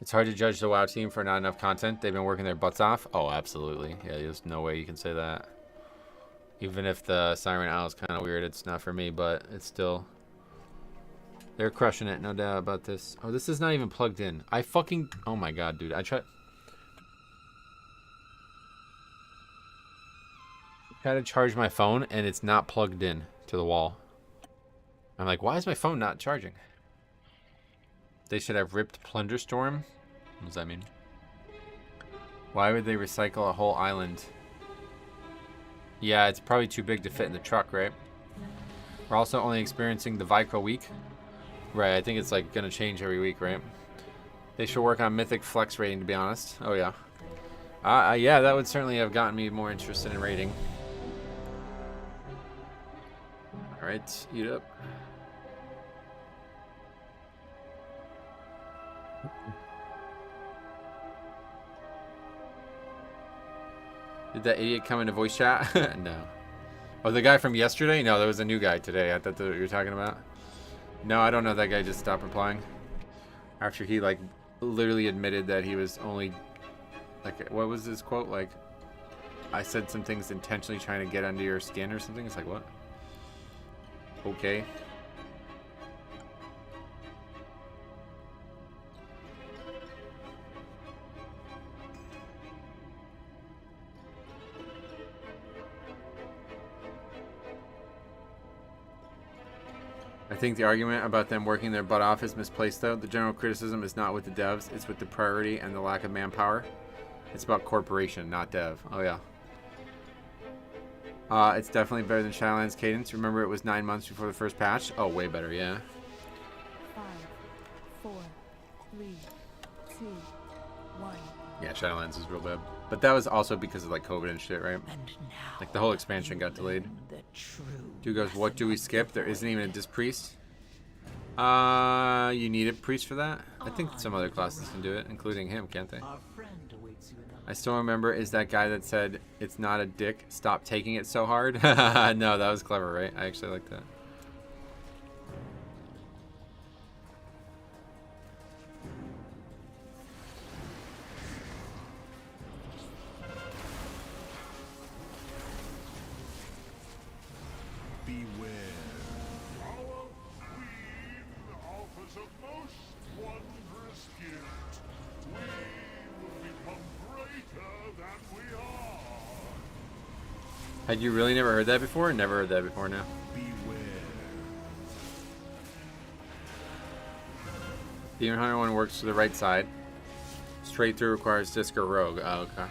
Speaker 1: It's hard to judge the WoW team for not enough content. They've been working their butts off. Oh, absolutely. Yeah, there's no way you can say that. Even if the Siren Isle is kind of weird, it's not for me, but it's still... They're crushing it, no doubt about this. Oh, this is not even plugged in. I fucking... Oh my god, dude. I try to charge my phone, and it's not plugged in to the wall. I'm like, why is my phone not charging? They should have ripped Plunder Storm? What does that mean? Why would they recycle a whole island? Yeah, it's probably too big to fit in the truck, right? We're also only experiencing the Vicro week. Right, I think it's like gonna change every week, right? They should work on Mythic Flex rating, to be honest. Oh yeah. Yeah, that would certainly have gotten me more interested in rating. Alright, eat up. Did that idiot come into voice chat? No. Oh, the guy from yesterday? No, there was a new guy today. I thought that what you were talking about. No, I don't know. That guy just stopped replying. After he, like, literally admitted that he was only... Like, what was his quote? Like, I said some things intentionally trying to get under your skin or something. It's like, what? Okay. I think the argument about them working their butt off is misplaced, though. The general criticism is not with the devs, it's with the priority and the lack of manpower. It's about corporation, not dev. Oh, yeah. It's definitely better than Shadowlands Cadence. Remember, it was 9 months before the first patch? Oh, way better, yeah.
Speaker 4: 5, 4, 3, 2, 1.
Speaker 1: Yeah, Shadowlands is real bad. But that was also because of, like, COVID and shit, right?
Speaker 6: And now
Speaker 1: Like, the whole expansion got delayed.
Speaker 6: the true
Speaker 1: Dude goes, what do we skip? There isn't even a disc priest. You need a priest for that? I think some other classes can do it, including him, can't they?
Speaker 6: our friend awaits you in the
Speaker 1: I still remember is that guy that said, it's not a dick, stop taking it so hard. No, that was clever, right? I actually like that.
Speaker 2: Beware. Our queen offers a most wondrous gift. We will become greater than we are.
Speaker 1: Had you really never heard that before? Never heard that before now.
Speaker 2: Beware.
Speaker 1: Demon Hunter one works to the right side. Straight through requires disc or rogue. Oh, okay.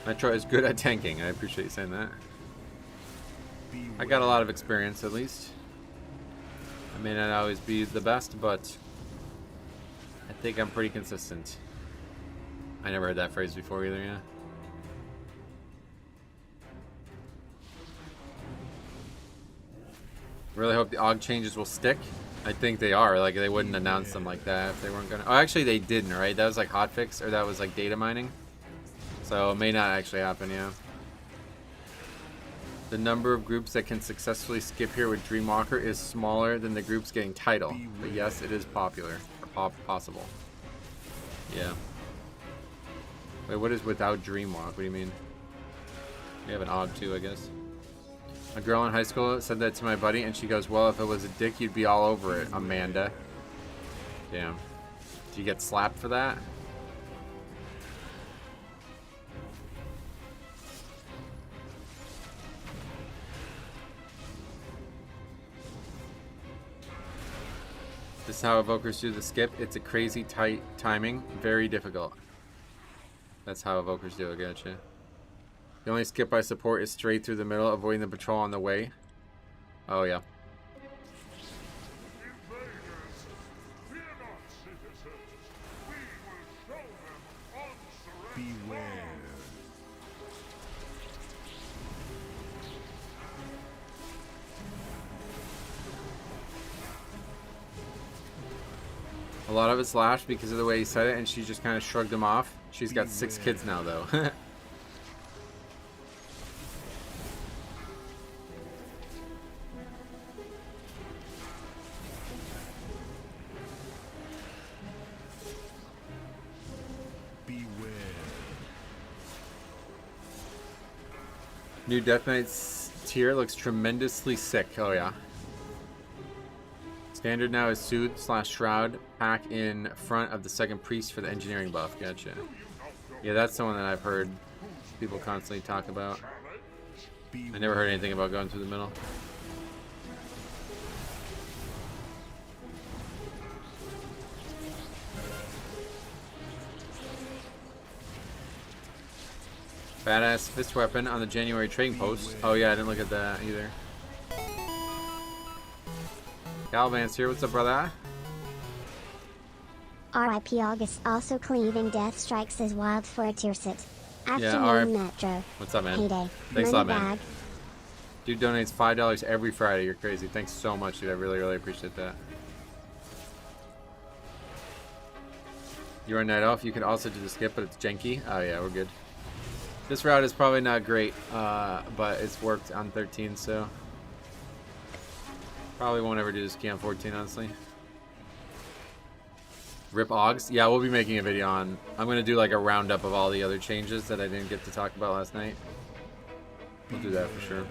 Speaker 1: Metro is good at tanking. I appreciate you saying that. I got a lot of experience, at least. I may not always be the best, but I think I'm pretty consistent. I never heard that phrase before either, yeah. Really hope the AUG changes will stick. I think they are. Like, they wouldn't announce them like that if they weren't gonna. Oh, actually, they didn't, right? That was like hotfix, or that was like data mining. So it may not actually happen, yeah. The number of groups that can successfully skip here with Dreamwalker is smaller than the groups getting title. But yes, it is popular, or possible. Yeah. Wait, what is without Dreamwalk? What do you mean? We have an Aug too, I guess. A girl in high school said that to my buddy, and she goes, well, if it was a dick, you'd be all over it, Amanda. Damn. Do you get slapped for that? This is how evokers do the skip. It's a crazy tight timing. Very difficult. That's how evokers do it, gotcha. The only skip I support is straight through the middle, avoiding the patrol on the way. Oh, yeah.
Speaker 2: Invaders, fear not, citizens. We will show them unsurrendered. Beware.
Speaker 1: A lot of it's lashed because of the way he said it, and she just kind of shrugged him off. She's got 6 kids now, though. New Death Knight's tier looks tremendously sick. Oh, yeah. Standard now is Soothe / Shroud. Pack in front of the second priest for the engineering buff. Gotcha. Yeah, that's the one that I've heard people constantly talk about. I never heard anything about going through the middle. Badass fist weapon on the January trading post. Oh yeah, I didn't look at that either. Galvan's here. What's up, brother?
Speaker 7: RIP August. Also cleaving death strikes is wild for a tier sit. Afternoon
Speaker 1: RIP.
Speaker 7: Metro.
Speaker 1: What's up, man?
Speaker 7: Payday.
Speaker 1: Thanks a lot,
Speaker 7: Money
Speaker 1: man.
Speaker 7: bag.
Speaker 1: Dude donates $5 every Friday. You're crazy. Thanks so much, dude. I really, really appreciate that. You're a night off. You can also do the skip, but it's janky. Oh yeah, we're good. This route is probably not great, but it's worked on 13, so probably won't ever do this key on 14, honestly. Rip Augs. Yeah, we'll be making a video on. I'm gonna do like a roundup of all the other changes that I didn't get to talk about last night. We'll do that for sure.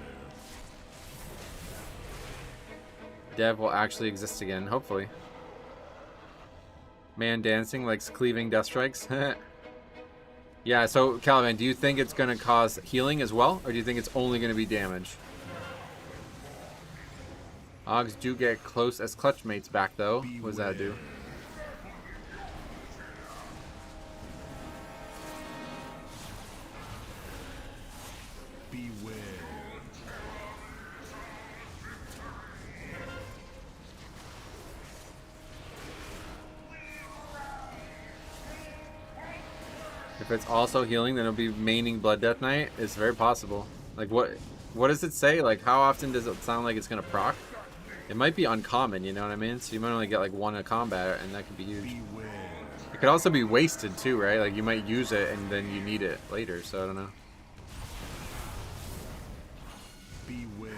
Speaker 1: Dev will actually exist again, hopefully. Man dancing likes cleaving death strikes. Yeah, so Caliban, do you think it's going to cause healing as well, or do you think it's only going to be damage? Augs do get close as clutch mates back, though. What does that do?
Speaker 2: Beware.
Speaker 1: If it's also healing, then it'll be maining Blood Death Knight. It's very possible. Like, what does it say? Like, how often does it sound like it's going to proc? It might be uncommon, you know what I mean? So you might only get, like, 1 a combat, and that could be huge. It could also be wasted, too, right? Like, you might use it, and then you need it later, so I don't know.
Speaker 2: Beware.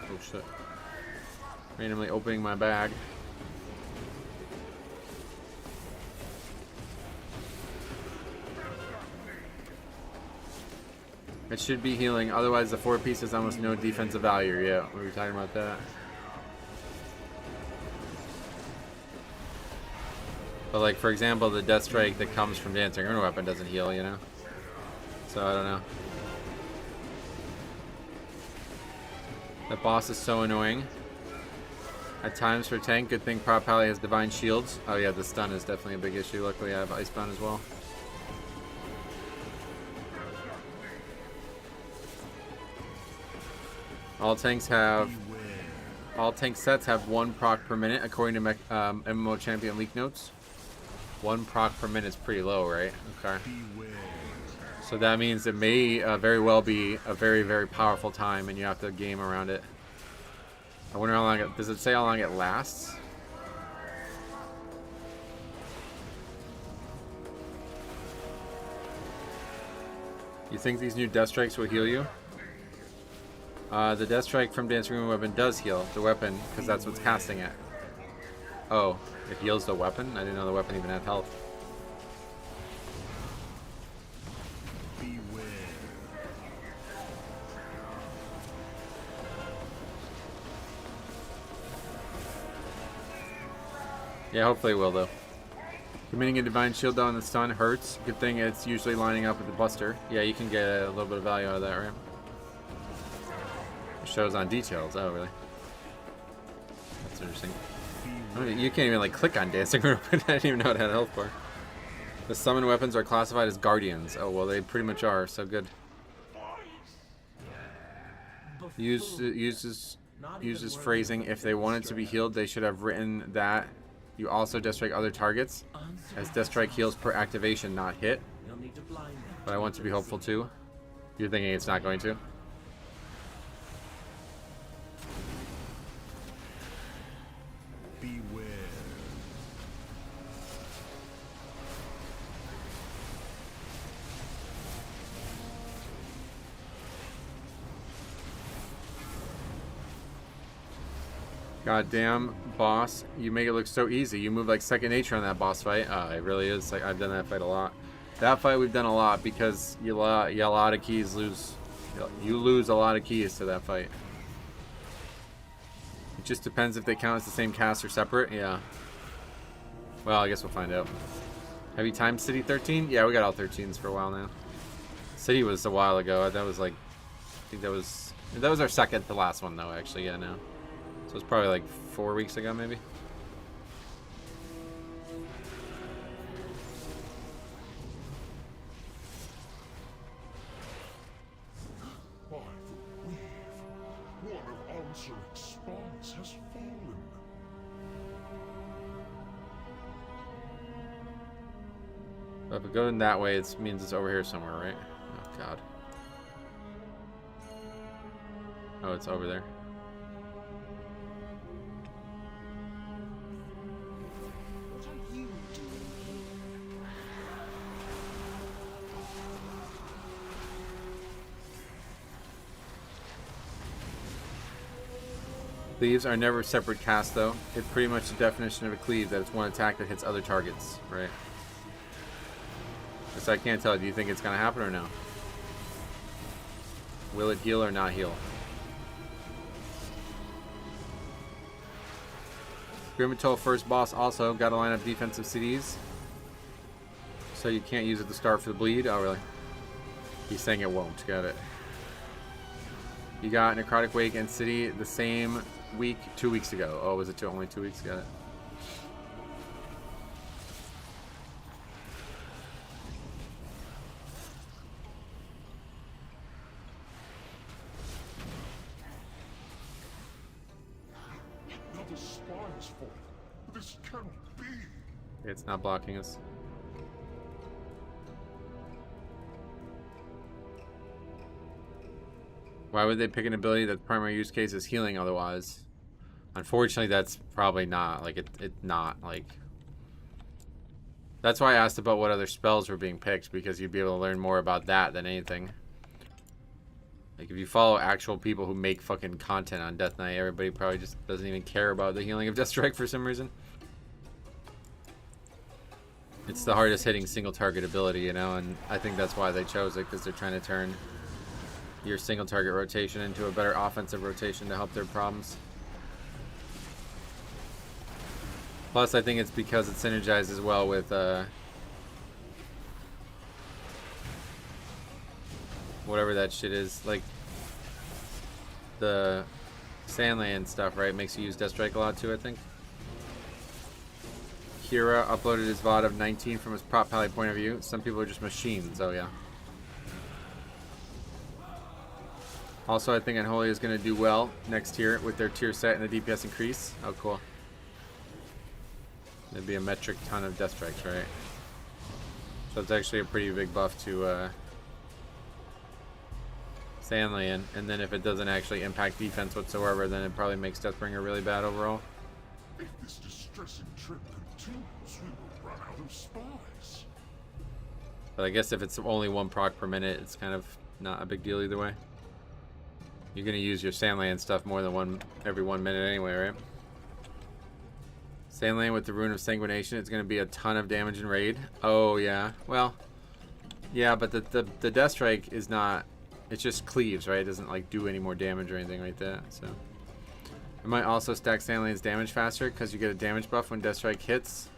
Speaker 1: Oh, shit. Randomly opening my bag. It should be healing, otherwise the 4-piece has almost no defensive value. Yeah, we were talking about that. But like, for example, the Death Strike that comes from Dancing Rune Weapon doesn't heal, you know? So I don't know. That boss is so annoying. At times for tank, good thing Prop Pally has Divine Shields. Oh yeah, the stun is definitely a big issue. Luckily I have Icebound as well. All tank sets have 1 proc per minute according to MMO Champion leak notes. 1 proc per minute is pretty low, right? Okay. So that means it may very well be a very, very powerful time, and you have to game around it. I wonder how long it... Does it say how long it lasts? You think these new Death Strikes will heal you? The Death Strike from Dancing Room weapon does heal the weapon, because that's what's casting it. Oh, it heals the weapon? I didn't know the weapon even had health.
Speaker 2: Beware.
Speaker 1: Yeah, hopefully it will, though. Committing a Divine Shield on the stun hurts. Good thing it's usually lining up with the Buster. Yeah, you can get a little bit of value out of that, right? It shows on details. Oh, really? That's interesting. I mean, you can't even, like, click on Dancing Room. I didn't even know it had health bar. The summon weapons are classified as Guardians. Oh, well, they pretty much are, so good. Uses phrasing. If they wanted to be healed, they should have written that. You also Death Strike other targets, as Death Strike heals per activation, not hit. But I want to be hopeful too. You're thinking it's not going to?
Speaker 2: Beware.
Speaker 1: Goddamn, boss. You make it look so easy. You move like second nature on that boss fight. It really is. Like, I've done that fight a lot. That fight we've done a lot because a lot of keys lose. You lose a lot of keys to that fight. It just depends if they count as the same cast or separate. Yeah. Well, I guess we'll find out. Have you timed City 13? Yeah, we got all 13s for a while now. City was a while ago. That was like, I think that was our second to last one though. Actually, yeah, no. So it's probably like 4 weeks ago, maybe.
Speaker 2: By the weave, one of Answeric's spies has fallen.
Speaker 1: But if we go in that way, it means it's over here somewhere, right? Oh, God. Oh, it's over there.
Speaker 6: What are you doing here?
Speaker 1: Cleaves are never separate casts, though. It's pretty much the definition of a cleave, that it's one attack that hits other targets, right? So I can't tell. Do you think it's going to happen or no? Will it heal or not heal? Grimmatoll first boss also got to line up defensive CDs. So you can't use it to start for the bleed. Oh, really? He's saying it won't. Got it. You got Necrotic Wake and City the same week 2 weeks ago. Oh, was it only 2 weeks? Got it.
Speaker 2: Another spy's fallen. This cannot be.
Speaker 1: It's not blocking us. Why would they pick an ability that the primary use case is healing otherwise? Unfortunately, that's probably not. Like, it's not, like... That's why I asked about what other spells were being picked, because you'd be able to learn more about that than anything. Like, if you follow actual people who make fucking content on Death Knight, everybody probably just doesn't even care about the healing of Death Strike for some reason. It's the hardest hitting single target ability, you know, and I think that's why they chose it, because they're trying to turn your single target rotation into a better offensive rotation to help their problems. Plus, I think it's because it synergizes well with whatever that shit is, like the Sandland stuff, right? Makes you use Death Strike a lot too, I think. Kira uploaded his VOD of 19 from his prop pally point of view. Some people are just machines. Oh yeah. Also, I think Unholy is going to do well next tier with their tier set and the DPS increase. Oh, cool. There'd be a metric ton of Death Strikes, right? So it's actually a pretty big buff to Sandland. And then if it doesn't actually impact defense whatsoever, then it probably makes Deathbringer really bad overall.
Speaker 2: If this distressing trend continues, we will run out of spies.
Speaker 1: But I guess if it's only one proc per minute, it's kind of not a big deal either way. You're gonna use your Sandland stuff more than every 1 minute anyway, right? Sandland with the Rune of Sanguination, it's gonna be a ton of damage in raid. Oh yeah, well, yeah, but the Death Strike is not. It just cleaves, right? It doesn't like do any more damage or anything like that. So I might also stack Sandland's damage faster because you get a damage buff when Death Strike hits.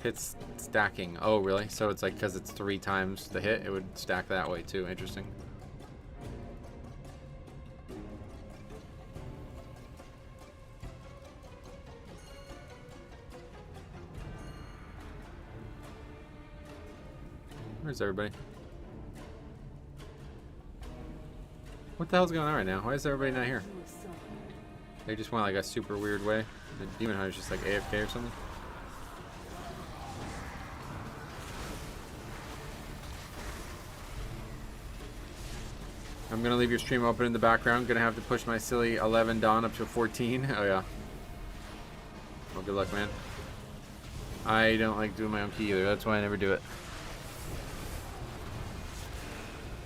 Speaker 1: Hits stacking. Oh really? So it's like because it's 3 times the hit, it would stack that way too. Interesting. Where's everybody? What the hell's going on right now? Why is everybody not here? They just went like a super weird way. The Demon Hunter's just like AFK or something. I'm gonna leave your stream open in the background. Gonna have to push my silly 11 Dawn up to 14. Oh yeah. Well, good luck, man. I don't like doing my own key either. That's why I never do it.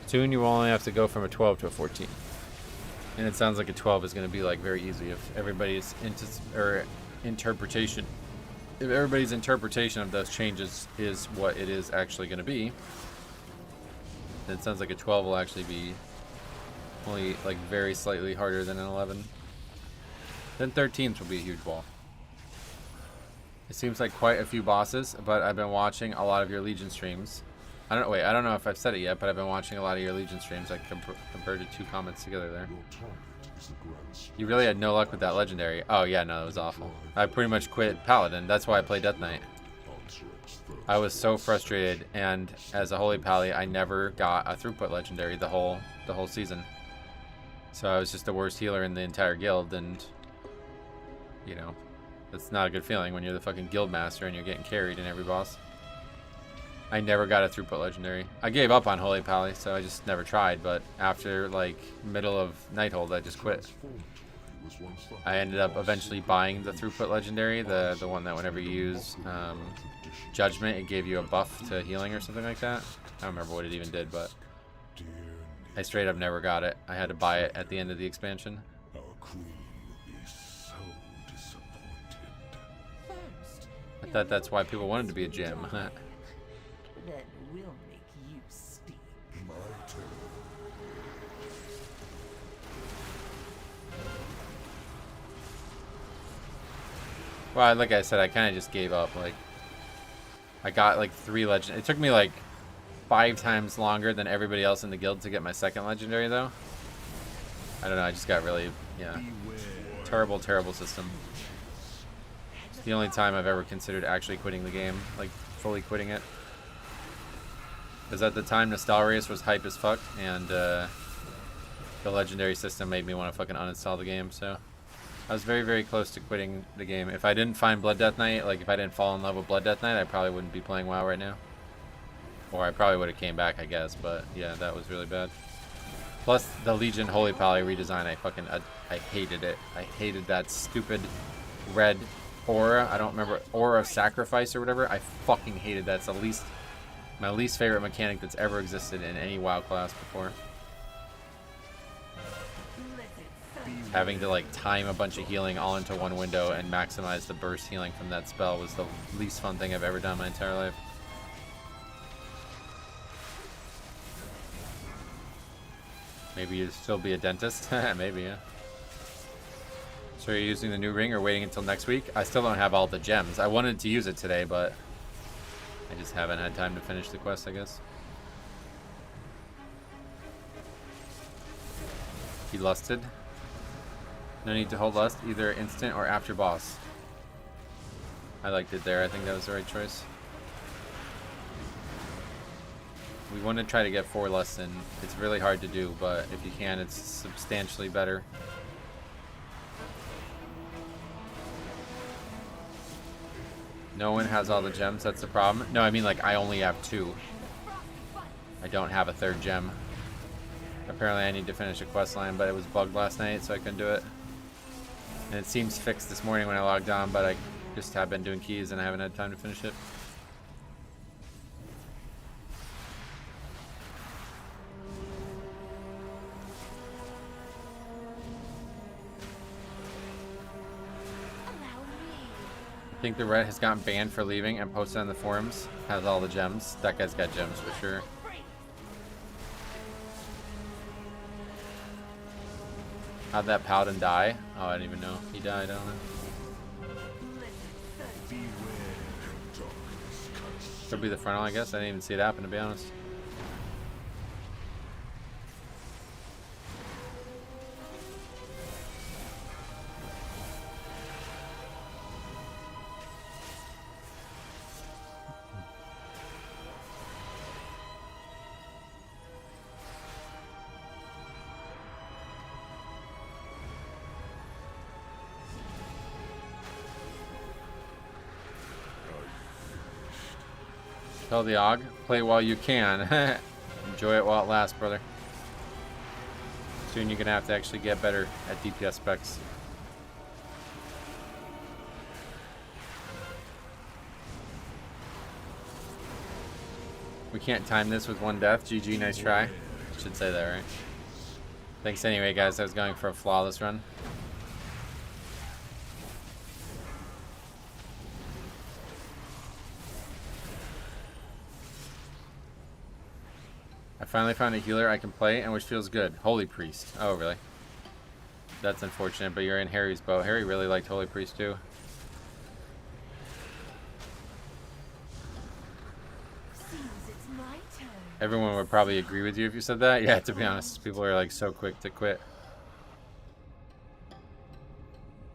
Speaker 1: Soon you will only have to go from a 12 to a 14. And it sounds like a 12 is going to be like very easy if everybody's interpretation of those changes is what it is actually going to be. Then it sounds like a 12 will actually be only like very slightly harder than an 11. Then 13s will be a huge wall. It seems like quite a few bosses, but I've been watching a lot of your Legion streams. I don't know if I've said it yet, but I've been watching a lot of your Legion streams. I compared the 2 comments together there. You really had no luck with that legendary. Oh yeah, no, that was awful. I pretty much quit Paladin. That's why I play Death Knight. I was so frustrated, and as a Holy Pally, I never got a throughput legendary the whole season. So I was just the worst healer in the entire guild, and you know, that's not a good feeling when you're the fucking guild master and you're getting carried in every boss. I never got a throughput legendary. I gave up on Holy Pally, so I just never tried, but after like middle of Nighthold, I just quit. I ended up eventually buying the throughput legendary, the one that whenever you use Judgment, it gave you a buff to healing or something like that. I don't remember what it even did, but I straight up never got it. I had to buy it at the end of the expansion.
Speaker 2: Our queen will be so disappointed.
Speaker 1: I thought that's why people wanted to be a gem.
Speaker 6: That will make you stink.
Speaker 2: My turn.
Speaker 1: Well, like I said, I kind of just gave up. Like, I got like 3 legend. It took me like 5 times longer than everybody else in the guild to get my 2nd legendary, though. I don't know. I just got really, yeah, terrible system. It's the only time I've ever considered actually quitting the game, like fully quitting it. Because at the time, Nostalrius was hype as fuck, and the legendary system made me want to fucking uninstall the game, so I was very, very close to quitting the game. If I didn't find Blood Death Knight, like if I didn't fall in love with Blood Death Knight, I probably wouldn't be playing WoW right now. Or I probably would have came back, I guess, but yeah, that was really bad. Plus, the Legion Holy Pally redesign, I hated it. I hated that stupid red aura. I don't remember, Aura of Sacrifice or whatever. I fucking hated that. It's my least favorite mechanic that's ever existed in any WoW class before. Having to like time a bunch of healing all into one window and maximize the burst healing from that spell was the least fun thing I've ever done in my entire life. Maybe you'd still be a dentist? Maybe, yeah. So you're using the new ring or waiting until next week? I still don't have all the gems. I wanted to use it today, but I just haven't had time to finish the quest, I guess. He lusted. No need to hold lust, either instant or after boss. I liked it there. I think that was the right choice. We want to try to get 4 lusts in. It's really hard to do, but if you can, it's substantially better. No one has all the gems, that's the problem. No, I mean like I only have 2. I don't have a 3rd gem. Apparently I need to finish a quest line, but it was bugged last night, so I couldn't do it. And it seems fixed this morning when I logged on, but I just have been doing keys and I haven't had time to finish it. think the red has gotten banned for leaving and posted on the forums. Has all the gems. That guy's got gems for sure. How'd that paladin die? Oh, I didn't even know. He died, I don't know. Could be the frontal, I guess. I didn't even see it happen, to be honest. Tell the Aug, play while you can. Enjoy it while it lasts, brother. Soon you're gonna have to actually get better at DPS specs. We can't time this with one death. GG, nice try. Should say that, right? Thanks anyway, guys. I was going for a flawless run. I finally found a healer I can play and which feels good. Holy Priest. Oh, really? That's unfortunate, but you're in Harry's boat. Harry really liked Holy Priest, too. Everyone would probably agree with you if you said that. Yeah, to be honest, people are like so quick to quit.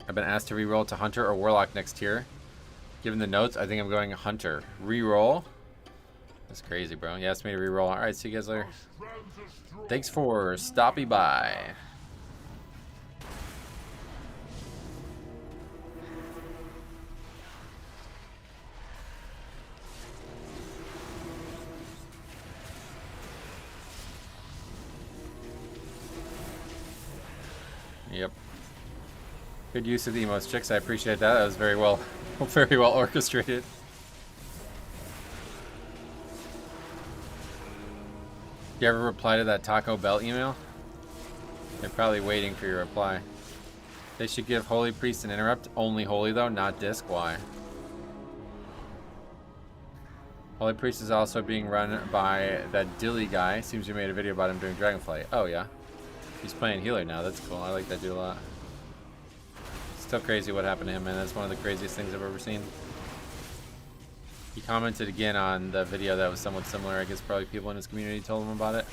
Speaker 1: I've been asked to reroll to Hunter or Warlock next tier. Given the notes, I think I'm going Hunter. Reroll? That's crazy, bro. You asked me to reroll. Alright, see you guys later. Thanks for stopping by. Yep. Good use of the emotes, chicks. I appreciate that. That was very well orchestrated. You ever reply to that Taco Bell email? They're probably waiting for your reply. They should give Holy Priest an interrupt. Only Holy though, not disc. Why? Holy Priest is also being run by that Dilly guy. Seems you made a video about him doing Dragonflight. Oh yeah. He's playing healer now. That's cool. I like that dude a lot. Still crazy what happened to him, man. That's one of the craziest things I've ever seen. He commented again on the video that was somewhat similar. I guess probably people in his community told him about it.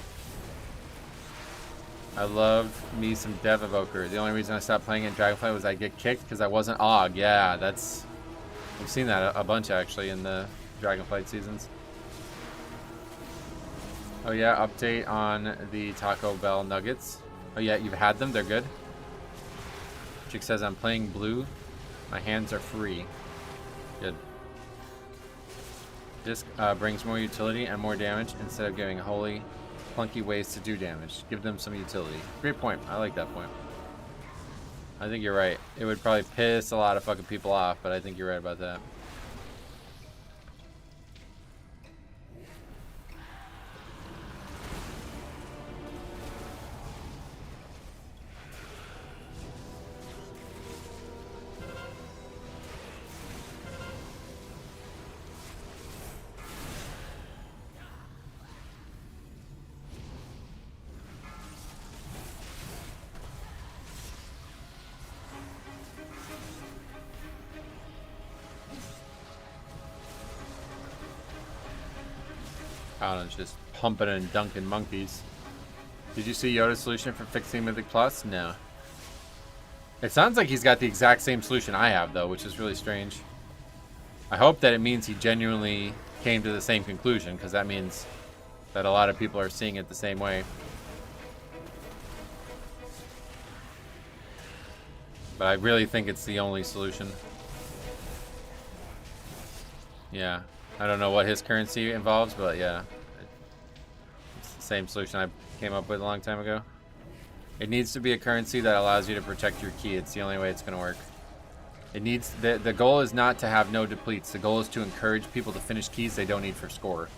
Speaker 1: I love me some Dev Evoker. The only reason I stopped playing in Dragonflight was I get kicked because I wasn't Aug. Yeah, that's... We've seen that a bunch actually in the Dragonflight seasons. Oh yeah, update on the Taco Bell nuggets. Oh yeah, you've had them? They're good? Chick says I'm playing blue. My hands are free. Good. Disc brings more utility and more damage instead of giving holy clunky ways to do damage. Give them some utility. Great point. I like that point. I think you're right. It would probably piss a lot of fucking people off, but I think you're right about that. Paladin's just pumping and dunking monkeys. Did you see Yoda's solution for fixing Mythic Plus? No. It sounds like he's got the exact same solution I have, though, which is really strange. I hope that it means he genuinely came to the same conclusion, because that means that a lot of people are seeing it the same way. But I really think it's the only solution. Yeah. I don't know what his currency involves, but yeah. It's the same solution I came up with a long time ago. It needs to be a currency that allows you to protect your key. It's the only way it's going to work. It needs the goal is not to have no depletes. The goal is to encourage people to finish keys they don't need for score.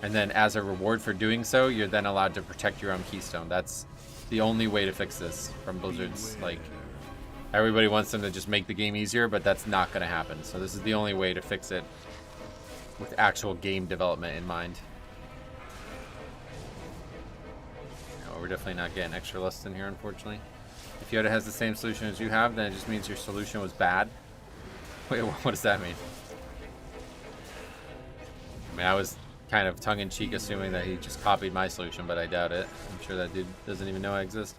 Speaker 1: And then as a reward for doing so, you're then allowed to protect your own keystone. That's the only way to fix this from Blizzard's like Everybody wants them to just make the game easier, but that's not going to happen. So this is the only way to fix it with actual game development in mind. No, we're definitely not getting extra lists in here, unfortunately. If Yoda has the same solution as you have, then it just means your solution was bad. Wait, what does that mean? I mean, I was kind of tongue-in-cheek assuming that he just copied my solution, but I doubt it. I'm sure that dude doesn't even know I exist.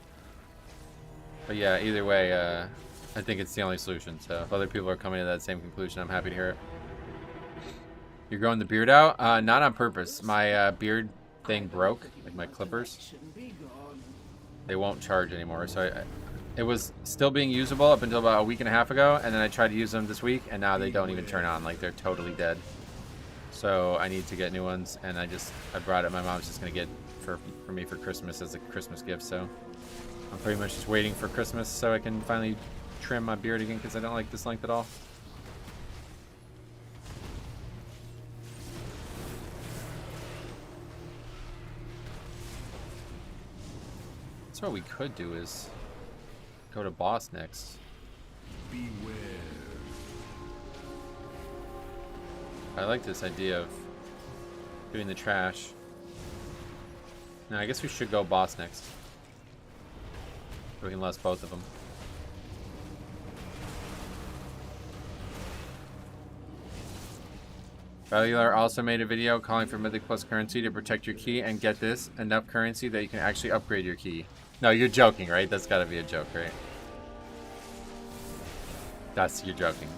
Speaker 1: But yeah, either way, I think it's the only solution. So if other people are coming to that same conclusion, I'm happy to hear it. You're growing the beard out? Not on purpose. My beard thing broke, like my clippers. They won't charge anymore. So it was still being usable up until about a week and a half ago, and then I tried to use them this week, and now they don't even turn on. Like, they're totally dead. So I need to get new ones, and I brought it. My mom's just gonna get for me for Christmas as a Christmas gift. So I'm pretty much just waiting for Christmas so I can finally trim my beard again, because I don't like this length at all. So what we could do is go to boss next.
Speaker 2: Beware.
Speaker 1: I like this idea of doing the trash. No, I guess we should go boss next. So we can list both of them. Valular also made a video calling for Mythic Plus currency to protect your key, and get this, enough currency that you can actually upgrade your key. No, you're joking, right? That's gotta be a joke, right? You're joking.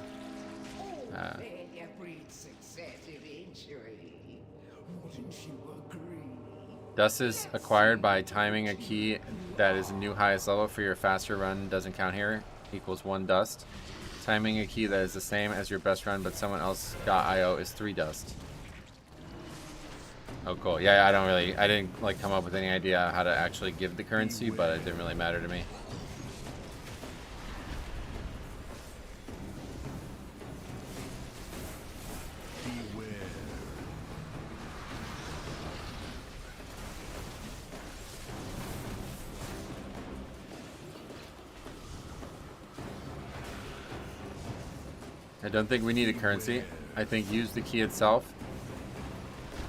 Speaker 1: Dust is acquired by timing a key that is a new highest level for your faster run. Doesn't count here. Equals 1 dust. Timing a key that is the same as your best run, but someone else got IO is 3 dust. Oh, cool. Yeah, I didn't like come up with any idea how to actually give the currency, but it didn't really matter to me. I don't think we need a currency. I think use the key itself.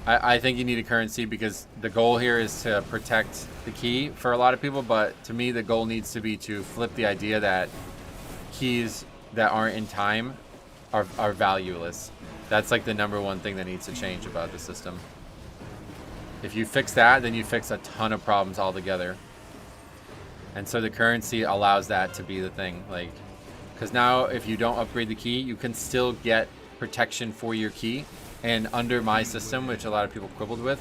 Speaker 1: I think you need a currency because the goal here is to protect the key for a lot of people, but to me the goal needs to be to flip the idea that keys that aren't in time are valueless. That's like the #1 thing that needs to change about the system. If you fix that, then you fix a ton of problems altogether. And so the currency allows that to be the thing. Like, because now if you don't upgrade the key, you can still get protection for your key. And under my system, which a lot of people quibbled with,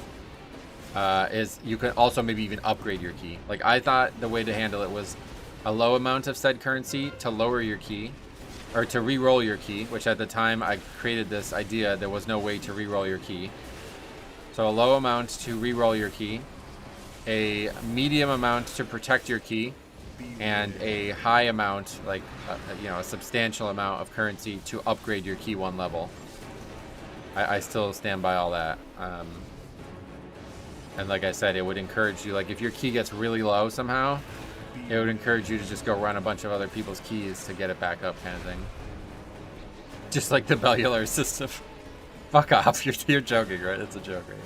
Speaker 1: is you can also maybe even upgrade your key. Like, I thought the way to handle it was a low amount of said currency to lower your key, or to re-roll your key, which at the time I created this idea, there was no way to re-roll your key. So a low amount to re-roll your key, a medium amount to protect your key, and a high amount, like a substantial amount of currency to upgrade your key 1 level. I still stand by all that. And like I said, it would encourage you, like if your key gets really low somehow, it would encourage you to just go run a bunch of other people's keys to get it back up, kind of thing. Just like the Bellular system. Fuck off, you're joking, right? It's a joke, right?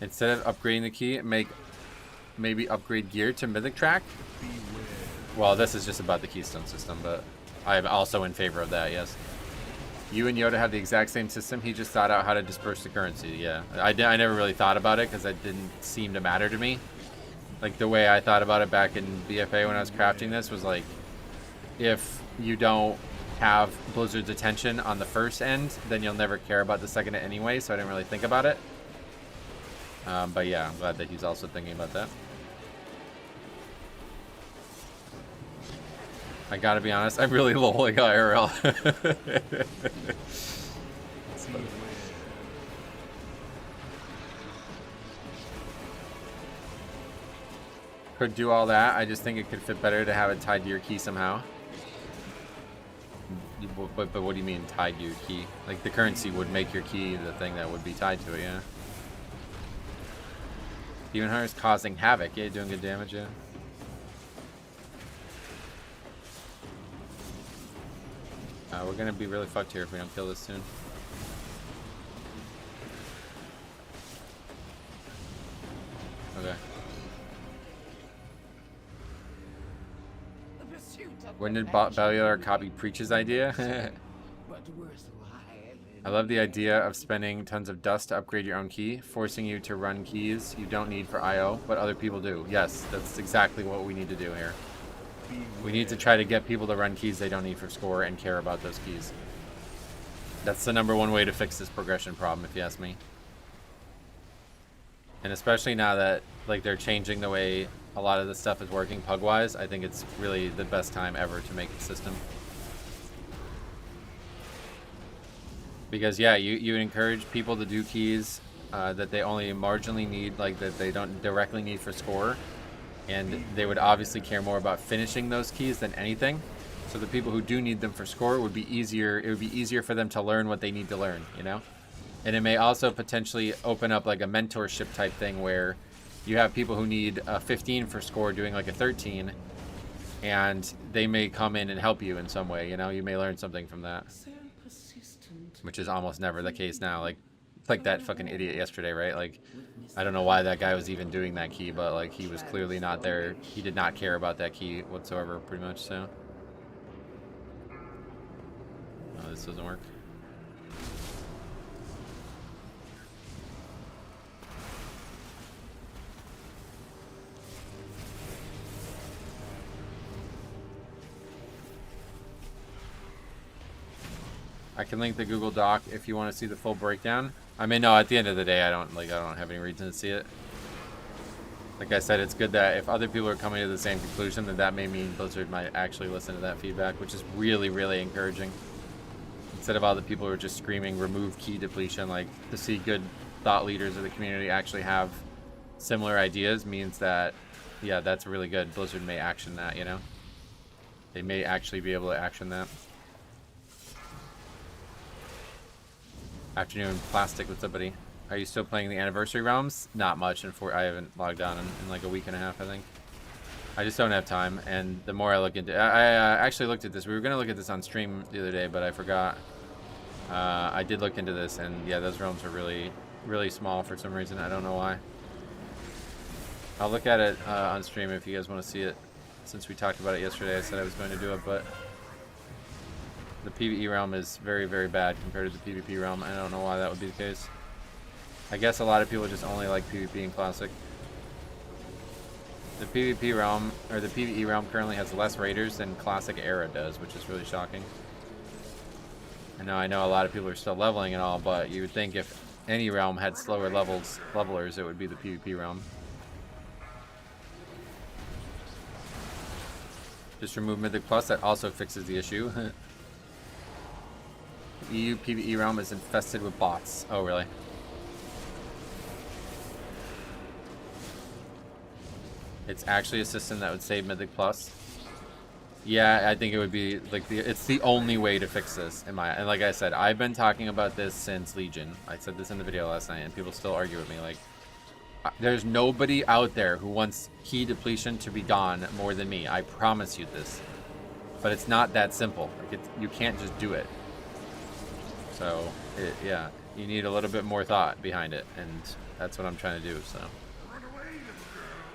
Speaker 1: Instead of upgrading the key, maybe upgrade gear to Mythic Track. Well, this is just about the Keystone system, but I'm also in favor of that, yes. You and Yoda have the exact same system. He just thought out how to disperse the currency, yeah. I never really thought about it because it didn't seem to matter to me. Like, the way I thought about it back in BFA when I was crafting this was like, if you don't have Blizzard's attention on the first end, then you'll never care about the second end anyway, so I didn't really think about it. But yeah, I'm glad that he's also thinking about that. I gotta be honest, I'm really lolling IRL. Could do all that, I just think it could fit better to have it tied to your key somehow. But what do you mean tied to your key? Like the currency would make your key the thing that would be tied to it, yeah. Demon Hunter's causing havoc, yeah, doing good damage, yeah. We're gonna be really fucked here if we don't kill this soon. Okay. When did Belial copy Preach's idea? I love the idea of spending tons of dust to upgrade your own key, forcing you to run keys you don't need for IO, but other people do. Yes, that's exactly what we need to do here. We need to try to get people to run keys they don't need for score and care about those keys. That's the #1 way to fix this progression problem, if you ask me. And especially now that like they're changing the way a lot of this stuff is working pug-wise, I think it's really the best time ever to make the system. Because yeah, you encourage people to do keys that they only marginally need, like that they don't directly need for score, and they would obviously care more about finishing those keys than anything. So the people who do need them for score would be easier. It would be easier for them to learn what they need to learn, you know. And it may also potentially open up like a mentorship type thing where you have people who need a 15 for score doing like a 13, and they may come in and help you in some way, you know. You may learn something from that, which is almost never the case now. Like that fucking idiot yesterday, right? Like, I don't know why that guy was even doing that key, but like he was clearly not there. He did not care about that key whatsoever, pretty much. So, oh, this doesn't work. I can link the Google Doc if you want to see the full breakdown. I mean, no, at the end of the day, I don't have any reason to see it. Like I said, it's good that if other people are coming to the same conclusion, then that may mean Blizzard might actually listen to that feedback, which is really, really encouraging. Instead of all the people who are just screaming, remove key depletion, like to see good thought leaders of the community actually have similar ideas means that, yeah, that's really good. Blizzard may action that, you know? They may actually be able to action that. Afternoon Plastic, what's up, buddy? Are you still playing the Anniversary Realms? Not much, and I haven't logged on in like a week and a half, I think. I just don't have time, and the more I look into I actually looked at this. We were going to look at this on stream the other day, but I forgot. I did look into this, and yeah, those realms are really, really small for some reason. I don't know why. I'll look at it on stream if you guys want to see it. Since we talked about it yesterday, I said I was going to do it, but the PvE realm is very, very bad compared to the PvP realm. I don't know why that would be the case. I guess a lot of people just only like PvP and Classic. The PvP realm, or the PvE realm, currently has less raiders than Classic Era does, which is really shocking. I know a lot of people are still leveling and all, but you would think if any realm had slower levelers, it would be the PvP realm. Just remove Mythic Plus, that also fixes the issue. EU PvE realm is infested with bots. Oh, really? It's actually a system that would save Mythic Plus. Yeah, I think it would be like it's the only way to fix this and like I said, I've been talking about this since Legion. I said this in the video last night, and people still argue with me. Like, there's nobody out there who wants key depletion to be gone more than me. I promise you this. But it's not that simple. Like, you can't just do it. So, yeah, you need a little bit more thought behind it, and that's what I'm trying to do, so.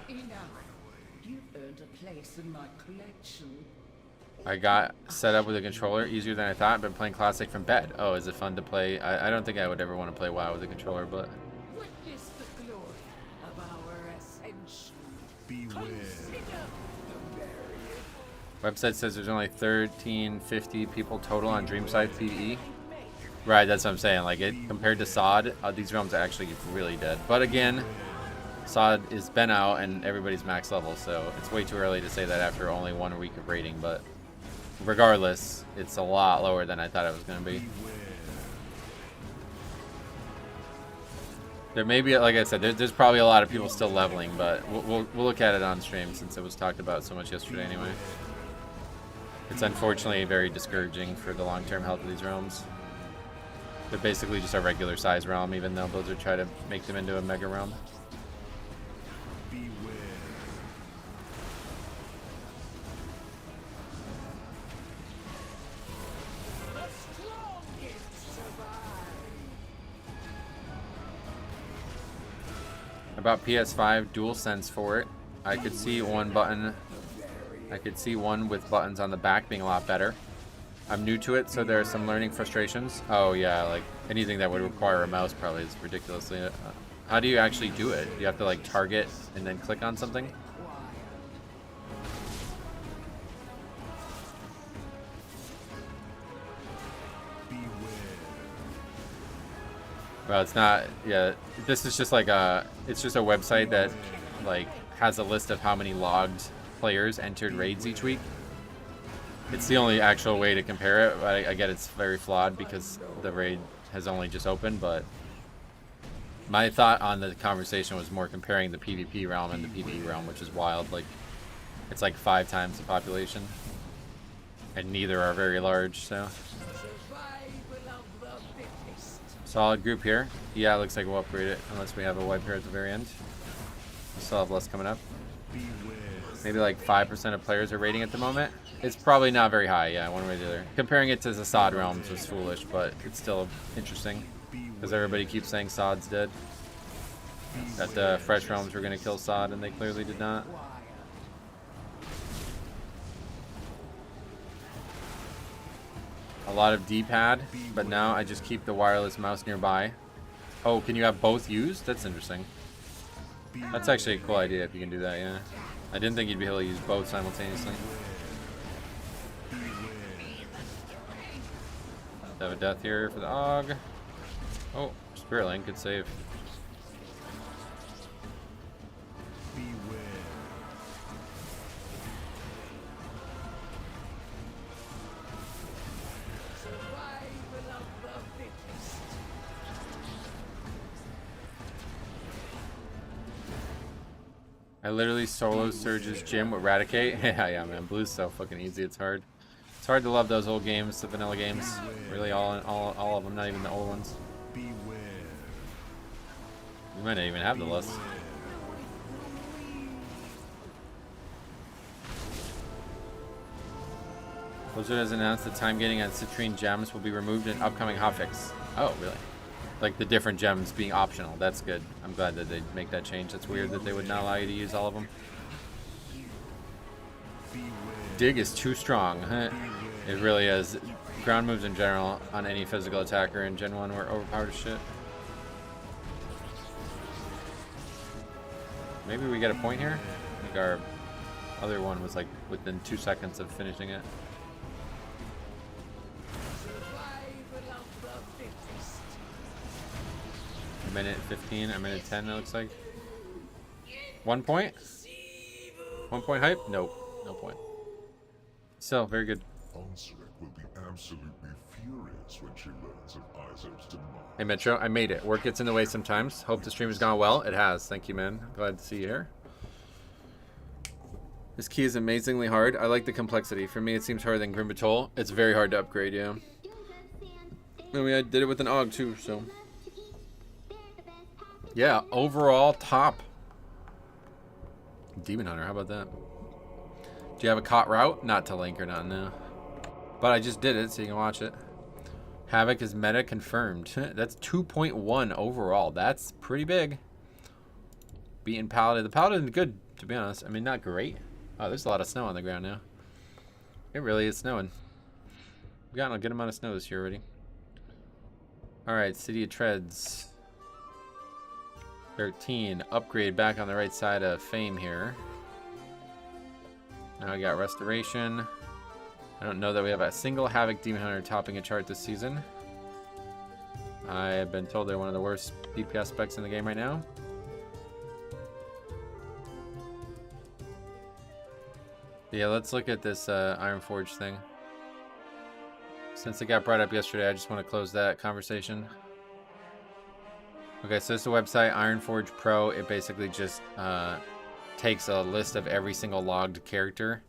Speaker 6: Enough. You've earned a place in my collection.
Speaker 1: I got set up with a controller, easier than I thought. I've been playing Classic from bed. Oh, is it fun to play? I don't think I would ever want to play WoW with a controller, but...
Speaker 6: Witness the glory of our ascension.
Speaker 2: Beware.
Speaker 6: Consider the variable.
Speaker 1: Website says there's only 1350 people total on Dreamside PvE. Right, that's what I'm saying. Like, compared to SOD, these realms are actually really dead. But again, SOD has been out and everybody's max level, so it's way too early to say that after only 1 week of raiding. But regardless, it's a lot lower than I thought it was going to be. There may be, like I said, there's probably a lot of people still leveling, but we'll look at it on stream since it was talked about so much yesterday anyway. It's unfortunately very discouraging for the long-term health of these realms. They're basically just a regular size realm, even though Blizzard try to make them into a mega realm. About PS5 DualSense for it. I could see one button. I could see one with buttons on the back being a lot better. I'm new to it, so there are some learning frustrations. Oh yeah, like anything that would require a mouse probably is ridiculously. How do you actually do it? Do you have to like target and then click on something? Well, it's not. Yeah, this is just like it's just a website that like has a list of how many logged players entered raids each week. It's the only actual way to compare it. I get it's very flawed because the raid has only just opened, but my thought on the conversation was more comparing the PvP realm and the PvE realm, which is wild. Like, it's like 5 times the population, and neither are very large, so. Solid group here. Yeah, it looks like we'll upgrade it, unless we have a wipe here at the very end. We still have less coming up. Maybe like 5% of players are raiding at the moment. It's probably not very high, yeah, one way or the other. Comparing it to the Sod realms was foolish, but it's still interesting. Because everybody keeps saying Sod's dead. That the fresh realms were going to kill Sod, and they clearly did not. A lot of D-pad, but now I just keep the wireless mouse nearby. Oh, can you have both used? That's interesting. That's actually a cool idea if you can do that, yeah. I didn't think you'd be able to use both simultaneously. Have a death here for the Aug. Oh, Spirit Link, good save. I literally solo Surge's gym with Eradicate. Yeah, man. Blue's so fucking easy. It's hard. It's hard to love those old games, the vanilla games. Really, all of them, not even the old ones. We might not even have the list. Blizzard has announced that time gating on citrine gems will be removed in upcoming hotfix. Oh, really? Like the different gems being optional. That's good. I'm glad that they make that change. That's weird that they would not allow you to use all of them. Dig is too strong. It really is. Ground moves in general on any physical attacker in Gen 1 were overpowered as shit. Maybe we get a point here? I think our other one was like within 2 seconds of finishing it. A minute 15, a minute 10 it looks like. 1 point? 1 point hype? Nope, no point. Still, very good.
Speaker 2: Onslaught will be absolutely furious when she learns of Izo's demise.
Speaker 1: Hey Metro, I made it. Work gets in the way sometimes. Hope the stream has gone well. It has. Thank you, man. Glad to see you here. This key is amazingly hard. I like the complexity. For me, it seems harder than Grim Patrol. It's very hard to upgrade, yeah. I mean, I did it with an AUG too, so. Yeah, overall top. Demon Hunter, how about that? Do you have a caught route? Not to Link or not, no. But I just did it, so you can watch it. Havoc is meta confirmed. That's 2.1 overall. That's pretty big. Beating Paladin. The Paladin's good, to be honest. I mean, not great. Oh, there's a lot of snow on the ground now. It really is snowing. We've gotten a good amount of snow this year already. Alright, City of Treads. 13. Upgrade back on the right side of Fame here. Now we got Restoration. I don't know that we have a single Havoc Demon Hunter topping a chart this season. I have been told they're one of the worst DPS specs in the game right now. Yeah, let's look at this Ironforge thing. Since it got brought up yesterday, I just want to close that conversation. Okay, so this is the website, Ironforge Pro. It basically just takes a list of every single logged character.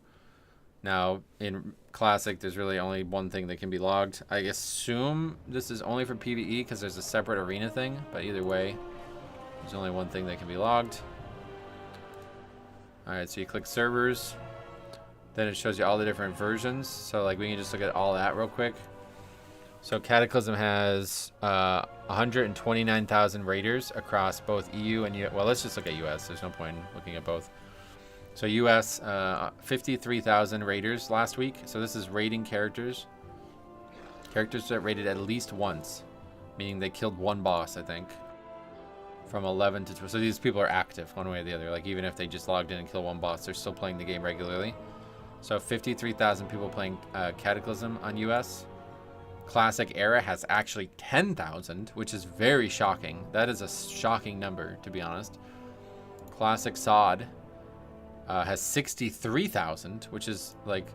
Speaker 1: Now, in Classic, there's really only one thing that can be logged. I assume this is only for PvE because there's a separate arena thing, but either way, there's only one thing that can be logged. Alright, so you click servers. Then it shows you all the different versions. So like we can just look at all that real quick. So Cataclysm has 129,000 raiders across both EU and US. Well, let's just look at US. There's no point in looking at both. So US, 53,000 raiders last week. So this is raiding characters. Characters that raided at least once. Meaning they killed one boss, I think. From 11 to 12. So these people are active one way or the other. Like even if they just logged in and killed one boss, they're still playing the game regularly. So 53,000 people playing Cataclysm on US. Classic Era has actually 10,000, which is very shocking. That is a shocking number, to be honest. Classic SOD has 63,000, which is like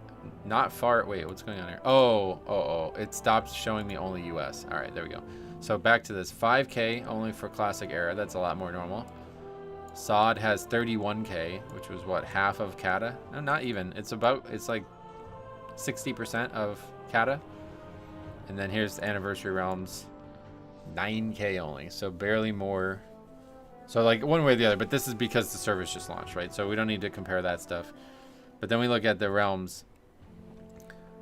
Speaker 1: not far. Wait, what's going on here? Oh, it stopped showing me only US. All right, there we go. So back to this 5K only for Classic Era. That's a lot more normal. SOD has 31K, which was what, half of Kata? No, not even. It's like 60% of Kata. And then here's the Anniversary Realms, 9K only, so barely more. So like one way or the other, but this is because the service just launched, right? So we don't need to compare that stuff. But then we look at the realms.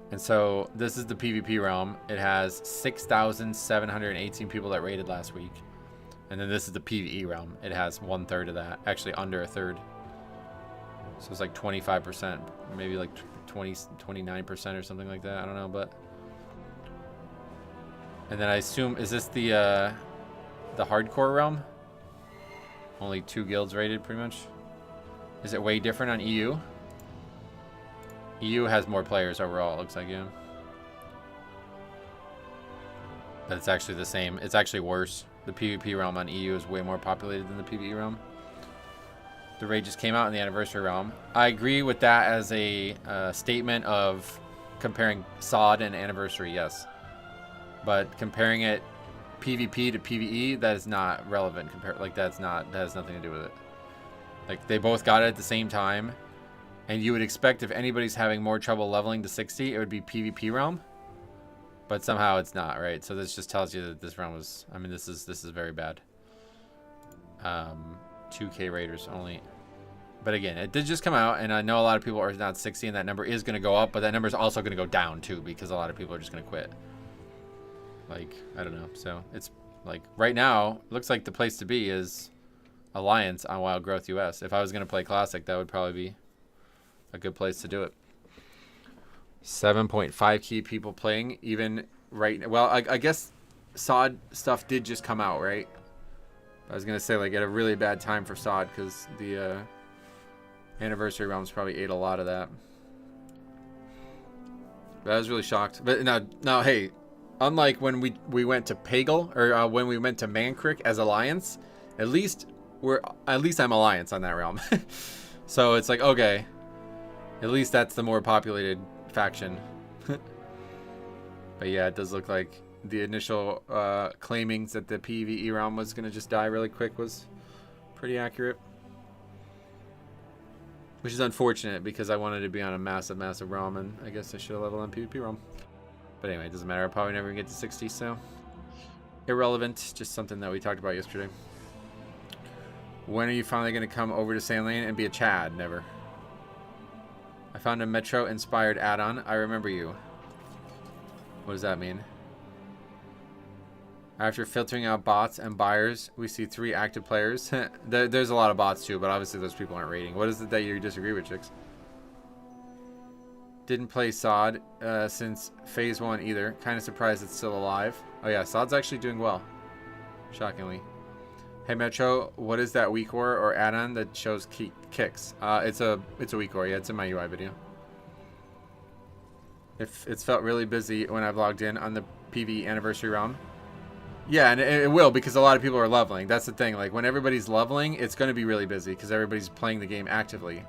Speaker 1: And so this is the PvP realm. It has 6,718 people that raided last week. And then this is the PvE realm. It has 1/3 of that, actually under 1/3. So it's like 25%, maybe like 29% or something like that. I don't know, but. And then I assume, is this the hardcore realm? Only 2 guilds rated, pretty much. Is it way different on EU? EU has more players overall, it looks like, yeah. But it's actually the same. It's actually worse. The PvP realm on EU is way more populated than the PvE realm. The raid just came out in the Anniversary realm. I agree with that as a statement of comparing SOD and Anniversary, yes. But comparing it PvP to PvE, that is not relevant. That has nothing to do with it. Like they both got it at the same time, and you would expect if anybody's having more trouble leveling to 60, it would be PvP realm. But somehow it's not, right? So this just tells you that this realm was. I mean, this is very bad. 2K raiders only. But again, it did just come out, and I know a lot of people are not 60, and that number is going to go up, but that number is also going to go down too because a lot of people are just going to quit. Like, I don't know. So it's like right now, looks like the place to be is Alliance on Wild Growth US. If I was going to play Classic, that would probably be a good place to do it. 7.5 key people playing even right now. Well, I guess SOD stuff did just come out, right? I was going to say like at a really bad time for SOD because the Anniversary realms probably ate a lot of that. But I was really shocked. But now, hey, unlike when we went to Pagel or when we went to Mankrik as Alliance, at least I'm Alliance on that realm. So it's like, okay, at least that's the more populated faction. But yeah, it does look like the initial claimings that the PvE realm was going to just die really quick was pretty accurate. Which is unfortunate because I wanted to be on a massive realm, and I guess I should have leveled on PvP realm. But anyway, it doesn't matter. I'll probably never get to 60, so irrelevant. Just something that we talked about yesterday. When are you finally going to come over to Sandlane and be a Chad? Never. I found a Metro-inspired add-on. I remember you. What does that mean? After filtering out bots and buyers, we see 3 active players. There's a lot of bots too, but obviously those people aren't rating. What is it that you disagree with, Chicks? Didn't play SOD since Phase 1 either. Kind of surprised it's still alive. Oh yeah, SOD's actually doing well. Shockingly. Hey Metro, what is that weak ore or add-on that shows kicks? It's a weak ore. Yeah, it's in my UI video. It's felt really busy when I've logged in on the PvE Anniversary realm. Yeah, and it will because a lot of people are leveling. That's the thing. Like when everybody's leveling, it's going to be really busy because everybody's playing the game actively.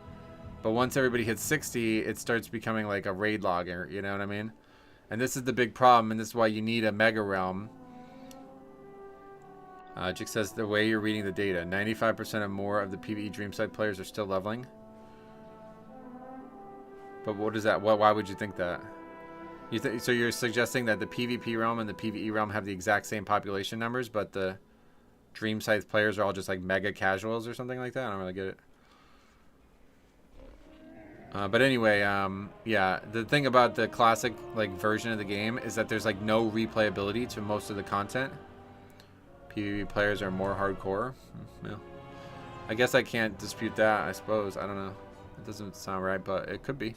Speaker 1: But once everybody hits 60, it starts becoming like a raid logger. You know what I mean? And this is the big problem, and this is why you need a mega realm. Jix says the way you're reading the data, 95% or more of the PvE Dreamside players are still leveling. But what is that? Why would you think that? So you're suggesting that the PvP realm and the PvE realm have the exact same population numbers, but the Dream Scythe players are all just like mega casuals or something like that? I don't really get it. But anyway, yeah, the thing about the classic like version of the game is that there's like no replayability to most of the content. PvP players are more hardcore. Yeah. I guess I can't dispute that, I suppose. I don't know. It doesn't sound right, but it could be.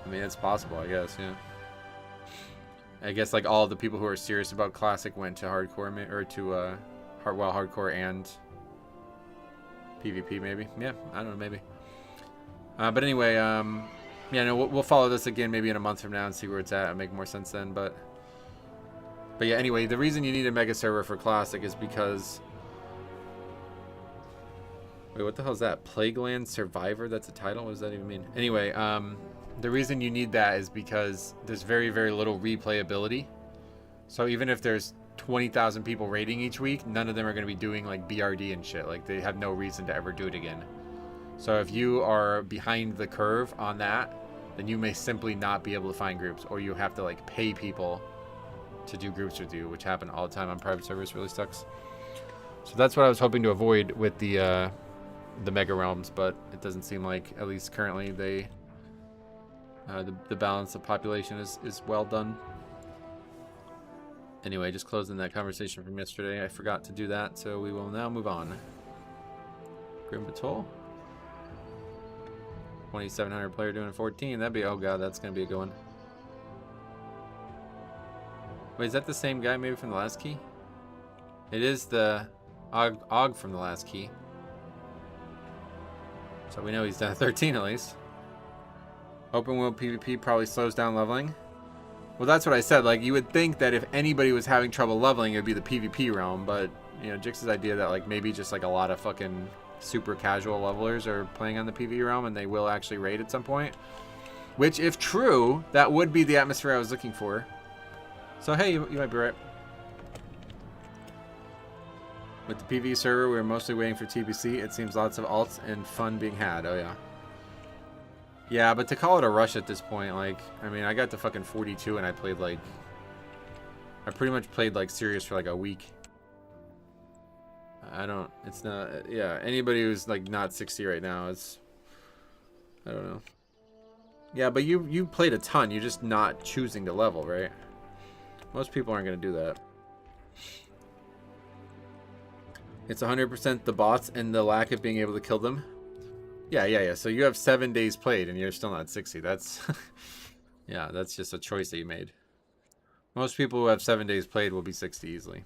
Speaker 1: I mean, it's possible, I guess, yeah. I guess like all the people who are serious about classic went to hardcore or to hardcore and PvP maybe. Yeah, I don't know, maybe. But anyway, yeah, no, we'll follow this again maybe in a month from now and see where it's at. It'll make more sense then, but yeah, anyway, the reason you need a mega server for classic is because wait, what the hell is that? Plagueland Survivor? That's a title? What does that even mean? Anyway, the reason you need that is because there's very, very little replayability. So even if there's 20,000 people raiding each week, none of them are going to be doing like BRD and shit. Like they have no reason to ever do it again. So if you are behind the curve on that, then you may simply not be able to find groups, or you have to like pay people to do groups with you, which happen all the time on private servers. Really sucks. So that's what I was hoping to avoid with the mega realms, but it doesn't seem like, at least currently, they the balance of population is well done. Anyway, just closing that conversation from yesterday. I forgot to do that, so we will now move on. Grim Patrol. 2,700 player doing 14. That'd be, oh god, that's gonna be a good one. Wait, is that the same guy maybe from the last key? It is the Og from the last key. So we know he's done 13 at least. Open world PvP probably slows down leveling. Well, that's what I said. Like, you would think that if anybody was having trouble leveling, it would be the PvP realm. But, you know, Jix's idea that, like, maybe just, like, a lot of fucking super casual levelers are playing on the PvE realm and they will actually raid at some point. Which, if true, that would be the atmosphere I was looking for. So, hey, you might be right. With the PvE server, we were mostly waiting for TBC. It seems lots of alts and fun being had. Oh, yeah. Yeah, but to call it a rush at this point, like, I mean, I got to fucking 42 and I played, like, I pretty much played, like, serious for, like, a week. I don't, it's not, yeah, anybody who's, like, not 60 right now, it's, I don't know. Yeah, but you played a ton. You're just not choosing to level, right? Most people aren't going to do that. It's 100% the bots and the lack of being able to kill them. Yeah. So you have 7 days played and you're still not 60. That's, yeah, that's just a choice that you made. Most people who have 7 days played will be 60 easily.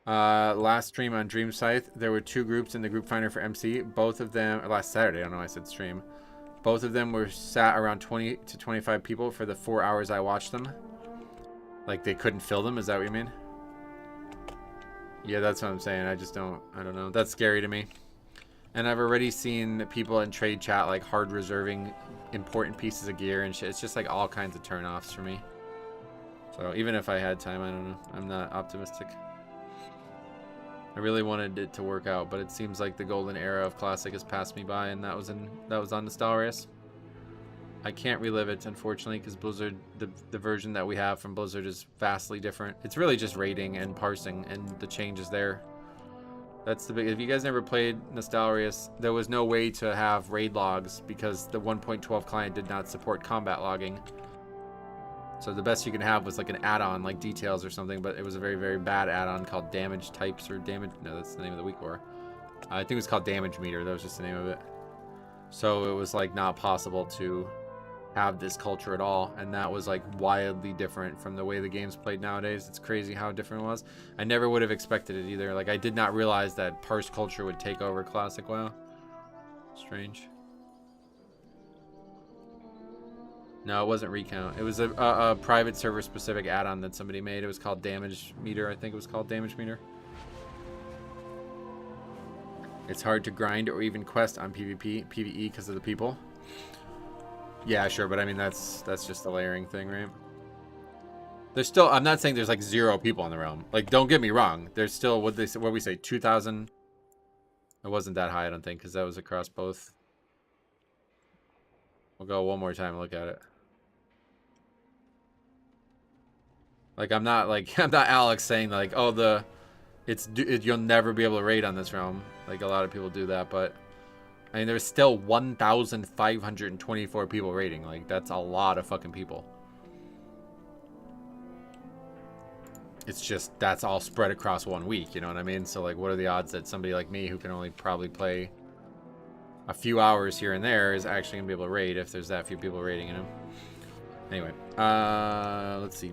Speaker 1: Last stream on Dream Scythe, there were 2 groups in the group finder for MC. Both of them, last Saturday, I don't know why I said stream. Both of them were sat around 20 to 25 people for the 4 hours I watched them. Like, they couldn't fill them, is that what you mean? Yeah, that's what I'm saying. I don't know. That's scary to me. And I've already seen people in trade chat, like, hard reserving important pieces of gear and shit. It's just, like, all kinds of turn-offs for me. So, even if I had time, I don't know. I'm not optimistic. I really wanted it to work out, but it seems like the golden era of Classic has passed me by, and that was on Nostalrius. I can't relive it, unfortunately, because Blizzard, the version that we have from Blizzard is vastly different. It's really just rating and parsing, and the changes there. That's the big. If you guys never played Nostalrius, there was no way to have raid logs because the 1.12 client did not support combat logging. So the best you can have was like an add-on, like details or something, but it was a very, very bad add-on called damage types or damage. No, that's the name of the weak lore. I think it was called damage meter. That was just the name of it. So it was like not possible to have this culture at all, and that was like wildly different from the way the game's played nowadays. It's crazy how different it was. I never would have expected it either. Like, I did not realize that parse culture would take over Classic WoW. Strange. No, it wasn't Recount. It was a private server specific add-on that somebody made. It was called Damage Meter. I think it was called Damage Meter. It's hard to grind or even quest on PvE because of the people. Yeah, sure, but I mean that's just a layering thing, right? There's still, I'm not saying there's like 0 people in the realm. Like, don't get me wrong. There's still, what we say, 2,000 It wasn't that high, I don't think, because that was across both. We'll go one more time and look at it. Like, I'm not Alex saying like, oh, you'll never be able to raid on this realm. Like a lot of people do that, but I mean, there's still 1,524 people raiding. Like, that's a lot of fucking people. It's just, that's all spread across 1 week, you know what I mean? So, like, what are the odds that somebody like me who can only probably play a few hours here and there is actually going to be able to raid if there's that few people raiding, you know? Anyway, let's see.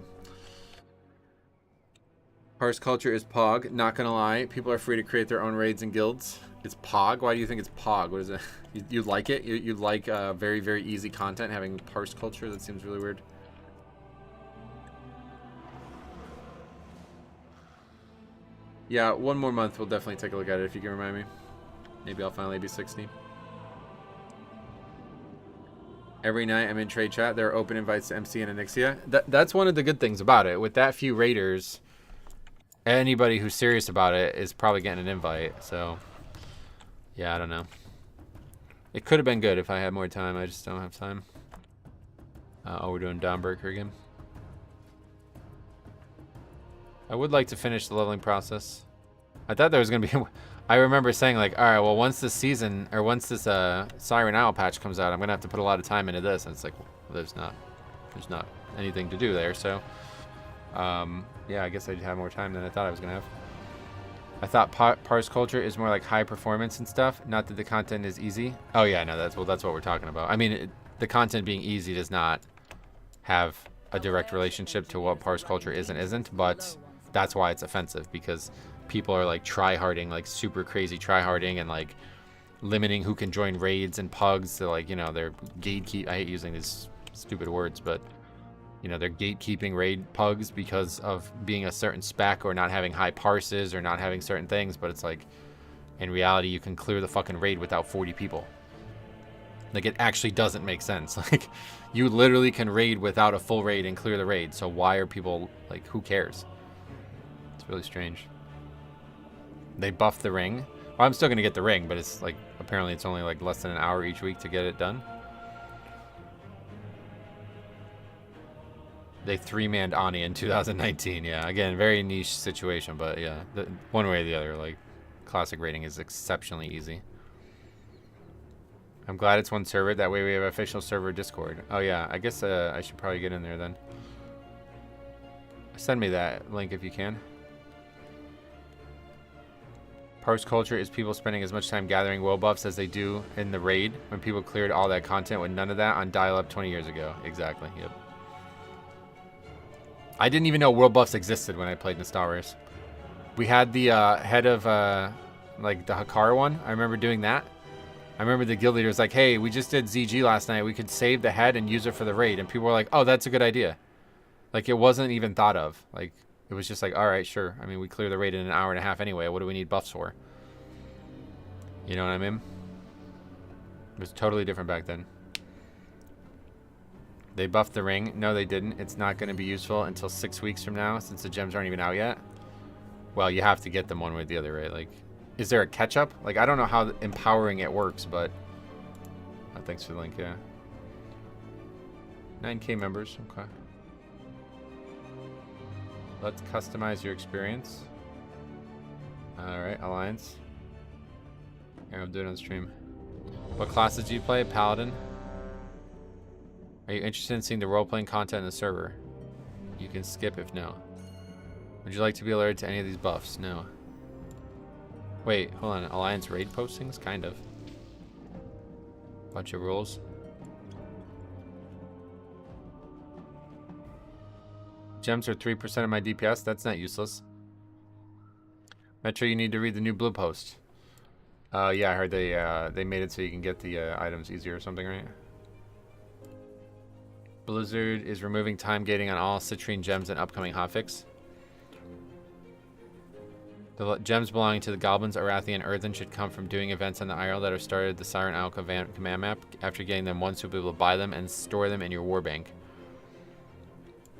Speaker 1: Parse culture is Pog. Not gonna lie, people are free to create their own raids and guilds. It's Pog? Why do you think it's Pog? What is it? You like it? You like very, very easy content having parse culture? That seems really weird. Yeah, 1 more month, we'll definitely take a look at it if you can remind me. Maybe I'll finally be 60. Every night I'm in trade chat. There are open invites to MC and Anixia. That's one of the good things about it. With that few raiders, anybody who's serious about it is probably getting an invite. So, yeah, I don't know. It could have been good if I had more time. I just don't have time. Oh, we're doing Dawnbreaker again. I would like to finish the leveling process. I thought there was going to be... I remember saying, like, all right, well, once this season, or once this Siren Isle patch comes out, I'm going to have to put a lot of time into this. And it's like, well, there's not anything to do there. So, yeah, I guess I have more time than I thought I was going to have. I thought parse culture is more like high performance and stuff. Not that the content is easy. Oh, yeah, no, that's what we're talking about. I mean, the content being easy does not have a direct relationship to what parse culture is and isn't, but that's why it's offensive, because people are like try-harding, like super crazy try-harding, and like limiting who can join raids and pugs. So, like, you know, they're gatekeep. I hate using these stupid words, but you know, they're gatekeeping raid pugs because of being a certain spec or not having high parses or not having certain things. But it's like, in reality, you can clear the fucking raid without 40 people. Like, it actually doesn't make sense. Like, you literally can raid without a full raid and clear the raid. So why are people like, who cares? It's really strange. They buffed the ring. Well, I'm still gonna get the ring, but it's like, apparently it's only like less than an hour each week to get it done. They 3-manned Ani in 2019. Yeah, again, very niche situation, but yeah, one way or the other, like, classic rating is exceptionally easy. I'm glad it's one server. That way we have official server Discord. Oh yeah, I guess I should probably get in there then. Send me that link if you can. Parse culture is people spending as much time gathering woe buffs as they do in the raid when people cleared all that content with none of that on dial-up 20 years ago. Exactly, yep. I didn't even know world buffs existed when I played Nostalris. We had the head of like the Hakar one. I remember doing that. I remember the guild leader was like, hey, we just did ZG last night. We could save the head and use it for the raid. And people were like, oh, that's a good idea. Like, it wasn't even thought of. Like, it was just like, all right, sure. I mean, we clear the raid in an hour and a half anyway. What do we need buffs for? You know what I mean? It was totally different back then. They buffed the ring. No, they didn't. It's not going to be useful until 6 weeks from now, since the gems aren't even out yet. Well, you have to get them one way or the other, right? Like, is there a catch-up? Like, I don't know how empowering it works, but... Oh, thanks for the link, yeah. 9K members, okay. Let's customize your experience. Alright, Alliance. Here, I'll do it on stream. What classes do you play? Paladin? Are you interested in seeing the role-playing content in the server? You can skip if no. Would you like to be alerted to any of these buffs? No. Wait, hold on. Alliance raid postings? Kind of. Bunch of rules. Gems are 3% of my DPS? That's not useless. Metro, you need to read the new blue post. Yeah, I heard they made it so you can get the items easier or something, right? Blizzard is removing time gating on all citrine gems and upcoming hotfix. The gems belonging to the goblins, Arathi, and Earthen should come from doing events on the Isle that are started at the Siren Isle command map. After getting them once, you'll be able to buy them and store them in your warbank.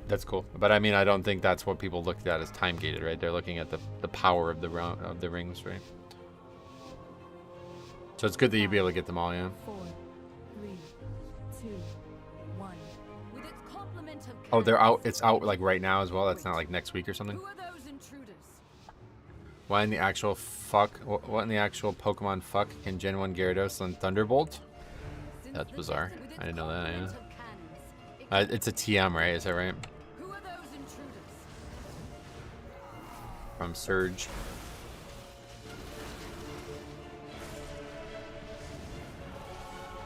Speaker 1: That's cool. But I mean, I don't think that's what people looked at as time gated, right? They're looking at the power of the rings, right?
Speaker 3: So it's good that you'd be able to get them all, yeah.
Speaker 4: 4, 3, 2, 1. With its complement of
Speaker 3: Oh, they're out.
Speaker 4: cannons,
Speaker 3: It's out like right now as well. That's not like next week or something.
Speaker 4: Who are those intruders?
Speaker 3: Why in the actual fuck? What in the actual Pokemon fuck can Gen 1 Gyarados and Thunderbolt?
Speaker 4: Since
Speaker 3: That's
Speaker 4: the
Speaker 3: bizarre.
Speaker 4: desert with its
Speaker 3: I didn't know that,
Speaker 4: complement
Speaker 3: yeah.
Speaker 4: of cannons, it
Speaker 3: It's a TM, right? Is that right?
Speaker 4: Who are those intruders?
Speaker 3: From Surge.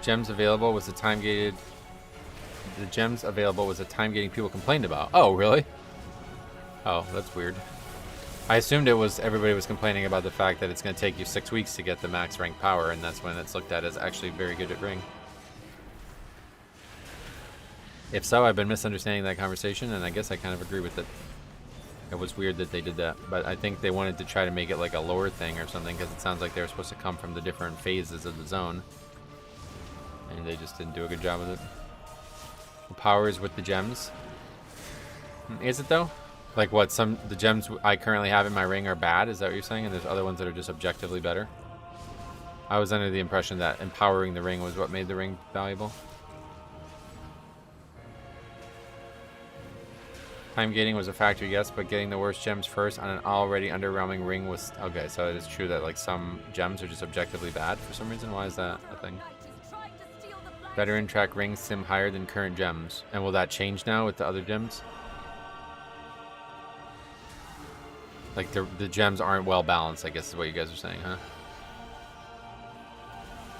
Speaker 3: Gems available was the time gated. The gems available was the time gating people complained about. Oh, really? Oh, that's weird. I assumed it was everybody was complaining about the fact that it's going to take you 6 weeks to get the max rank power, and that's when it's looked at as actually very good at ring. If so, I've been misunderstanding that conversation, and I guess I kind of agree with it. It was weird that they did that, but I think they wanted to try to make it like a lower thing or something, because it sounds like they were supposed to come from the different phases of the zone. And they just didn't do a good job with it. The power is with the gems. Is it though? Like what, the gems I currently have in my ring are bad? Is that what you're saying? And there's other ones that are just objectively better? I was under the impression that empowering the ring was what made the ring valuable. Time gating was a factor, yes, but getting the worst gems first on an already underwhelming ring was... Okay, so it is true that like some gems are just objectively bad for some reason. Why is that a thing? Veteran track rings sim higher than current gems. And will that change now with the other gems? Like the gems aren't well balanced, I guess is what you guys are saying, huh?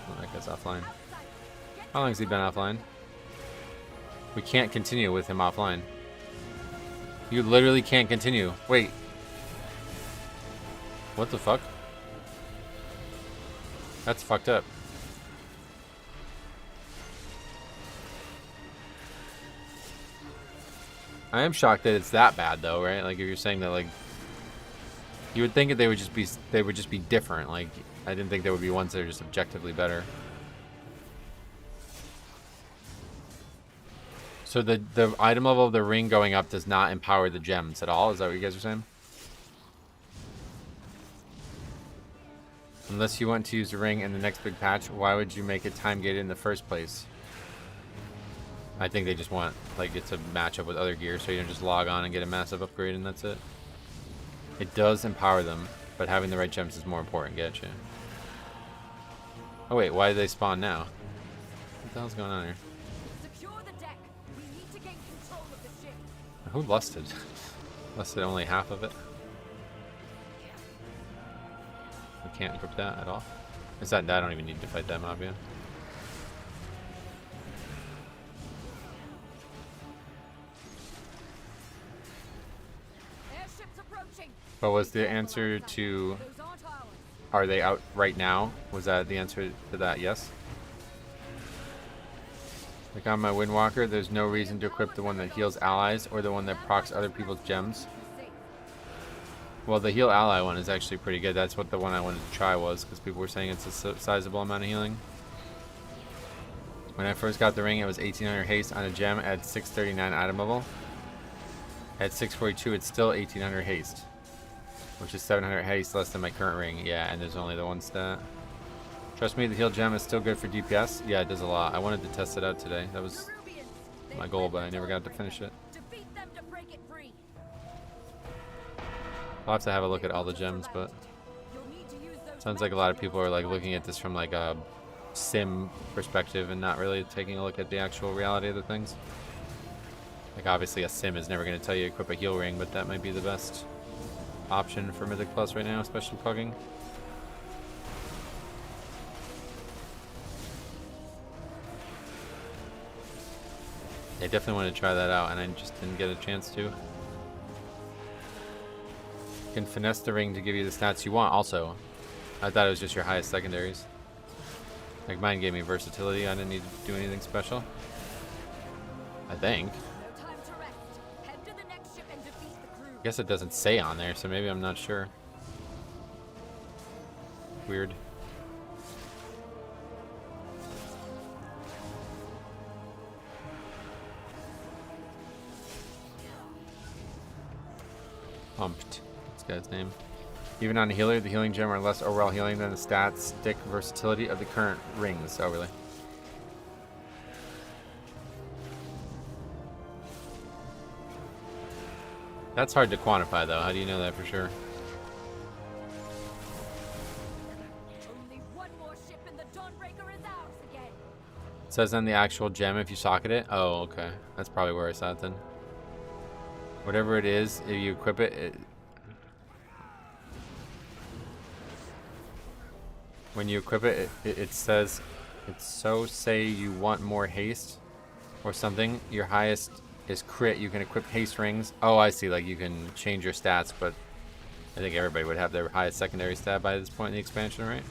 Speaker 3: Oh, that guy's offline. How long has he been offline? We can't continue with him offline. You literally can't continue. Wait. What the fuck? That's fucked up. I am shocked that it's that bad though, right? Like if you're saying that, like, you would think that they would just be different. Like I didn't think there would be ones that are just objectively better. So the item level of the ring going up does not empower the gems at all? Is that what you guys are saying? Unless you want to use the ring in the next big patch, why would you make it time gated in the first place? I think they just want, like, it to match up with other gear, so you don't just log on and get a massive upgrade and that's it. It does empower them, but having the right gems is more important. Getcha. Oh wait, why did they spawn now? What the hell's going on here?
Speaker 4: Secure the deck. We need to gain control of the ship.
Speaker 3: Who lusted? Lusted only half of it. We can't equip that at all. Is that? I don't even need to fight that mob yet.
Speaker 4: Airships approaching.
Speaker 3: But was the answer to
Speaker 4: Those aren't ours.
Speaker 3: are they out right now? Was that the answer to that? Yes. Like on my Windwalker, there's no reason to equip the one that heals allies or the one that procs other people's gems. Well, the heal ally one is actually pretty good. That's what the one I wanted to try was, because people were saying it's a sizable amount of healing. When I first got the ring, it was 1800 haste on a gem at 639 item level. At 642, it's still 1800 haste, which is 700 haste less than my current ring. Yeah, and there's only the one stat. Trust me, the heal gem is still good for DPS. Yeah, it does a lot. I wanted to test it out today. That was my goal, but I never got to finish it.
Speaker 4: Defeat them to break it free.
Speaker 3: I'll have to have a look at all the gems, but
Speaker 4: You'll need to use those
Speaker 3: sounds like a lot of people are like looking at this from like a sim perspective and not really taking a look at the actual reality of the things. Like obviously a sim is never going to tell you to equip a heal ring, but that might be the best option for Mythic Plus right now, especially Pugging. I definitely wanted to try that out and I just didn't get a chance to. You can finesse the ring to give you the stats you want also. I thought it was just your highest secondaries. Like mine gave me versatility. I didn't need to do anything special. I think.
Speaker 4: No time to rest. Head to the next ship and defeat the crew.
Speaker 3: I guess it doesn't say on there, so maybe I'm not sure. Weird. Pumped. This guy's name. Even on a healer, the healing gem are less overall healing than the stats stick versatility of the current rings. Oh, really? That's hard to quantify, though. How do you know that for sure?
Speaker 4: Only one more ship in the Dawnbreaker is ours again.
Speaker 3: It says on the actual gem if you socket it. Oh, okay. That's probably where I saw it then. Whatever it is, if you equip it, when you equip it, it says, it's so say you want more haste or something. Your highest is crit. You can equip haste rings. Oh, I see. Like you can change your stats, but I think everybody would have their highest secondary stat by this point in the expansion, right?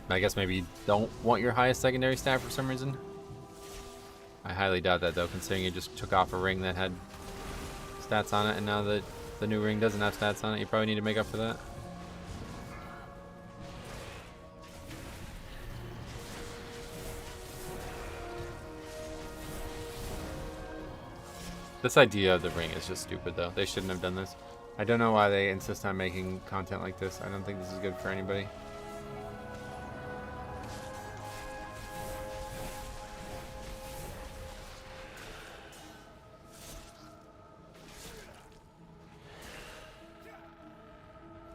Speaker 3: I guess maybe you don't want your highest secondary stat for some reason. I highly doubt that though, considering you just took off a ring that had stats on it, and now that the new ring doesn't have stats on it, you probably need to make up for that. This idea of the ring is just stupid though. They shouldn't have done this. I don't know why they insist on making content like this. I don't think this is good for anybody.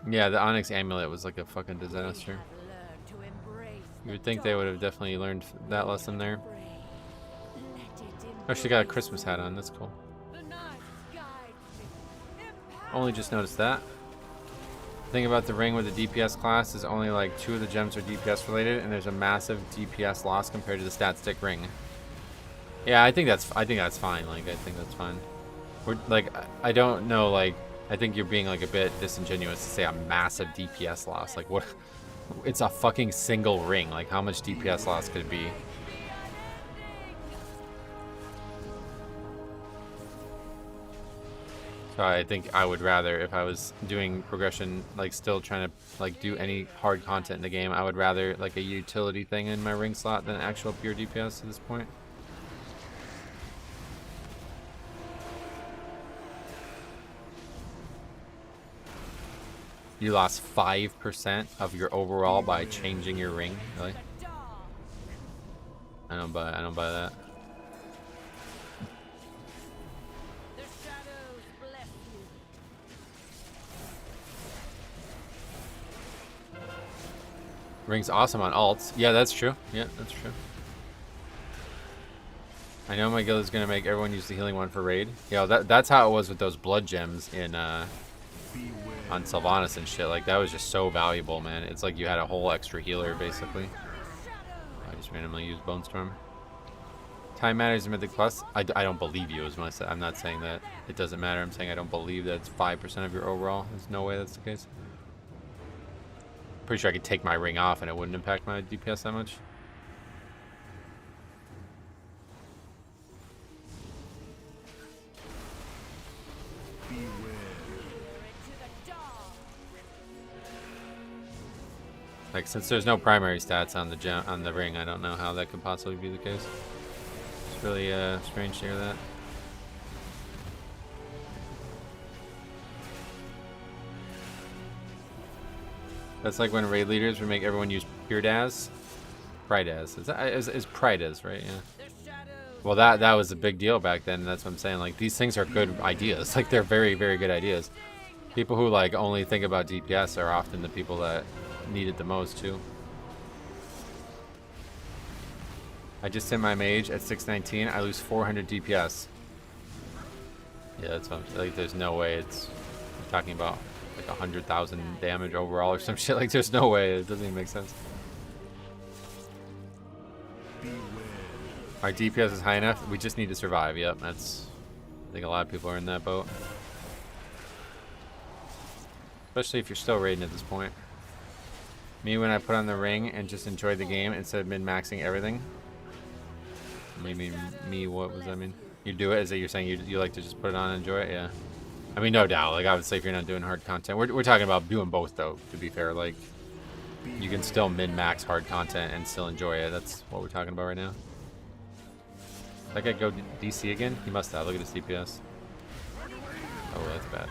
Speaker 3: Yeah, the Onyx amulet was like a fucking disaster. You would think they would have definitely learned that lesson there. Oh, she got a Christmas hat on. That's cool. Only just noticed that. The thing about the ring with the DPS class is only like 2 of the gems are DPS related, and there's a massive DPS loss compared to the stat stick ring. Yeah, I think that's fine. Like, I think that's fine. We're like, I don't know. Like, I think you're being like a bit disingenuous to say a massive DPS loss. Like, what? It's a fucking single ring. Like, how much DPS loss could it be? So I think I would rather, if I was doing progression, like still trying to like do any hard content in the game, I would rather like a utility thing in my ring slot than actual pure DPS at this point. You lost 5% of your overall by changing your ring. Really? I don't buy that. Ring's awesome on alts. Yeah, that's true. Yeah, that's true. I know my guild is gonna make everyone use the healing one for raid. Yeah, that's how it was with those blood gems in on Sylvanas and shit. Like that was just so valuable, man. It's like you had a whole extra healer basically. I just randomly used Bone Storm. Time matters in Mythic Plus. I don't believe you is what I said. I'm not saying that it doesn't matter. I'm saying I don't believe that it's 5% of your overall. There's no way that's the case. Pretty sure I could take my ring off and it wouldn't impact my DPS that much. Like since there's no primary stats on the ring, I don't know how that could possibly be the case. It's really strange to hear that. That's like when raid leaders would make everyone use Pure Daz. Prydaz. Is Prydaz, right? Yeah. Well, that was a big deal back then. That's what I'm saying. Like these things are good ideas. Like they're very, very good ideas. People who like only think about DPS are often the people that need it the most too. I just sent my mage at 619. I lose 400 DPS. Yeah, that's what I'm like. There's no way it's I'm talking about like 100,000 damage overall or some shit. Like there's no way. It doesn't even make sense. Our DPS is high enough. We just need to survive. Yep, that's. I think a lot of people are in that boat. Especially if you're still raiding at this point. Me when I put on the ring and just enjoy the game instead of min-maxing everything. Maybe me, what does that mean? You do it? Is that you're saying you like to just put it on and enjoy it? Yeah. I mean, no doubt. Like, I would say if you're not doing hard content. We're talking about doing both, though, to be fair. Like, you can still min-max hard content and still enjoy it. That's what we're talking about right now. That guy go DC again? He must have. Look at his DPS. Oh, that's bad.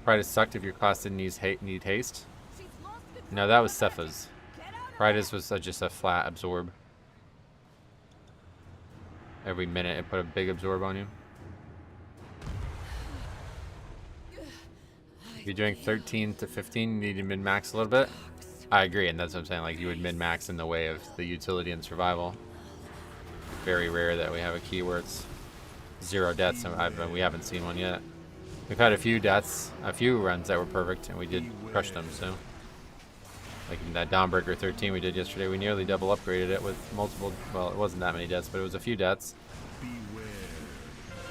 Speaker 3: Pride sucked if your class didn't need haste.
Speaker 4: She's lost control
Speaker 3: No, that
Speaker 4: of
Speaker 3: was
Speaker 4: the magic.
Speaker 3: Sepha's.
Speaker 4: Get out of
Speaker 3: Pride
Speaker 4: there.
Speaker 3: was just a flat absorb. Every minute it put a big absorb on you. If you're doing 13 to 15, you need to min-max a little bit. I agree, and that's what I'm saying. Like, you would min-max in the way of the utility and survival. Very rare that we have a key where it's 0 deaths, and we haven't seen one yet. We've had a few deaths, a few runs that were perfect, and we did crush them, so. Like in that Dawnbreaker 13 we did yesterday, we nearly double upgraded it with multiple, well, it wasn't that many deaths, but it was a few deaths.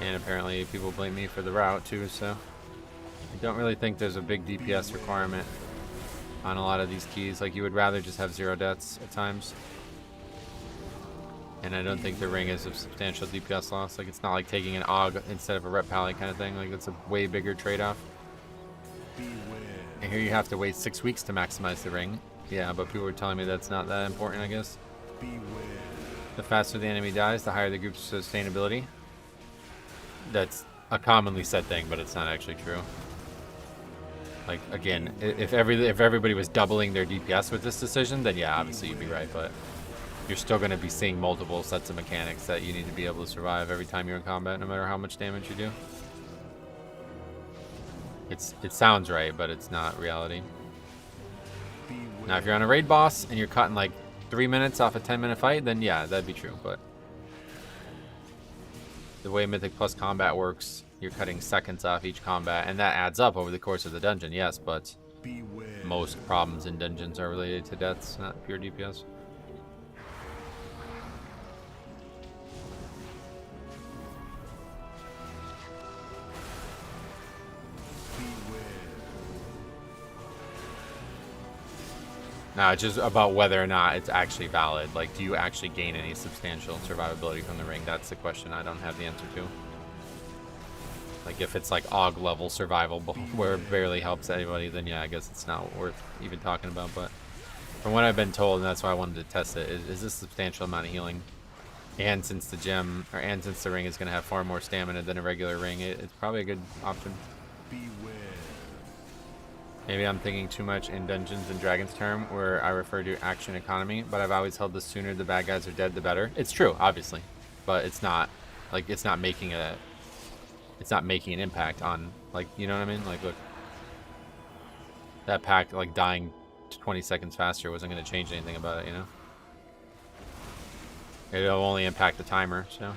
Speaker 3: And apparently people blame me for the route too, so. I don't really think there's a big DPS requirement on a lot of these keys. Like, you would rather just have 0 deaths at times. And I don't think the ring is a substantial DPS loss. Like, it's not like taking an AUG instead of a rep pally kind of thing. Like, that's a way bigger trade-off. And here you have to wait 6 weeks to maximize the ring. Yeah, but people were telling me that's not that important, I guess. The faster the enemy dies, the higher the group's sustainability. That's a commonly said thing, but it's not actually true. Like, again, if everybody was doubling their DPS with this decision, then yeah, obviously you'd be right, but you're still going to be seeing multiple sets of mechanics that you need to be able to survive every time you're in combat, no matter how much damage you do. It sounds right, but it's not reality. Now, if you're on a raid boss and you're cutting like 3 minutes off a 10-minute fight, then yeah, that'd be true, but the way Mythic Plus combat works, you're cutting seconds off each combat, and that adds up over the course of the dungeon, yes, but most problems in dungeons are related to deaths, not pure DPS. No, it's just about whether or not it's actually valid. Like, do you actually gain any substantial survivability from the ring? That's the question I don't have the answer to. Like, if it's like AUG level survival where it barely helps anybody, then yeah, I guess it's not worth even talking about. But from what I've been told, and that's why I wanted to test it, is this substantial amount of healing. And since the gem, and since the ring is going to have far more stamina than a regular ring, it's probably a good option. Maybe I'm thinking too much in Dungeons and Dragons term, where I refer to action economy, but I've always held the sooner the bad guys are dead, the better. It's true, obviously, but it's not, like, it's not making an impact on, like, you know what I mean? Like, look, that pack, like, dying 20 seconds faster wasn't going to change anything about it, you know? It'll only impact the timer, so.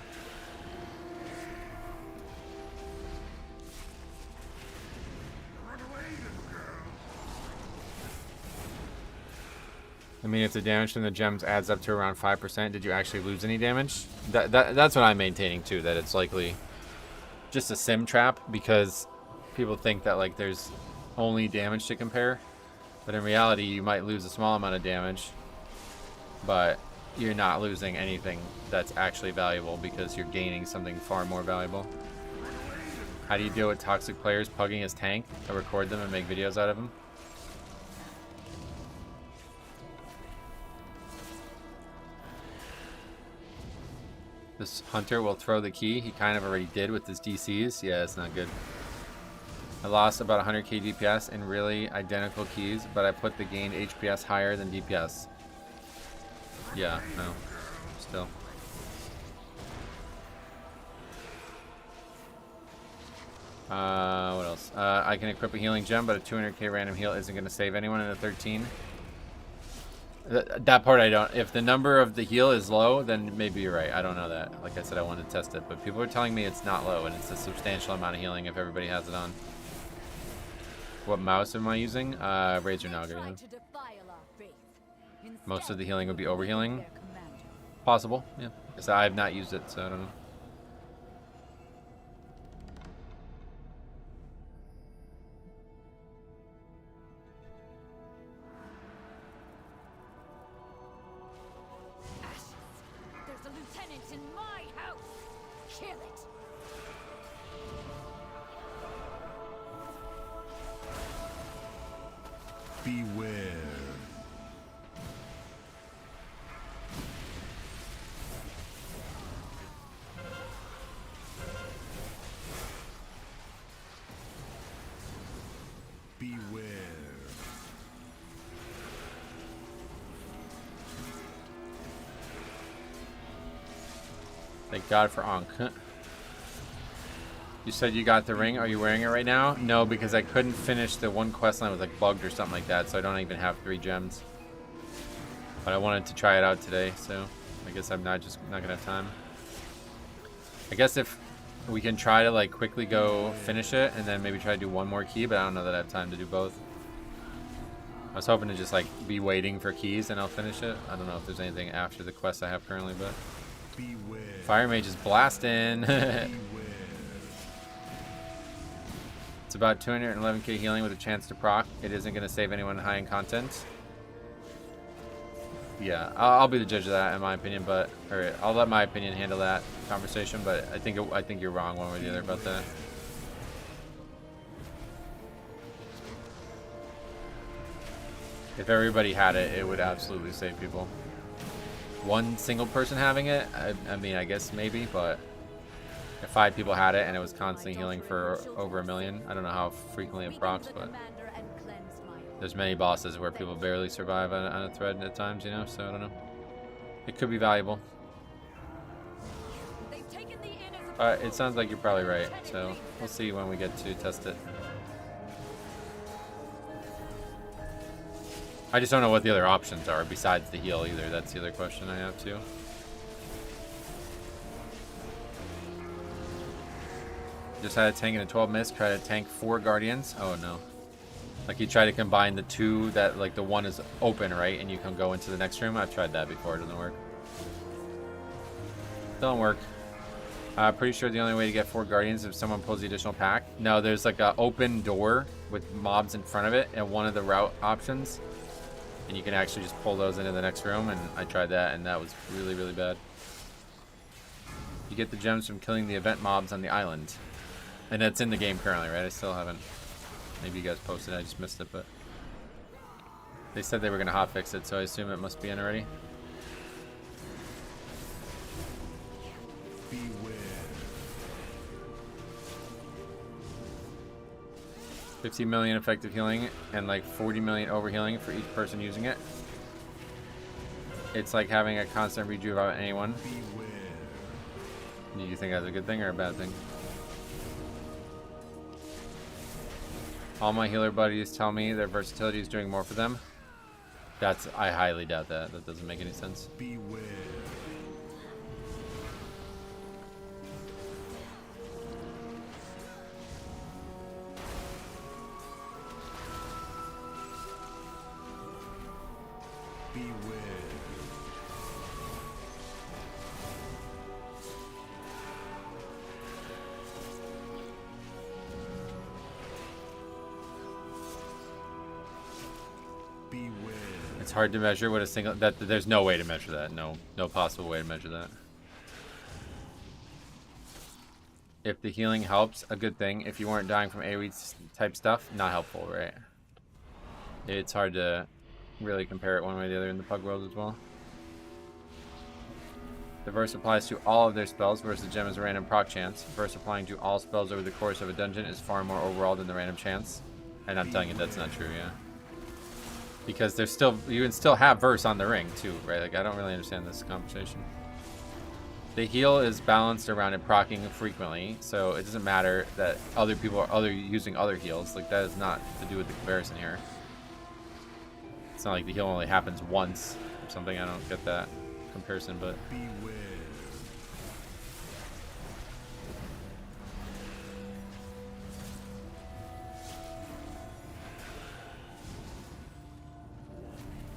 Speaker 3: I mean, if the damage from the gems adds up to around 5%, did you actually lose any damage? That's what I'm maintaining too, that it's likely just a sim trap, because people think that, like, there's only damage to compare, but in reality you might lose a small amount of damage, but you're not losing anything that's actually valuable because you're gaining something far more valuable. How do you deal with toxic players pugging as tank? I record them and make videos out of them. This hunter will throw the key. He kind of already did with his DCs. Yeah, it's not good. I lost about 100k DPS in really identical keys, but I put the gained HPS higher than DPS. Yeah, no. Still. What else? I can equip a healing gem, but a 200k random heal isn't going to save anyone in a 13. That part I don't. If the number of the heal is low, then maybe you're right. I don't know that. Like I said, I wanted to test it, but people are telling me it's not low, and it's a substantial amount of healing if everybody has it on. What mouse am I using? Razor Naga. Most of the healing would be overhealing. Possible, yeah. Because I have not used it, so I don't know.
Speaker 4: There's a lieutenant in my house. Kill it.
Speaker 2: Beware.
Speaker 3: Thank God for Ankh. You said you got the ring. Are you wearing it right now? No, because I couldn't finish the one quest line. It was like bugged or something like that, so I don't even have 3 gems. But I wanted to try it out today, so I guess I'm not gonna have time. I guess if we can try to like quickly go finish it and then maybe try to do one more key, but I don't know that I have time to do both. I was hoping to just like be waiting for keys and I'll finish it. I don't know if there's anything after the quest I have currently, but Fire Mage is blasting. It's about 211k healing with a chance to proc. It isn't going to save anyone high in content. Yeah, I'll be the judge of that in my opinion, but or I'll let my opinion handle that conversation. But I think you're wrong one way or the other about that. If everybody had it, it would absolutely save people. One single person having it, I mean, I guess maybe, but if 5 people had it and it was constantly healing for over 1 million, I don't know how frequently it procs, but there's many bosses where people barely survive on a thread at times, you know, so I don't know. It could be valuable. It sounds like you're probably right, so we'll see when we get to test it. I just don't know what the other options are besides the heal either. That's the other question I have too. Just had a tank and a 12 miss. Try to tank 4 guardians. Oh no. Like you try to combine the 2 that like the one is open, right? And you can go into the next room. I've tried that before. It doesn't work. Don't work. Pretty sure the only way to get 4 guardians is if someone pulls the additional pack. No, there's like an open door with mobs in front of it and one of the route options. And you can actually just pull those into the next room, and I tried that, and that was really, really bad. You get the gems from killing the event mobs on the island. And that's in the game currently, right? I still haven't... Maybe you guys posted it, I just missed it, but... They said they were going to hotfix it, so I assume it must be in already.
Speaker 2: Beware.
Speaker 3: 50 million effective healing and like 40 million overhealing for each person using it. It's like having a constant rejuve about anyone. Do you think that's a good thing or a bad thing? All my healer buddies tell me their versatility is doing more for them. I highly doubt that. That doesn't make any sense.
Speaker 2: Beware.
Speaker 3: It's hard to measure what a single... There's no way to measure that. No possible way to measure that. If the healing helps, a good thing. If you weren't dying from AoE type stuff, not helpful, right? It's hard to really compare it one way or the other in the Pug world as well. The verse applies to all of their spells, versus the gem is a random proc chance. Verse applying to all spells over the course of a dungeon is far more overall than the random chance. And I'm telling you that's not true, yeah. Because there's still, you can still have verse on the ring too, right? Like I don't really understand this conversation. The heal is balanced around it proccing frequently, so it doesn't matter that other people are using other heals. Like that is not to do with the comparison here. It's not like the heal only happens once or something. I don't get that comparison, but
Speaker 2: Beware.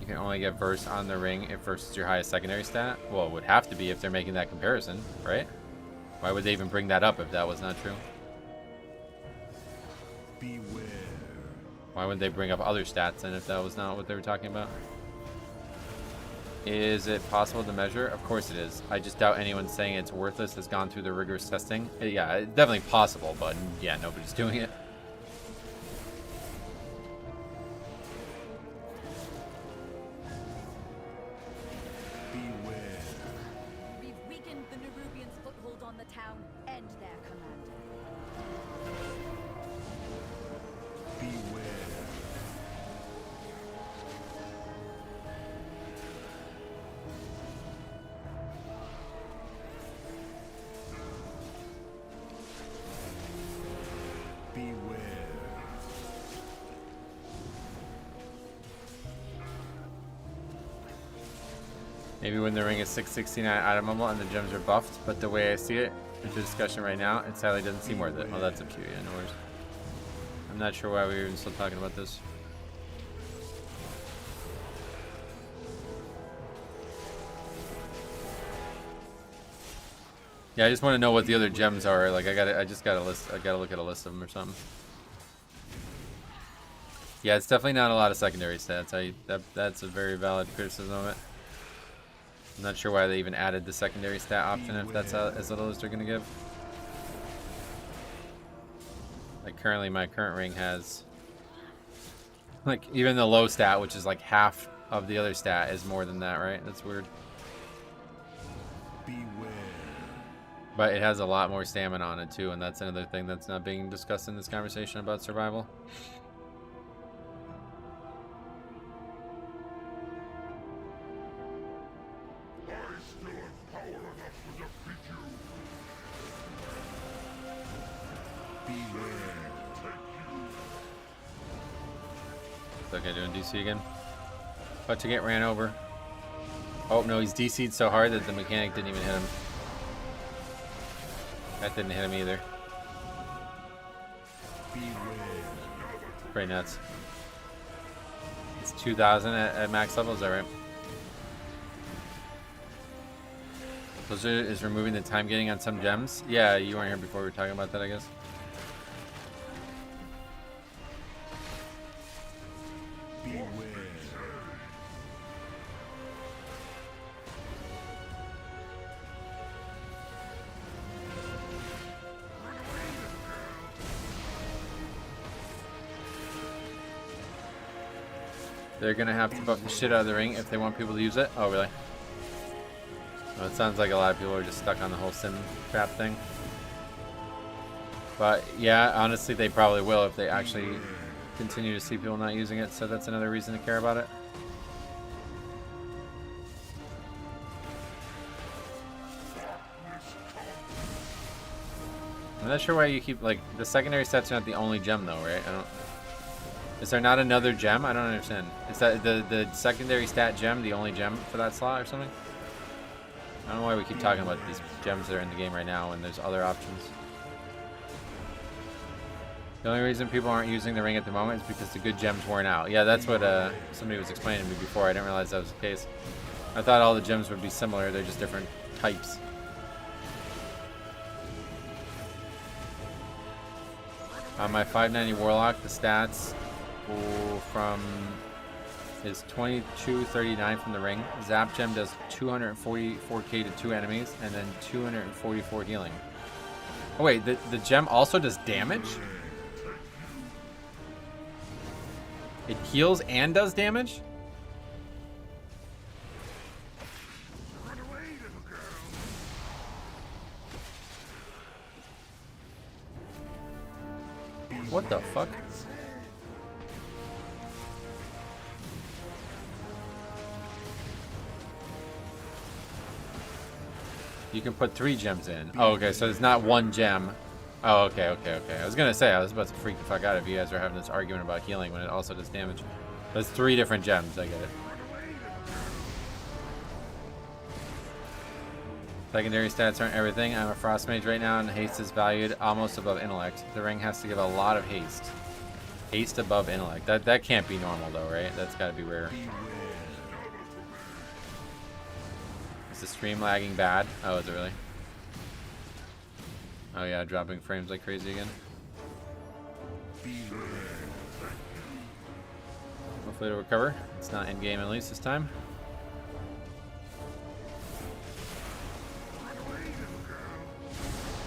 Speaker 3: you can only get verse on the ring if verse is your highest secondary stat. Well, it would have to be if they're making that comparison, right? Why would they even bring that up if that was not true?
Speaker 2: Beware.
Speaker 3: Why wouldn't they bring up other stats then if that was not what they were talking about? Is it possible to measure? Of course it is. I just doubt anyone saying it's worthless has gone through the rigorous testing. Yeah, it's definitely possible, but yeah, nobody's doing it.
Speaker 2: Beware.
Speaker 4: We've weakened the Nerubians' foothold on the town and their commander.
Speaker 2: Beware.
Speaker 3: Maybe when the ring is 669 itemable and the gems are buffed, but the way I see it, with the discussion right now, it sadly doesn't seem worth it. Well, that's up to you, yeah, no worries. I'm not sure why we're even still talking about this. Yeah, I just want to know what the other gems are. Like, I just gotta look at a list of them or something. Yeah, it's definitely not a lot of secondary stats. That's a very valid criticism of it. I'm not sure why they even added the secondary stat option if that's as little as they're gonna give. Like currently, my current ring has, like, even the low stat, which is like half of the other stat, is more than that, right? That's weird.
Speaker 2: Beware.
Speaker 3: But it has a lot more stamina on it too, and that's another thing that's not being discussed in this conversation about survival.
Speaker 2: I still have power enough to defeat you. Beware.
Speaker 3: It's okay doing DC again. About to get ran over. Oh no, he's DC'd so hard that the mechanic didn't even hit him. That didn't hit him either. Pretty nuts. It's 2,000 at max level, is that right? Blizzard is removing the time getting on some gems. Yeah, you weren't here before we were talking about that, I guess. They're gonna have to buff the shit out of the ring if they want people to use it. Oh, really? Well, it sounds like a lot of people are just stuck on the whole sim trap thing. But yeah, honestly, they probably will if they actually continue to see people not using it. So that's another reason to care about it. I'm not sure why you keep, like, the secondary stats are not the only gem though, right? I don't. Is there not another gem? I don't understand. Is that the secondary stat gem the only gem for that slot or something? I don't know why we keep talking about these gems that are in the game right now when there's other options. The only reason people aren't using the ring at the moment is because the good gems weren't out. Yeah, that's what somebody was explaining to me before. I didn't realize that was the case. I thought all the gems would be similar. They're just different types. On my 590 Warlock, the stats from is 2239 from the ring. Zap Gem does 244k to 2 enemies and then 244 healing. Oh wait, the gem also does damage? It heals and does damage? What the fuck? You can put 3 gems in. Oh, okay, so it's not one gem. Oh, okay. I was gonna say, I was about to freak the fuck out if you guys are having this argument about healing when it also does damage. There's 3 different gems, I get it. Secondary stats aren't everything. I'm a frost mage right now and haste is valued almost above intellect. The ring has to give a lot of haste. Haste above intellect. That can't be normal though, right? That's gotta be rare. Is the stream lagging bad? Oh, is it really? Oh yeah, dropping frames like crazy again. Hopefully it'll recover. It's not in game at least this time.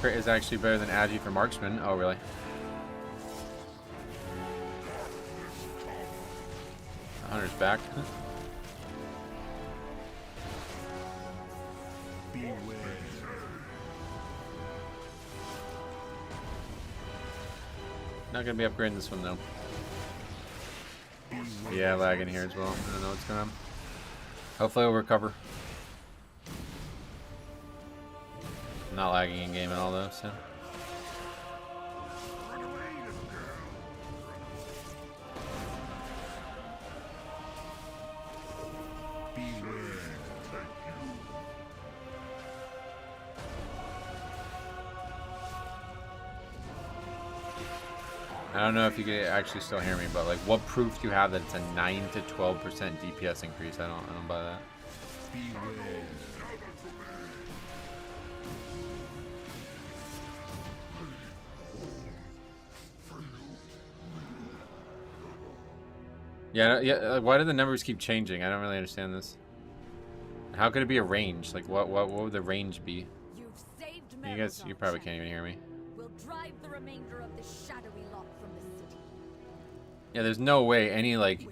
Speaker 3: Crit is actually better than Agi for marksman. Oh really? Hunter's back. Not gonna be upgrading this one though. Yeah, lagging here as well. I don't know what's going on. Hopefully it'll recover. Not lagging in game at all though, so. I don't know if you can actually still hear me, but like, what proof do you have that it's a 9 to 12% DPS increase? I don't buy that. Yeah. Why do the numbers keep changing? I don't really understand this. How could it be a range? Like, what would the range be?
Speaker 4: You've saved
Speaker 3: You guys, you
Speaker 4: Merizon,
Speaker 3: probably can't even hear me.
Speaker 4: We'll drive the remainder of this shadowy lot from the city.
Speaker 3: Yeah, there's no way any, like,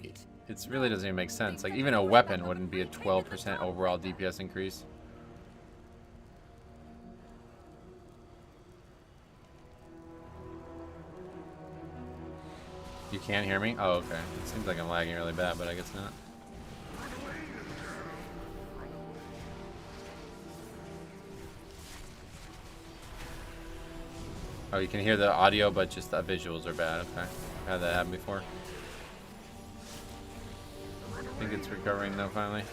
Speaker 3: it really doesn't even make sense. Like, even a weapon wouldn't be a 12% overall DPS increase. You can't hear me? Oh, okay. It seems like I'm lagging really bad, but I guess not. Oh, you can hear the audio, but just the visuals are bad. Okay. I've had that happen before. I think it's recovering though, finally.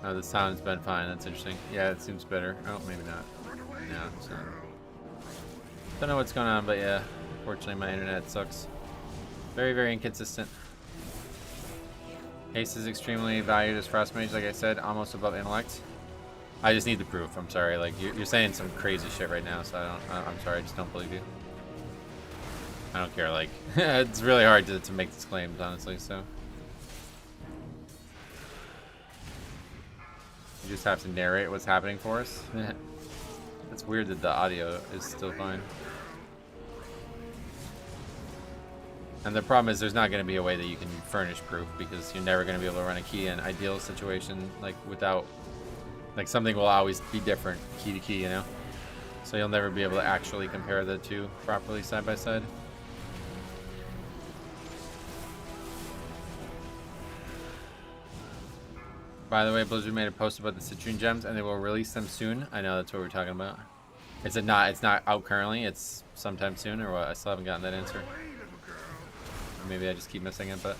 Speaker 3: Oh, the sound's been fine. That's interesting. Yeah, it seems better. Oh, maybe not. No, it's not. Don't know what's going on, but yeah. Fortunately, my internet sucks. Very, very inconsistent. Haste is extremely valued as Frost Mage, like I said, almost above Intellect. I just need the proof. I'm sorry. Like, you're saying some crazy shit right now, so I'm sorry. I just don't believe you. I don't care. Like, it's really hard to make these claims, honestly, so. You just have to narrate what's happening for us. It's weird that the audio is still fine. And the problem is there's not going to be a way that you can furnish proof because you're never going to be able to run a key in ideal situation like without, like something will always be different key to key, you know? So you'll never be able to actually compare the two properly side by side. By the way, Blizzard made a post about the Citrine Gems and they will release them soon. I know that's what we're talking about. Is it not? It's not out currently. It's sometime soon or what? I still haven't gotten that answer. Or maybe I just keep missing it, but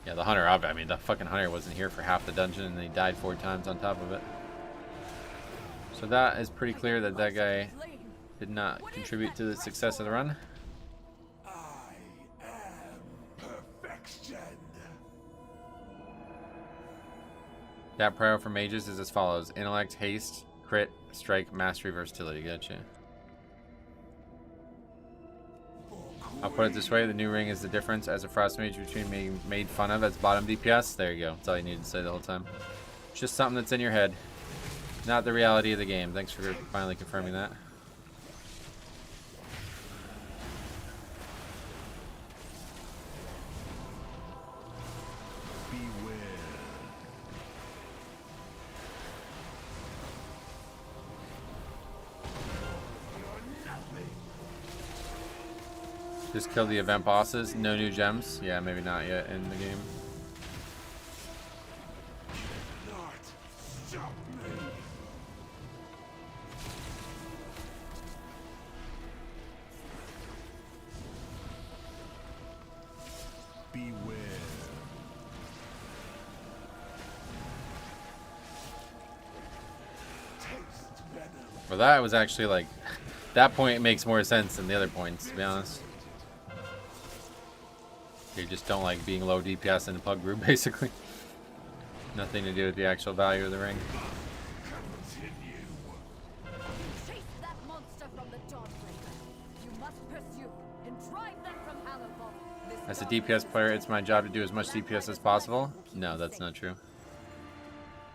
Speaker 3: yeah, the hunter. I mean, the fucking hunter wasn't here for half the dungeon and he died 4 times on top of it. So that is pretty clear that that guy did not contribute to the success of the run.
Speaker 2: I am perfection.
Speaker 3: That prio for mages is as follows: intellect, haste, crit, strike, mastery, versatility. Gotcha. I'll put it this way: the new ring is the difference as a frost mage between being made fun of as bottom DPS. There you go. That's all you needed to say the whole time. It's just something that's in your head, not the reality of the game. Thanks for finally confirming that. Just kill the event bosses. No new gems. Yeah, maybe not yet in the game.
Speaker 2: Not stop me. Beware. Taste venom.
Speaker 3: Well, that was actually like, that point makes more sense than the other points, to be honest. You just don't like being low DPS in the pug group, basically. Nothing to do with the actual value of the ring.
Speaker 4: Chase that monster from the Dawnbreaker. You must pursue and drive them from Hallowfall.
Speaker 3: As a DPS player, it's my job to do as much DPS as possible. No, that's not true.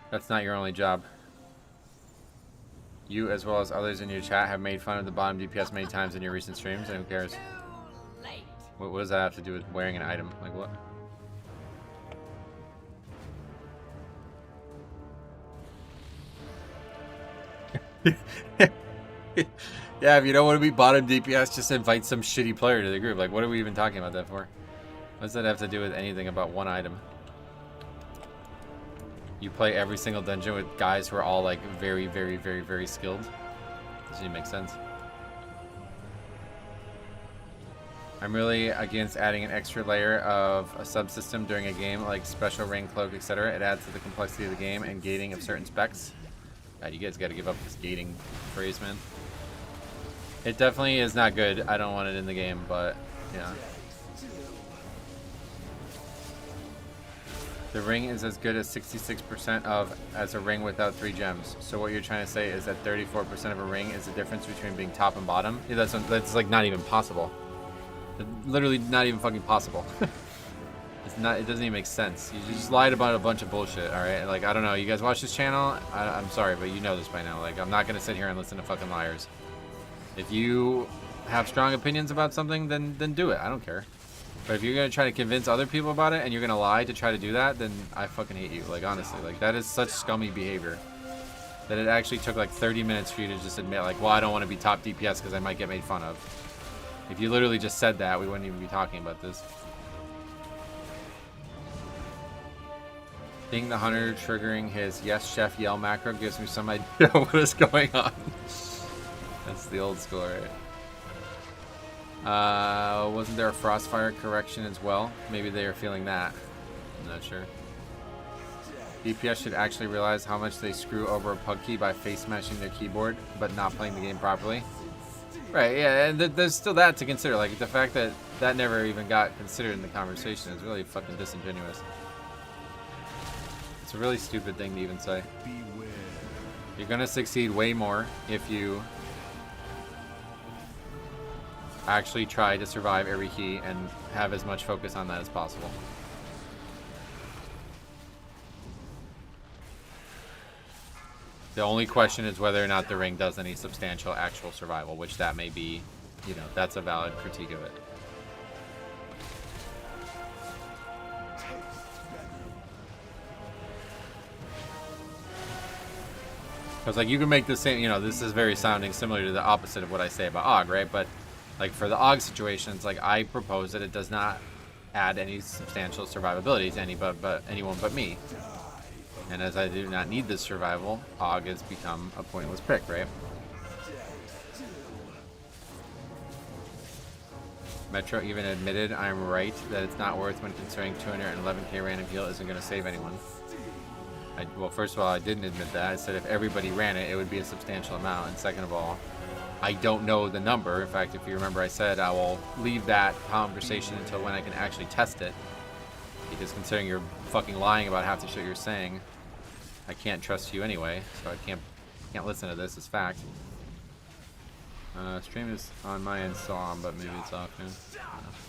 Speaker 3: That's not your only job. You, as well as others in your chat, have made fun of the bottom DPS many times in your recent streams, and who cares? What does that have to do with wearing an item? Like what? Yeah, if you don't want to be bottom DPS, just invite some shitty player to the group. Like, what are we even talking about that for? What does that have to do with anything about one item? You play every single dungeon with guys who are all like very, very, very, very skilled. Doesn't even make sense. I'm really against adding an extra layer of a subsystem during a game, like special ring, cloak, etc. It adds to the complexity of the game and gating of certain specs. God, you guys got to give up this gating phrase, man. It definitely is not good. I don't want it in the game, but yeah. The ring is as good as 66% of as a ring without 3 gems. So what you're trying to say is that 34% of a ring is the difference between being top and bottom? Yeah, that's like not even possible. Literally not even fucking possible. It's not. It doesn't even make sense. You just lied about a bunch of bullshit. All right. Like I don't know. You guys watch this channel? I'm sorry, but you know this by now. Like I'm not gonna sit here and listen to fucking liars. If you have strong opinions about something, then do it. I don't care. But if you're gonna try to convince other people about it and you're gonna lie to try to do that, then I fucking hate you. Like honestly, like that is such scummy behavior. That it actually took like 30 minutes for you to just admit, like, well, I don't want to be top DPS because I might get made fun of. If you literally just said that, we wouldn't even be talking about this. Being the hunter triggering his yes chef yell macro gives me some idea what is going on. That's the old school, right? Wasn't there a Frostfire correction as well? Maybe they are feeling that. I'm not sure. DPS should actually realize how much they screw over a pug key by face smashing their keyboard, but not playing the game properly. Right, yeah, and there's still that to consider. Like, the fact that that never even got considered in the conversation is really fucking disingenuous. It's a really stupid thing to even say.
Speaker 2: Beware.
Speaker 3: You're gonna succeed way more if you actually try to survive every key and have as much focus on that as possible. The only question is whether or not the ring does any substantial actual survival, which that may be, you know, that's a valid critique of it. Because, like, you can make the same, you know, this is very sounding similar to the opposite of what I say about AUG, right? But, like, for the AUG situations, like, I propose that it does not add any substantial survivability to anyone but me. And as I do not need this survival, AUG has become a pointless pick, right? Metro even admitted I'm right that it's not worth when considering 211k random heal isn't going to save anyone. Well, first of all, I didn't admit that. I said if everybody ran it, it would be a substantial amount. And second of all, I don't know the number. In fact, if you remember, I said I will leave that conversation until when I can actually test it. Because considering you're fucking lying about half the shit you're saying, I can't trust you anyway, so I can't listen to this as fact. Stream is on my end still on, but maybe it's off now.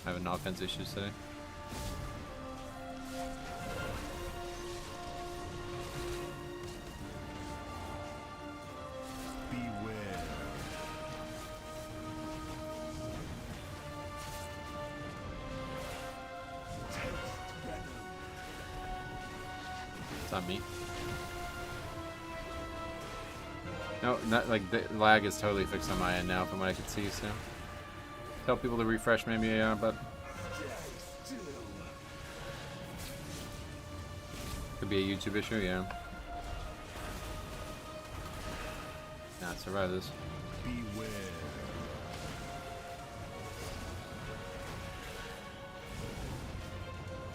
Speaker 3: Having offense issues today.
Speaker 2: Beware.
Speaker 3: It's on me. No, not like the lag is totally fixed on my end now from what I could see, so tell people to refresh maybe, but could be a YouTube issue, yeah. Nah, survive this.
Speaker 2: Beware.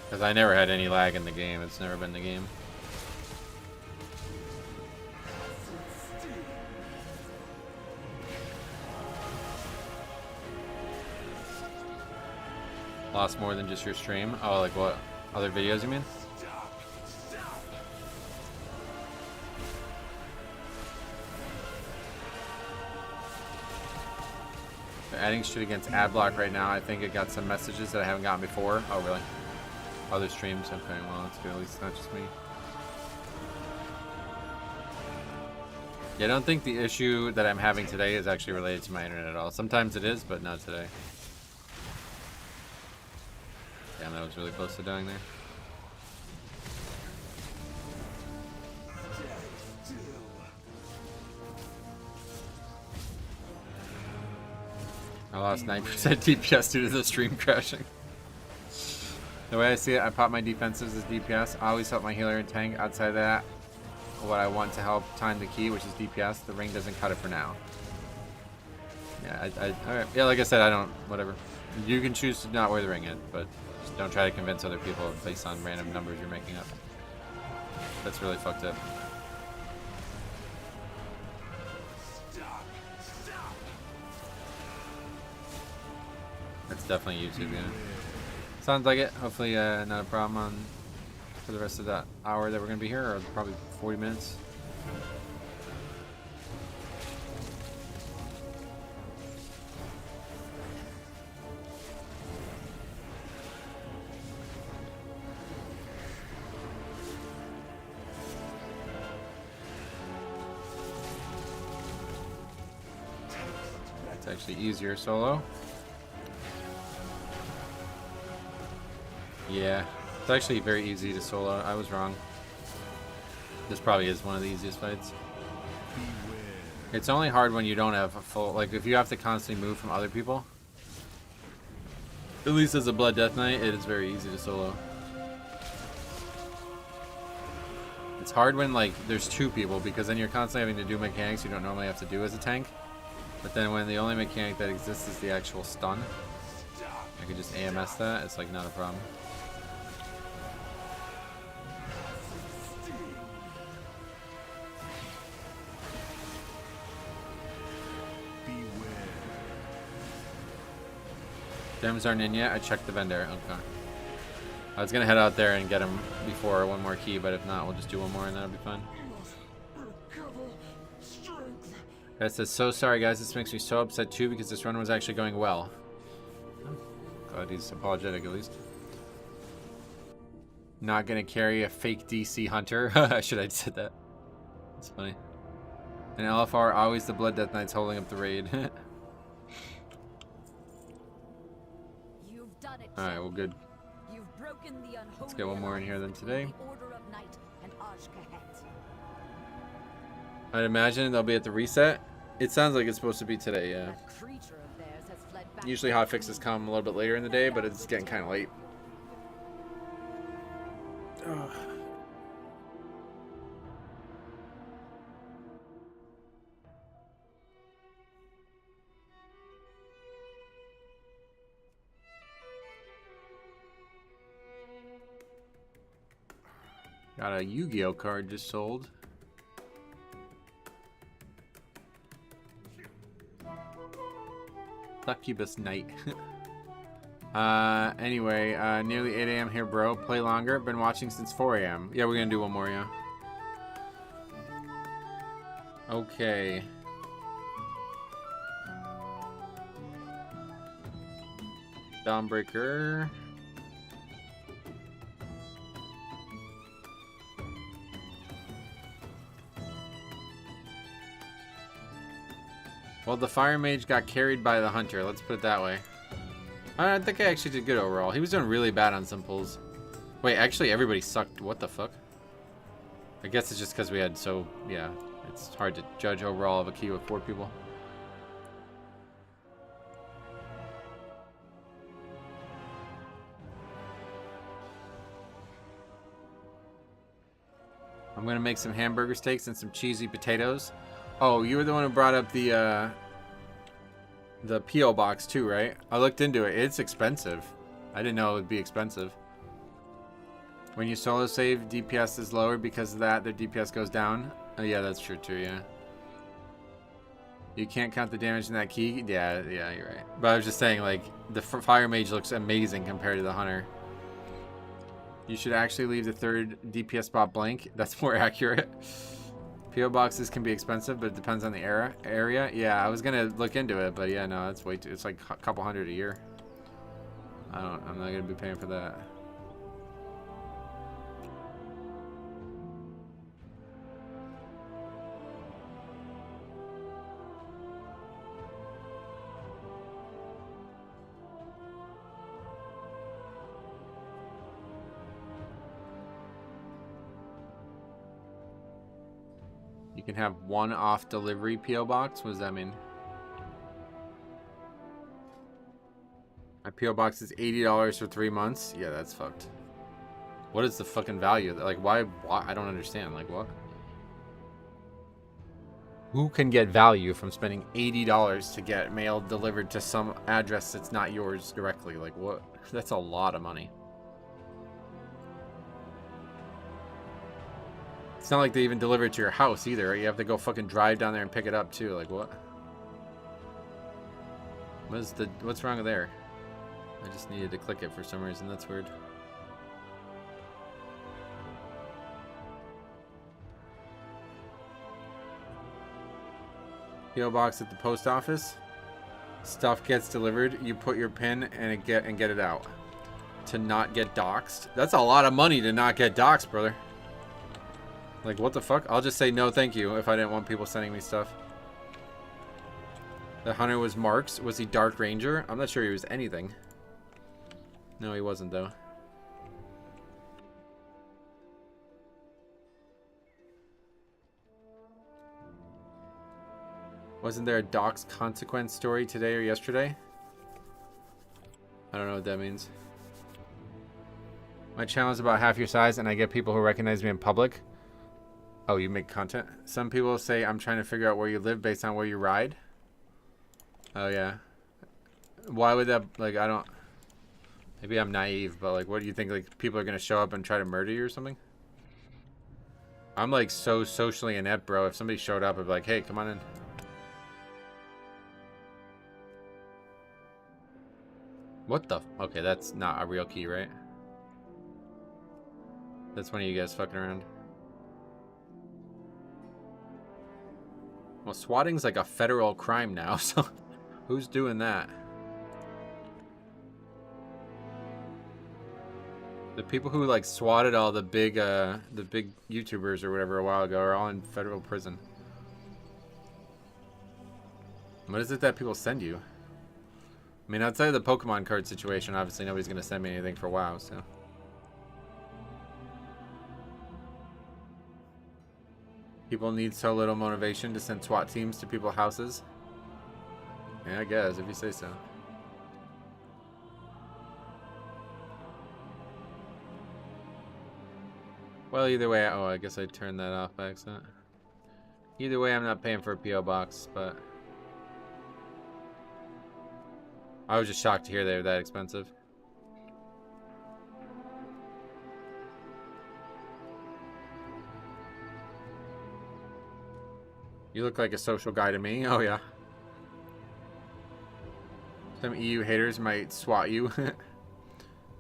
Speaker 3: Because I never had any lag in the game, it's never been the game. Lost more than just your stream? Oh, like what? Other videos, you mean? They're adding shit against adblock right now. I think it got some messages that I haven't gotten before. Oh, really? Other streams? Okay, well, that's good. At least it's not just me. Yeah, I don't think the issue that I'm having today is actually related to my internet at all. Sometimes it is, but not today. Damn, that was really close to dying there. I lost 9% DPS due to the stream crashing. The way I see it, I pop my defensives as DPS. I always help my healer and tank. Outside of that, what I want to help time the key, which is DPS, the ring doesn't cut it for now. Yeah, alright. Yeah, like I said, I don't, whatever. You can choose to not wear the ring yet, but just don't try to convince other people based on random numbers you're making up. That's really fucked up. That's definitely YouTube, yeah. Sounds like it. Hopefully not a problem for the rest of that hour that we're going to be here, or probably 40 minutes. It's actually easier solo. Yeah, it's actually very easy to solo. I was wrong. This probably is one of the easiest fights. It's only hard when you don't have a full, like if you have to constantly move from other people. At least as a Blood Death Knight, it is very easy to solo. It's hard when like there's two people, because then you're constantly having to do mechanics you don't normally have to do as a tank. But then when the only mechanic that exists is the actual stun, I could just AMS that, it's like not a problem. Gems aren't in yet. I checked the vendor. Okay. I was gonna head out there and get him before one more key, but if not, we'll just do one more and that'll be fine. Guy says, so sorry guys, this makes me so upset too because this run was actually going well. Glad he's apologetic at least. Not gonna carry a fake DC hunter. Should I have said that? That's funny. And LFR, always the Blood Death Knights holding up the raid. Alright, well good. Let's get one more in here then today. I'd imagine they'll be at the reset. It sounds like it's supposed to be today, yeah. Usually hotfixes come a little bit later in the day, but it's getting kind of late. Ugh. Got a Yu-Gi-Oh card just sold. Succubus Knight. Anyway, nearly 8 a.m. here, bro. Play longer. Been watching since 4 a.m. Yeah, we're gonna do one more, yeah. Okay. Dawnbreaker. Well, the Fire Mage got carried by the Hunter. Let's put it that way. I think I actually did good overall. He was doing really bad on some pulls. Wait, actually everybody sucked. What the fuck? I guess it's just because we had so... Yeah, it's hard to judge overall of a key with 4 people. I'm going to make some hamburger steaks and some cheesy potatoes. Oh, you were the one who brought up the P.O. box too, right? I looked into it. It's expensive. I didn't know it would be expensive. When you solo save, DPS is lower because of that. Their DPS goes down. Oh, yeah, that's true too, yeah. You can't count the damage in that key? Yeah, you're right. But I was just saying, like, the Fire Mage looks amazing compared to the Hunter. You should actually leave the 3rd DPS spot blank. That's more accurate. P.O. boxes can be expensive, but it depends on the area. Yeah, I was gonna look into it, but yeah, no, it's way too. It's like a couple hundred a year. I'm not gonna be paying for that. You can have one-off delivery P.O. box. What does that mean? My P.O. box is $80 for 3 months. Yeah, that's fucked. What is the fucking value? Like, why? I don't understand. Like, what?
Speaker 1: Who can get value from spending $80 to get mail delivered to some address that's not yours directly? Like, what? That's a lot of money. It's not like they even deliver it to your house either, right? You have to go fucking drive down there and pick it up too. Like, what? What's wrong with there? I just needed to click it for some reason. That's weird. PO box at the post office. Stuff gets delivered. You put your pin and get it out. To not get doxxed. That's a lot of money to not get doxxed, brother. Like, what the fuck? I'll just say no thank you if I didn't want people sending me stuff. The hunter was Marks. Was he Dark Ranger? I'm not sure he was anything. No, he wasn't, though. Wasn't there a dox consequence story today or yesterday? I don't know what that means. My channel is about half your size, and I get people who recognize me in public. Oh, you make content? Some people say I'm trying to figure out where you live based on where you ride. Oh, yeah. Why would that, like, I don't... Maybe I'm naive, but, like, what do you think? Like, people are going to show up and try to murder you or something? I'm, like, so socially inept, bro. If somebody showed up, I'd be like, hey, come on in. What the... Okay, that's not a real key, right? That's one of you guys fucking around. Well, swatting's like a federal crime now, so who's doing that? The people who like swatted all the big YouTubers or whatever a while ago are all in federal prison. What is it that people send you? I mean, outside of the Pokemon card situation, obviously nobody's gonna send me anything for WoW, so. People need so little motivation to send SWAT teams to people's houses. Yeah, I guess, if you say so. Well, either way, oh, I guess I turned that off by accident. Either way, I'm not paying for a PO box, but... I was just shocked to hear they were that expensive. You look like a social guy to me. Oh, yeah. Some EU haters might swat you.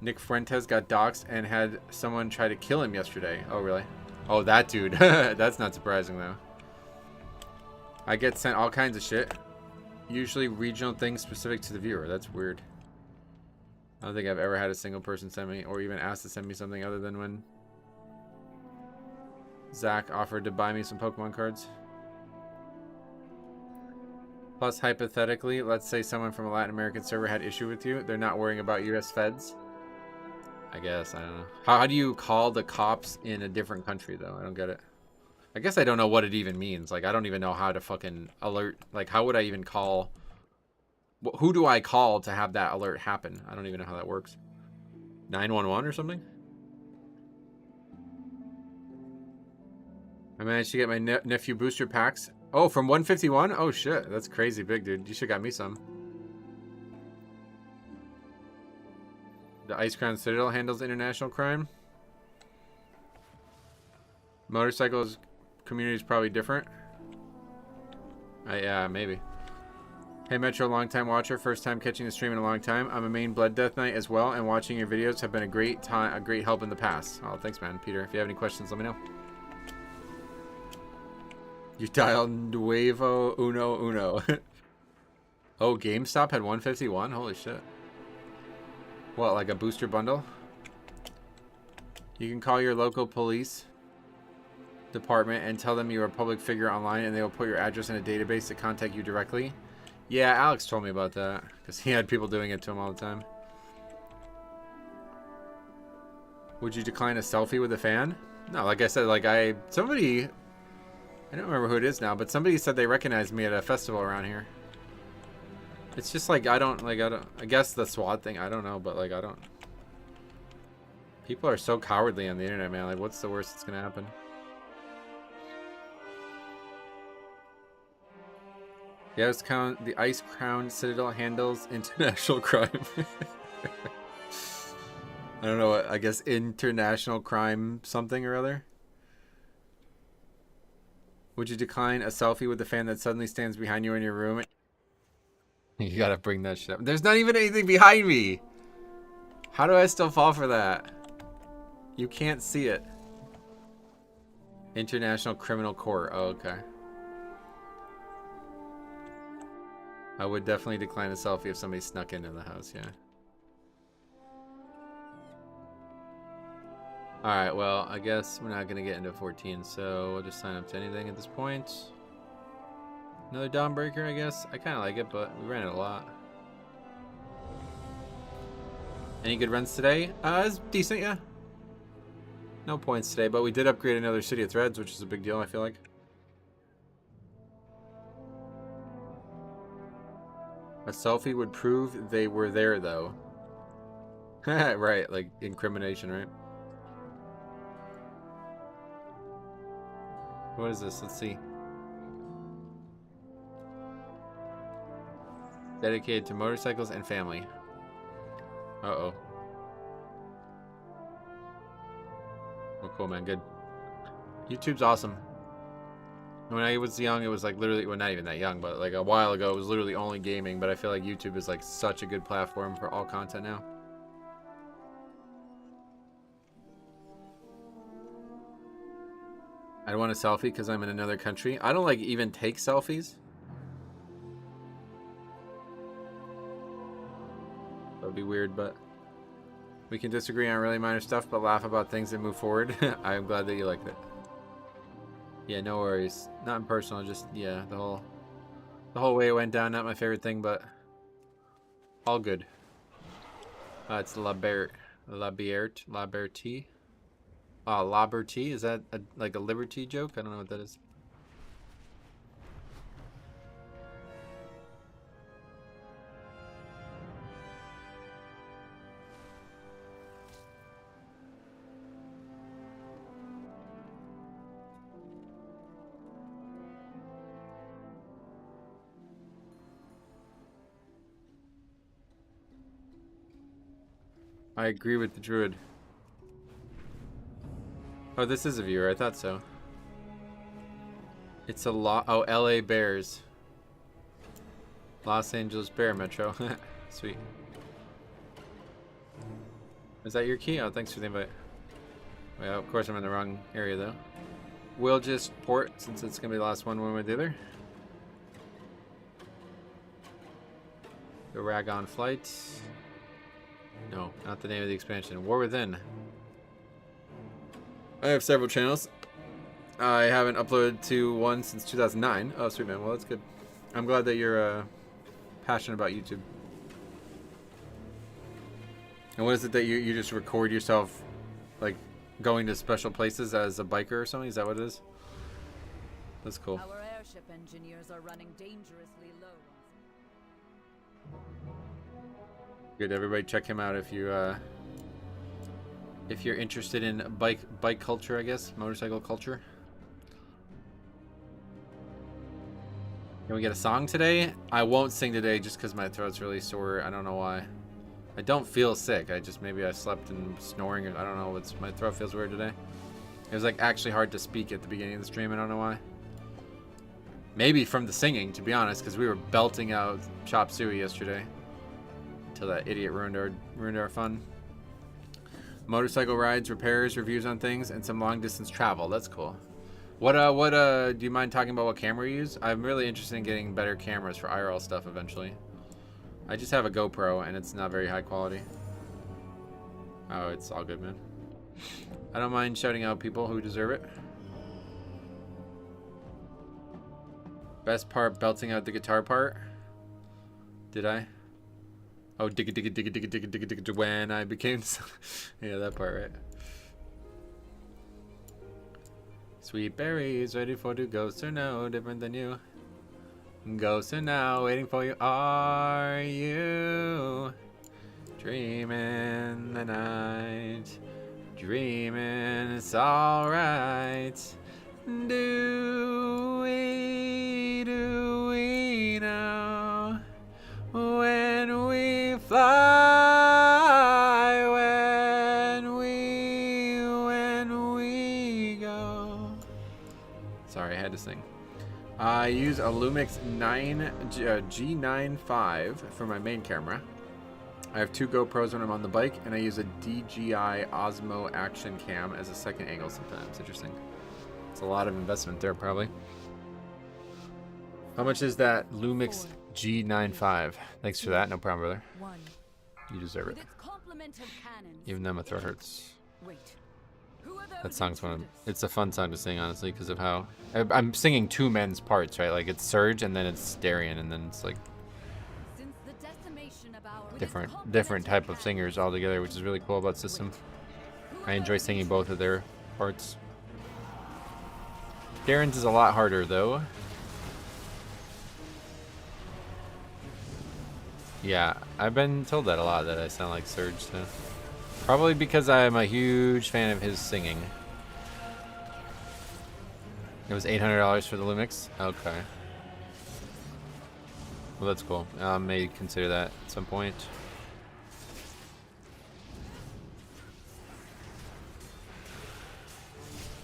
Speaker 1: Nick Fuentes got doxxed and had someone try to kill him yesterday. Oh, really? Oh, that dude. That's not surprising, though. I get sent all kinds of shit. Usually regional things specific to the viewer. That's weird. I don't think I've ever had a single person send me or even asked to send me something other than when Zach offered to buy me some Pokemon cards. Plus, hypothetically, let's say someone from a Latin American server had issue with you. They're not worrying about US feds. I guess, I don't know. How do you call the cops in a different country, though? I don't get it. I guess I don't know what it even means. Like, I don't even know how to fucking alert. Like, how would I even call... Who do I call to have that alert happen? I don't even know how that works. 911 or something? I managed to get my nephew booster packs. Oh, from 151? Oh, shit. That's crazy big, dude. You should got me some. The Ice Crown Citadel handles international crime. Motorcycles community is probably different. Yeah, maybe. Hey, Metro, long-time watcher. First time catching the stream in a long time. I'm a main Blood Death Knight as well, and watching your videos have been a great help in the past. Oh, thanks, man. Peter, if you have any questions, let me know. You dialed Nuevo Uno. Oh, GameStop had 151? Holy shit. What, like a booster bundle? You can call your local police department and tell them you're a public figure online and they will put your address in a database to contact you directly. Yeah, Alex told me about that because he had people doing it to him all the time. Would you decline a selfie with a fan? No, like I said, like somebody... I don't remember who it is now, but somebody said they recognized me at a festival around here. It's just like, I guess the SWAT thing, I don't know, but like, I don't. People are so cowardly on the internet, man. Like, what's the worst that's gonna happen?
Speaker 3: The Ice Crown Citadel handles international crime. I don't know what, I guess international crime something or other. Would you decline a selfie with the fan that suddenly stands behind you in your room? You gotta bring that shit up. There's not even anything behind me! How do I still fall for that? You can't see it. International Criminal Court. Oh, okay. I would definitely decline a selfie if somebody snuck into the house, yeah. Alright, well, I guess we're not going to get into 14, so we'll just sign up to anything at this point. Another Dawnbreaker, I guess. I kind of like it, but we ran it a lot. Any good runs today? It's decent, yeah. No points today, but we did upgrade another City of Threads, which is a big deal, I feel like. A selfie would prove they were there, though. Right, like incrimination, right? What is this? Let's see. Dedicated to motorcycles and family. Uh-oh. Oh, cool, man. Good. YouTube's awesome. When I was young, it was like literally, well, not even that young, but like a while ago, it was literally only gaming. But I feel like YouTube is like such a good platform for all content now. I want a selfie because I'm in another country. I don't like even take selfies. That would be weird, but we can disagree on really minor stuff, but laugh about things and move forward. I'm glad that you liked it. Yeah, no worries. Not personal, just yeah, the whole way it went down. Not my favorite thing, but all good. It's Liberty. Liberty? Is that like a liberty joke? I don't know what that is. I agree with the druid. Oh, this is a viewer. I thought so. It's a lot. Oh, LA Bears. Los Angeles Bear Metro. Sweet. Is that your key? Oh, thanks for the invite. Well, of course I'm in the wrong area, though. We'll just port, since it's going to be the last one way or the other. The Ragon Flight. No, not the name of the expansion. War Within. I have several channels. I haven't uploaded to one since 2009. Oh, sweet, man. Well, that's good. I'm glad that you're passionate about YouTube. And what is it that you just record yourself, like, going to special places as a biker or something? Is that what it is? That's cool.
Speaker 4: Our airship engineers are running dangerously low.
Speaker 3: Good. Everybody check him out if you're interested in bike culture, I guess, motorcycle culture. Can we get a song today? I won't sing today just because my throat's really sore. I don't know why. I don't feel sick. Maybe I slept and snoring. I don't know. My throat feels weird today. It was like actually hard to speak at the beginning of the stream. I don't know why. Maybe from the singing, to be honest, because we were belting out Chop Suey yesterday until that idiot ruined our fun. Motorcycle rides, repairs, reviews on things, and some long distance travel. That's cool. What do you mind talking about what camera you use? I'm really interested in getting better cameras for IRL stuff eventually. I just have a GoPro and it's not very high quality. Oh, it's all good, man. I don't mind shouting out people who deserve it. Best part, belting out the guitar part. Did I? Oh, digga digga digga digga digga digga digga when I became... Yeah, that part, right? Sweet berries, ready for to ghosts are no different than you. Ghosts are now waiting for you. Are you dreaming the night? Dreaming it's alright. Do we to sing. I use a Lumix G95 for my main camera. I have 2 GoPros when I'm on the bike, and I use a DJI Osmo Action Cam as a second angle sometimes. Interesting. It's a lot of investment there, probably. How much is that Lumix G95? Thanks for that. No problem, brother. You deserve it. Even though my throat hurts. That song's it's a fun song to sing, honestly, because of how I'm singing 2 men's parts, right? Like it's Surge and then it's Darian, and then it's like different type of singers all together, which is really cool about System. I enjoy singing both of their parts. Darren's is a lot harder though. Yeah, I've been told that a lot, that I sound like Surge, so probably because I'm a huge fan of his singing. It was $800 for the Lumix? Okay. Well, that's cool. I may consider that at some point.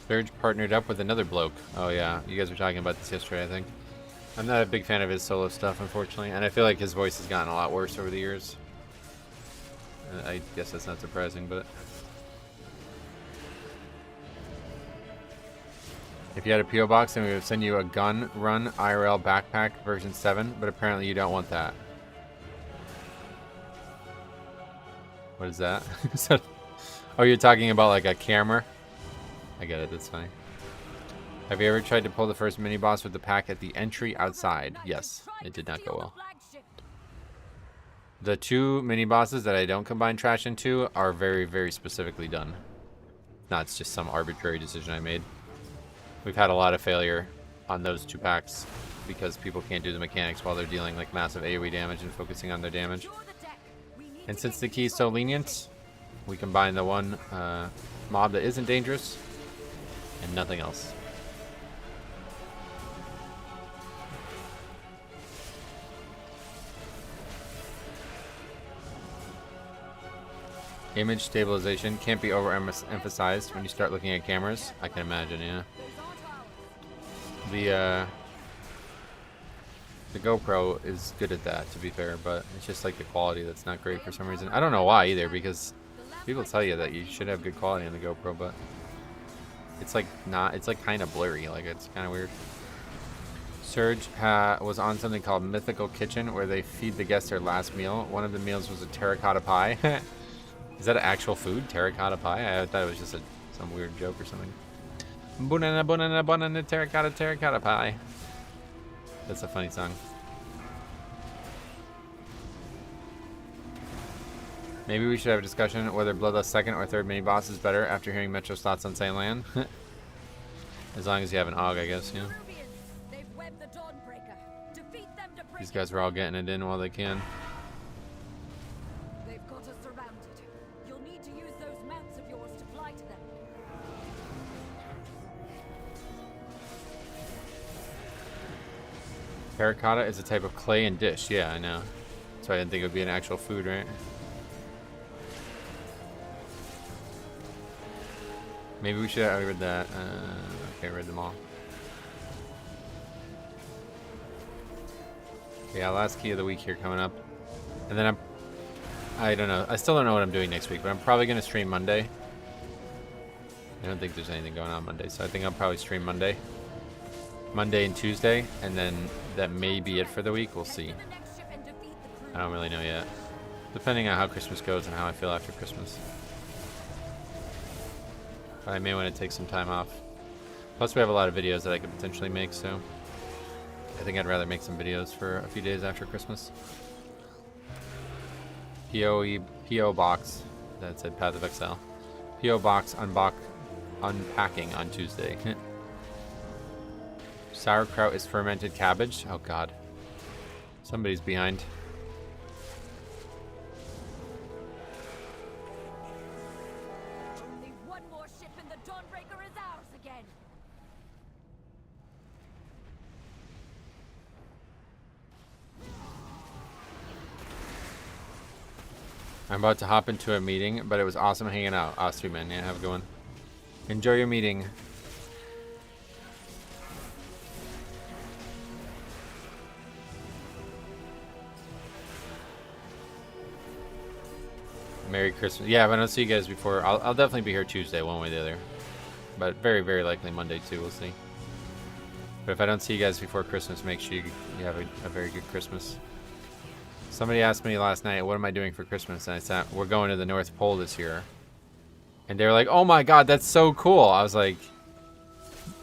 Speaker 3: Surge partnered up with another bloke. Oh yeah, you guys were talking about this yesterday, I think. I'm not a big fan of his solo stuff, unfortunately, and I feel like his voice has gotten a lot worse over the years. I guess that's not surprising, but if you had a PO box, then we would send you a Gun Run IRL backpack version 7, but apparently you don't want that. What is that? Oh, you're talking about like a camera? I get it, that's funny. Have you ever tried to pull the first mini boss with the pack at the entry outside? Yes, it did not go well. The 2 mini bosses that I don't combine trash into are very, very specifically done. Not it's just some arbitrary decision I made. We've had a lot of failure on those 2 packs because people can't do the mechanics while they're dealing like massive AoE damage and focusing on their damage. And since the key is so lenient, we combine the one mob that isn't dangerous and nothing else. Image stabilization can't be overemphasized when you start looking at cameras. I can imagine, yeah. The GoPro is good at that, to be fair, but it's just like the quality that's not great for some reason. I don't know why either, because people tell you that you should have good quality on the GoPro, but it's like not. It's like kind of blurry. Like it's kind of weird. Surge was on something called Mythical Kitchen, where they feed the guests their last meal. One of the meals was a terracotta pie. Is that an actual food? Terracotta pie? I thought it was just some weird joke or something. Banana, banana, banana, terracotta pie. That's a funny song. Maybe we should have a discussion whether Bloodlust 2nd or 3rd mini boss is better after hearing Metro's thoughts on Saintland. As long as you have an AUG, I guess, yeah. These guys are all getting it in while they can. Terracotta is a type of clay and dish. Yeah, I know. So I didn't think it would be an actual food, right? Maybe we should have read that. Okay, read them all. Yeah, last key of the week here coming up. And then I don't know. I still don't know what I'm doing next week, but I'm probably going to stream Monday. I don't think there's anything going on Monday, so I think I'll probably stream Monday and Tuesday, and then that may be it for the week. We'll see. I don't really know yet, depending on how Christmas goes and how I feel after Christmas. But I may want to take some time off. Plus we have a lot of videos that I could potentially make, so I think I'd rather make some videos for a few days after Christmas. PO box that said Path of Exile. PO box unpacking on Tuesday. Sauerkraut is fermented cabbage. Oh god. Somebody's behind.
Speaker 4: Only one more ship and the Dawnbreaker is ours again.
Speaker 3: I'm about to hop into a meeting, but it was awesome hanging out. Sweet man. Yeah, have a good one. Enjoy your meeting. Merry Christmas. Yeah, if I don't see you guys before, I'll definitely be here Tuesday, one way or the other. But very, very likely Monday too, we'll see. But if I don't see you guys before Christmas, make sure you have a very good Christmas. Somebody asked me last night, what am I doing for Christmas? And I said, we're going to the North Pole this year. And they were like, oh my god, that's so cool. I was like,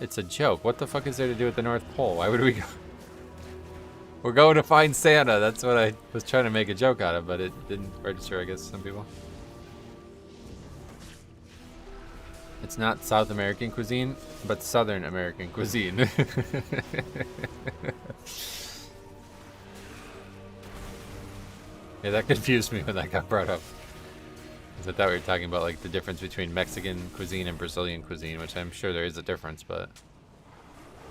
Speaker 3: it's a joke. What the fuck is there to do at the North Pole? Why would we go? We're going to find Santa. That's what I was trying to make a joke out of, but it didn't register, I guess, some people. It's not South American cuisine, but Southern American cuisine. Yeah, that confused me when that got brought up. Because I thought we were talking about like the difference between Mexican cuisine and Brazilian cuisine, which I'm sure there is a difference, but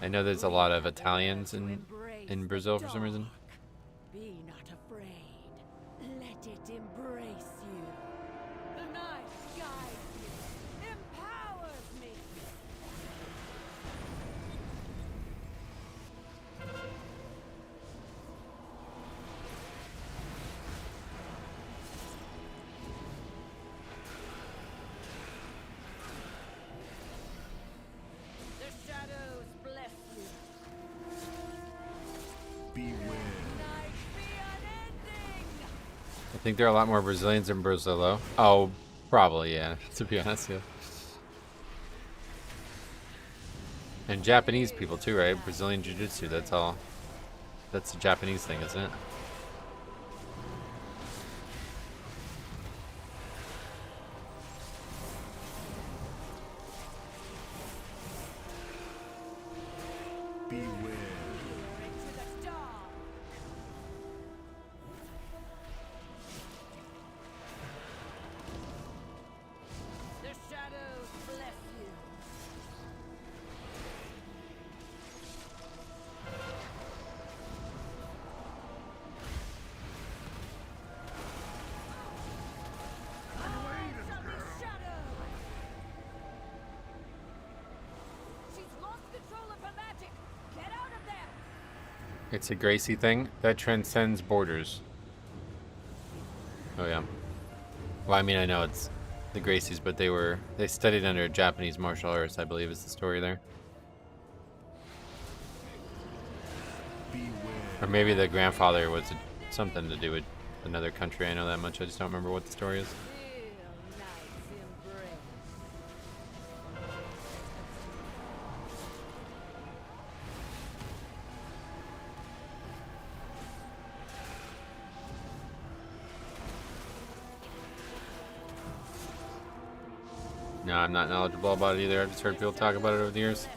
Speaker 3: I know there's a lot of Italians in Brazil for some reason.
Speaker 4: Be not afraid. Let it embrace you. The night guides me, empowers me. The shadows bless you. Night be unending.
Speaker 3: I think there are a lot more Brazilians in Brazil, though. Oh, probably, yeah, to be honest, yeah. And Japanese people, too, right? Brazilian Jiu-Jitsu, that's all. That's a Japanese thing, isn't it?
Speaker 4: Into the dark. The shadows bless you. I shall be shadowed. She's lost control of her magic. Get out of there.
Speaker 3: It's a Gracie thing that transcends borders. Oh, yeah. Well, I mean, I know it's the Gracies, but they studied under Japanese martial arts, I believe is the story there. Or maybe the grandfather was something to do with another country. I know that much. I just don't remember what the story is.
Speaker 4: Feel night's embrace.
Speaker 3: No, I'm not knowledgeable about it either. I've just heard people talk about it over the years.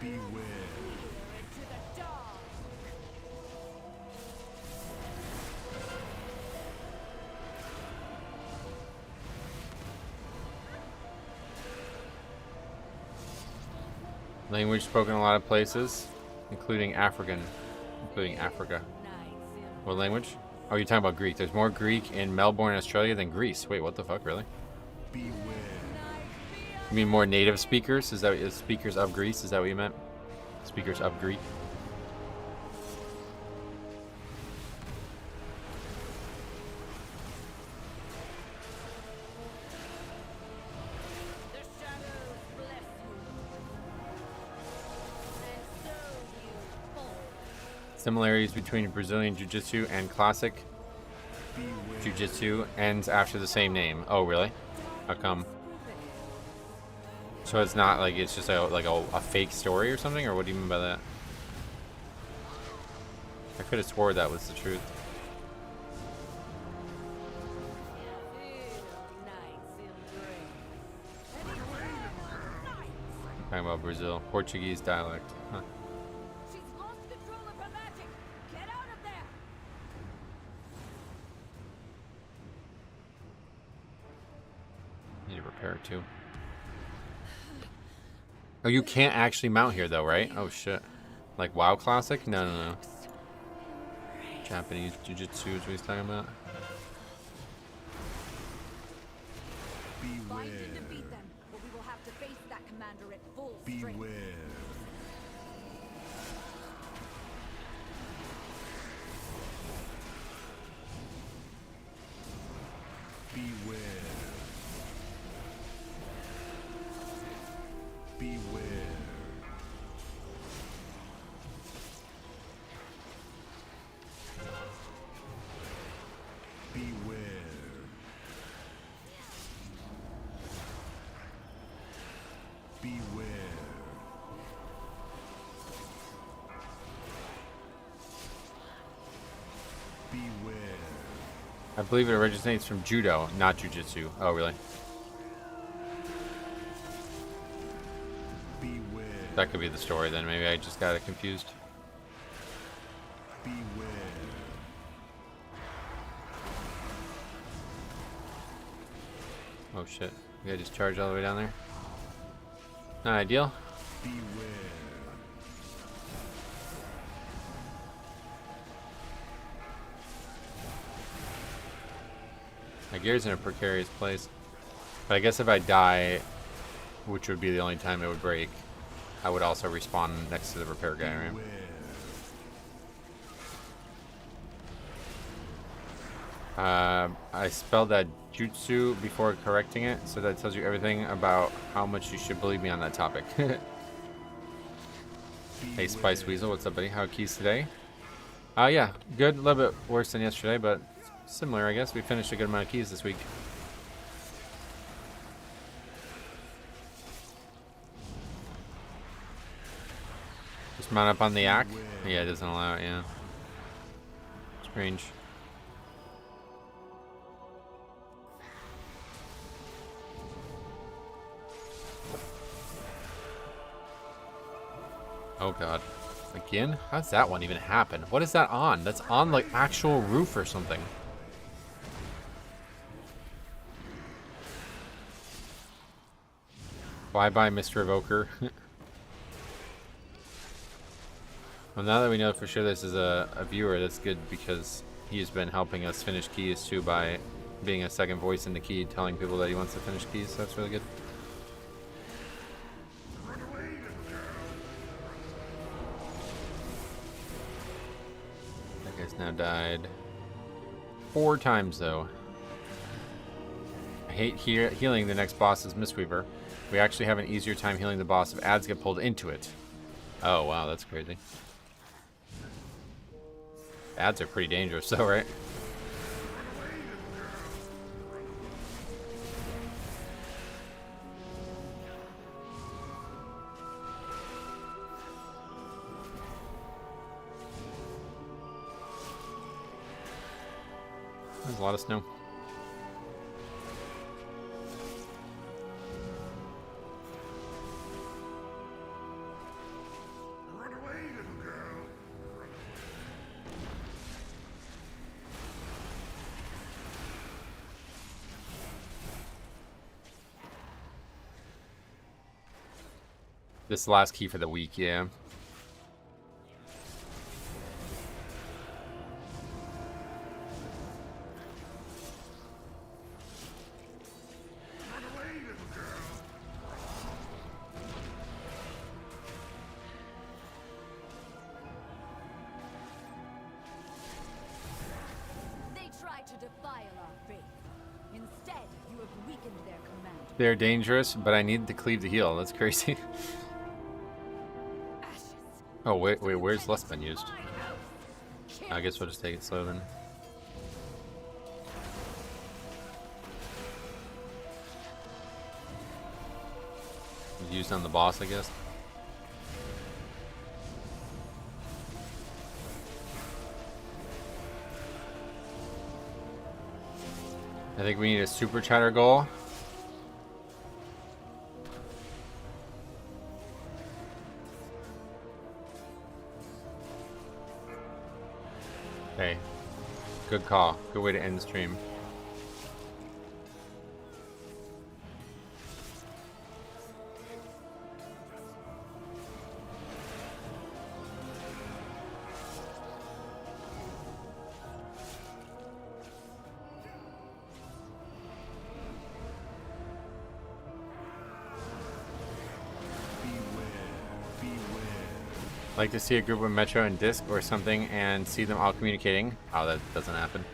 Speaker 4: Into the dark.
Speaker 3: Language spoken in a lot of places, including African, including Africa.
Speaker 4: Night's embrace.
Speaker 3: What language? Oh, you're talking about Greek. There's more Greek in Melbourne, Australia than Greece. Wait, what the fuck, really? You mean more native speakers? Is that speakers of Greece? Is that what you meant? Speakers of Greek?
Speaker 4: The shadows bless you. And so you fall.
Speaker 3: Similarities between Brazilian Jiu-Jitsu and classic Jiu-Jitsu ends after the same name. Oh, really? How come? So it's not like it's just a fake story or something, or what do you mean by that? I could have swore that was the truth.
Speaker 4: Feel night's embrace.
Speaker 3: Talking about Brazil. Portuguese dialect. Huh.
Speaker 4: She's lost control of her magic. Get out of there.
Speaker 3: Need to repair it too. Oh, you can't actually mount here though, right? Oh shit. Like WoW Classic? No, no, no. Japanese Jiu-Jitsu is what he's talking about.
Speaker 4: Find and defeat them, or we will have to face that commander at full strength.
Speaker 3: I believe it originates from judo, not jujitsu. Oh, really?
Speaker 2: Beware.
Speaker 3: That could be the story then. Maybe I just got it confused.
Speaker 2: Beware.
Speaker 3: Oh shit. You gotta just charge all the way down there? Not ideal.
Speaker 2: Beware.
Speaker 3: My gear's in a precarious place. But I guess if I die, which would be the only time it would break, I would also respawn next to the repair guy, right? I spelled that jutsu before correcting it, so that tells you everything about how much you should believe me on that topic. Hey, Spice Weasel, what's up, buddy? How are keys today? Yeah, good. A little bit worse than yesterday, but similar, I guess. We finished a good amount of keys this week. Just mount up on the yak? Yeah, it doesn't allow it, yeah. Strange. Oh god. Again? How's that one even happen? What is that on? That's on like actual roof or something. Bye-bye, Mr. Evoker. Well, now that we know for sure this is a viewer, that's good because he's been helping us finish keys too by being a second voice in the key, telling people that he wants to finish keys, so that's really good. That guy's now died 4 times though. I hate healing the next boss's Mistweaver. We actually have an easier time healing the boss if ads get pulled into it. Oh wow, that's crazy. Ads are pretty dangerous though, right? There's a lot of snow.
Speaker 2: Run away, little girl.
Speaker 3: This is the last key for the week, yeah. They're dangerous, but I need to cleave the heal. That's crazy. Oh, wait, where's less been used? I guess we'll just take it slow then. Used on the boss, I guess. I think we need a super chatter goal. Okay. Good call. Good way to end the stream. Like to see a group of Metro and Disc or something and see them all communicating. Oh, that doesn't happen.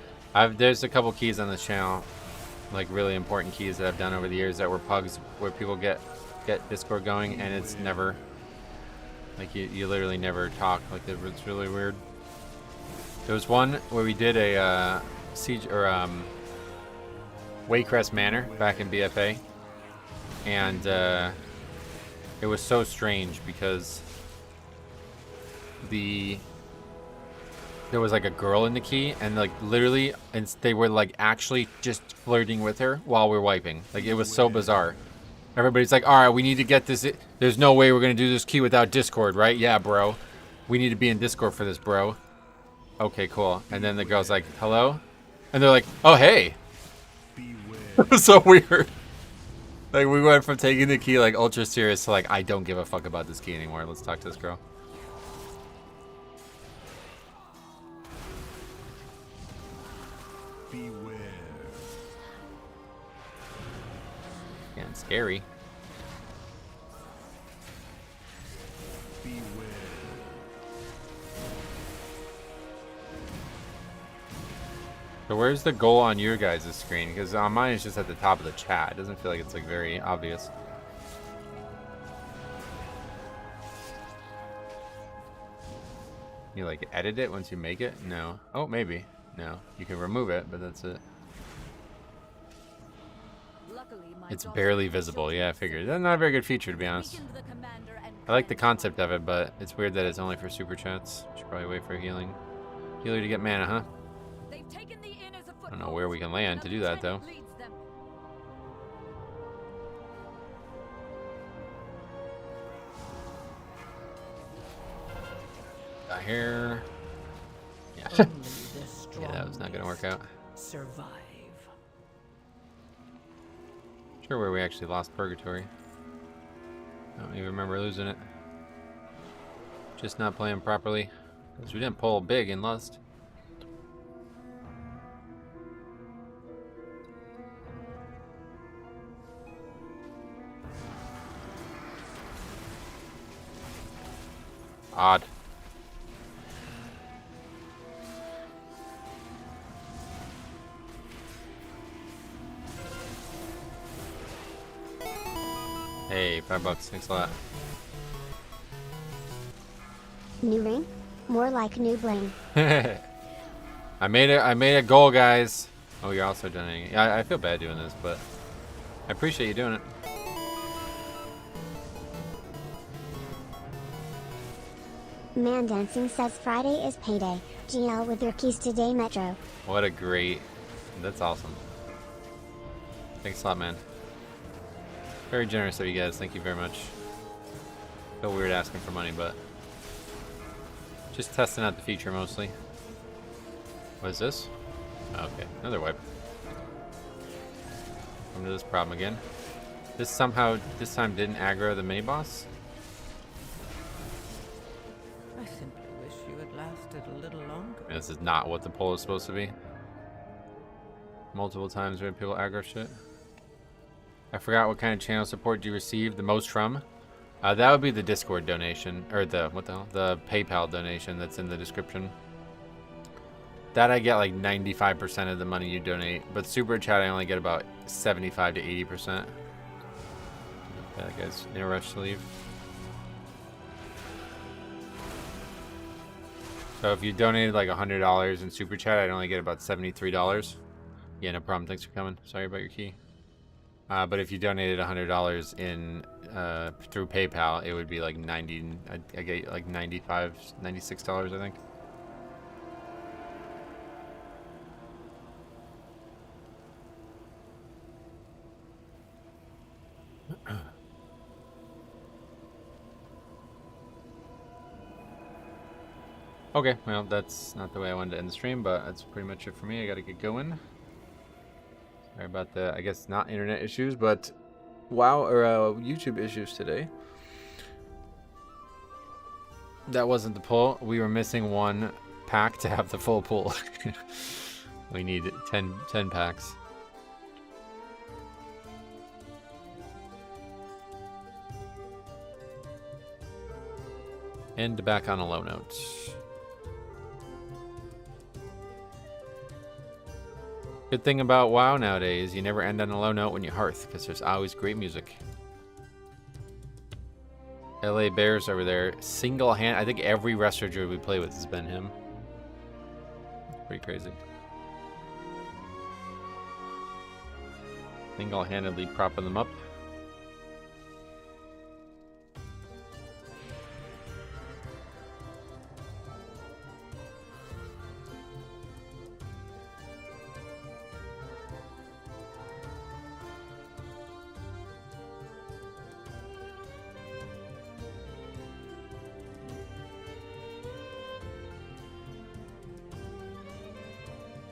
Speaker 3: There's a couple keys on this channel, like really important keys that I've done over the years that were pugs where people get Discord going and it's never, like you literally never talk. Like it's really weird. There was one where we did a siege or Waycrest Manor back in BFA, and it was so strange because the there was like a girl in the key, and like literally, and they were like actually just flirting with her while we're wiping. Like it was so bizarre. Everybody's like, all right, we need to get this. There's no way we're gonna do this key without Discord, right? Yeah, bro. We need to be in Discord for this, bro. Okay, cool. And then the girl's like, hello? And they're like, oh, hey. It was so weird. Like, we went from taking the key, like, ultra serious to, like, I don't give a fuck about this key anymore. Let's talk to this girl.
Speaker 2: Beware.
Speaker 3: Yeah, it's scary.
Speaker 2: Beware.
Speaker 3: So where's the goal on your guys' screen? Because on mine it's just at the top of the chat. It doesn't feel like it's like very obvious. You like edit it once you make it? No. Oh, maybe. No. You can remove it, but that's it.
Speaker 4: Luckily, my
Speaker 3: It's
Speaker 4: daughter
Speaker 3: barely
Speaker 4: and her
Speaker 3: visible.
Speaker 4: children
Speaker 3: Yeah, I
Speaker 4: are
Speaker 3: figured.
Speaker 4: safe.
Speaker 3: That's not a very good feature, to be
Speaker 4: You've
Speaker 3: honest.
Speaker 4: weakened the commander and
Speaker 3: I like the
Speaker 4: cleansed my
Speaker 3: concept of it, but it's weird that it's only for super chats. Should probably wait for healing. Healer to get mana, huh?
Speaker 4: They've taken the inn as a
Speaker 3: I don't know where we can land to do that, though. Got here. Yeah.
Speaker 6: Only the
Speaker 3: Yeah, that was not gonna work out.
Speaker 6: survive.
Speaker 3: Sure where we actually lost Purgatory. I don't even remember losing it. Just not playing properly. Because we didn't pull big in Lust. Odd. Hey, $5. Thanks a lot.
Speaker 7: New ring? More like new bling.
Speaker 3: I made a goal, guys. Oh, you're also donating it. Yeah, I feel bad doing this, but I appreciate you doing it.
Speaker 7: Man Dancing says Friday is payday. GL with your keys today, Metro.
Speaker 3: What a great. That's awesome. Thanks a lot, man. Very generous of you guys. Thank you very much. Feel weird asking for money, but just testing out the feature mostly. What is this? Okay, another wipe. Come to this problem again. This time didn't aggro the mini boss.
Speaker 6: I simply wish you had lasted a little longer.
Speaker 3: This is not what the poll is supposed to be. Multiple times when people aggro shit. I forgot what kind of channel support you received the most from. That would be the Discord donation, or the PayPal donation that's in the description. That I get like 95% of the money you donate, but Super Chat I only get about 75 to 80%. That guy's in a rush to leave. So if you donated like $100 in Super Chat, I'd only get about $73. Yeah, no problem. Thanks for coming. Sorry about your key. But if you donated $100 in through PayPal, it would be like I get like $96, I think. Okay, well, that's not the way I wanted to end the stream, but that's pretty much it for me. I gotta get going. Sorry about the, I guess, not internet issues, but YouTube issues today. That wasn't the pull. We were missing one pack to have the full pull. We need 10 packs. And back on a low note. Good thing about WoW nowadays, you never end on a low note when you hearth, because there's always great music. LA Bears over there, I think every Resto Druid we play with has been him. Pretty crazy. Single-handedly propping them up.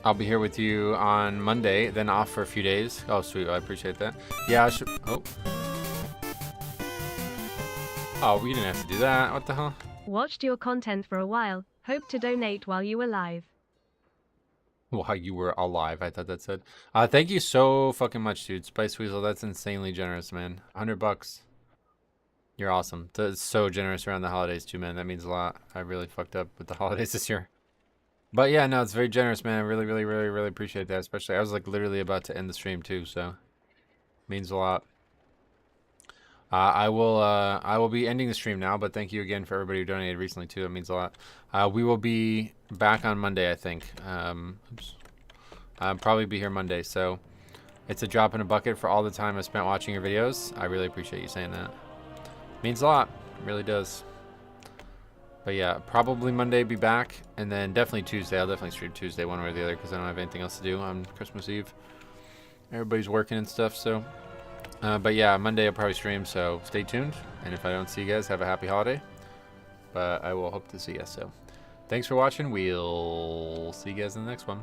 Speaker 1: I'll be here with you on Monday, then off for a few days. Oh, sweet. I appreciate that. Yeah, I should. Oh. Oh, we didn't have to do that. What the hell?
Speaker 8: Watched your content for a while. Hope to donate while you were live.
Speaker 1: While you were alive, I thought that said. Thank you so fucking much, dude. Spice Weasel, that's insanely generous, man. $100. You're awesome. That's so generous around the holidays too, man. That means a lot. I really fucked up with the holidays this year. But yeah, no, it's very generous, man. I really, really, really, really appreciate that. Especially, I was like literally about to end the stream too, so means a lot. I will be ending the stream now, but thank you again for everybody who donated recently too. It means a lot. We will be back on Monday, I think. Oops. I'll probably be here Monday, so it's a drop in a bucket for all the time I spent watching your videos. I really appreciate you saying that. Means a lot. It really does. But yeah, probably Monday be back, and then definitely Tuesday. I'll definitely stream Tuesday one way or the other because I don't have anything else to do on Christmas Eve. Everybody's working and stuff, so. But yeah, Monday I'll probably stream, so stay tuned. And if I don't see you guys, have a happy holiday. But I will hope to see you, so. Thanks for watching. We'll see you guys in the next one.